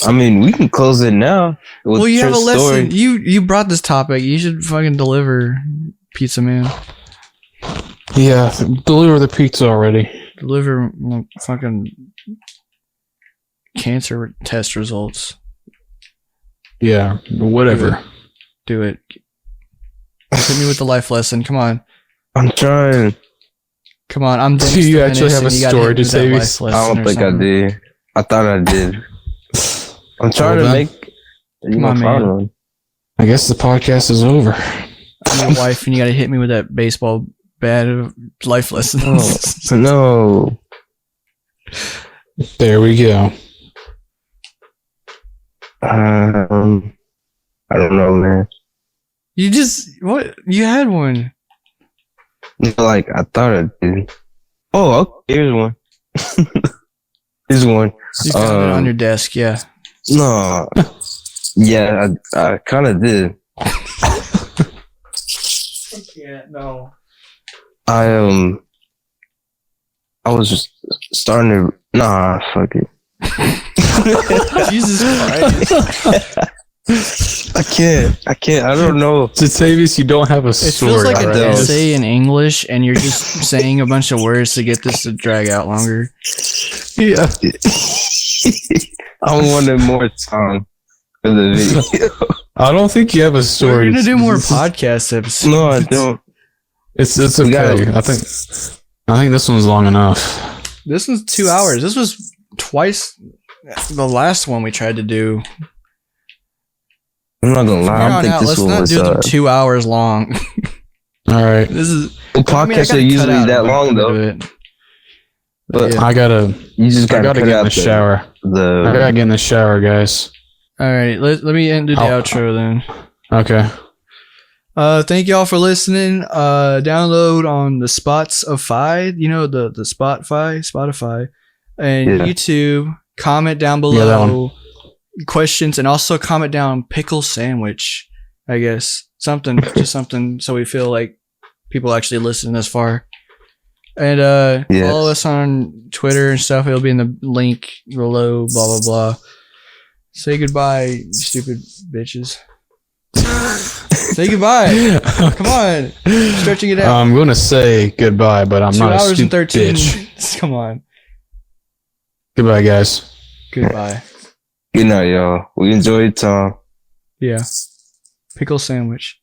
I mean, we can close it now. Well, you have a lesson. You brought this topic. You should fucking deliver, pizza man. Yeah, deliver the pizza already. Deliver fucking cancer test results. Yeah, whatever. Do it. Hit me with the life lesson. Come on. I'm trying. Come on, I'm. Do you actually have a story to say? I don't think I did. I thought I did. I'm trying to make. Come on, man. I guess the podcast is over. I'm your wife, and you got to hit me with that baseball bat of life lessons. No. There we go. I don't know, man. You just what? You had one. Like I thought I did. Oh, okay, here's one. Here's one. You got it on your desk, yeah. No. Yeah, I kind of did. I can't. No. I was just starting to. Nah, fuck it. Jesus Christ. I can't. I don't know. Jatavius, you don't have a story. It feels like an essay in English, and you're just saying a bunch of words to get this to drag out longer. Yeah. I wanted more time for the video. I don't think you have a story. We're gonna do more podcast episodes. No, I don't. It's okay. I think this one's long enough. This one's 2 hours. This was twice the last one we tried to do. I'm not gonna lie. I think this one was. Let's not do them 2 hours long. All right. This is. Podcasts are usually that long though. But yeah. You just gotta get in the shower. I gotta get in the shower, guys. All right. Let me end the outro then. Okay. Thank y'all for listening. Download on the Spotify. You know the Spotify, and YouTube. Comment down below. Questions, and also comment down pickle sandwich. I guess just something so we feel like people actually listen this far. And follow us on Twitter and stuff. It'll be in the link below. Blah blah blah. Say goodbye, you stupid bitches. Say goodbye. Come on, stretching it out. I'm gonna say goodbye, but I'm not a stupid 13 bitch. Come on. Goodbye, guys. Goodbye. Good night, y'all. We enjoyed time. Yeah. Pickle sandwich.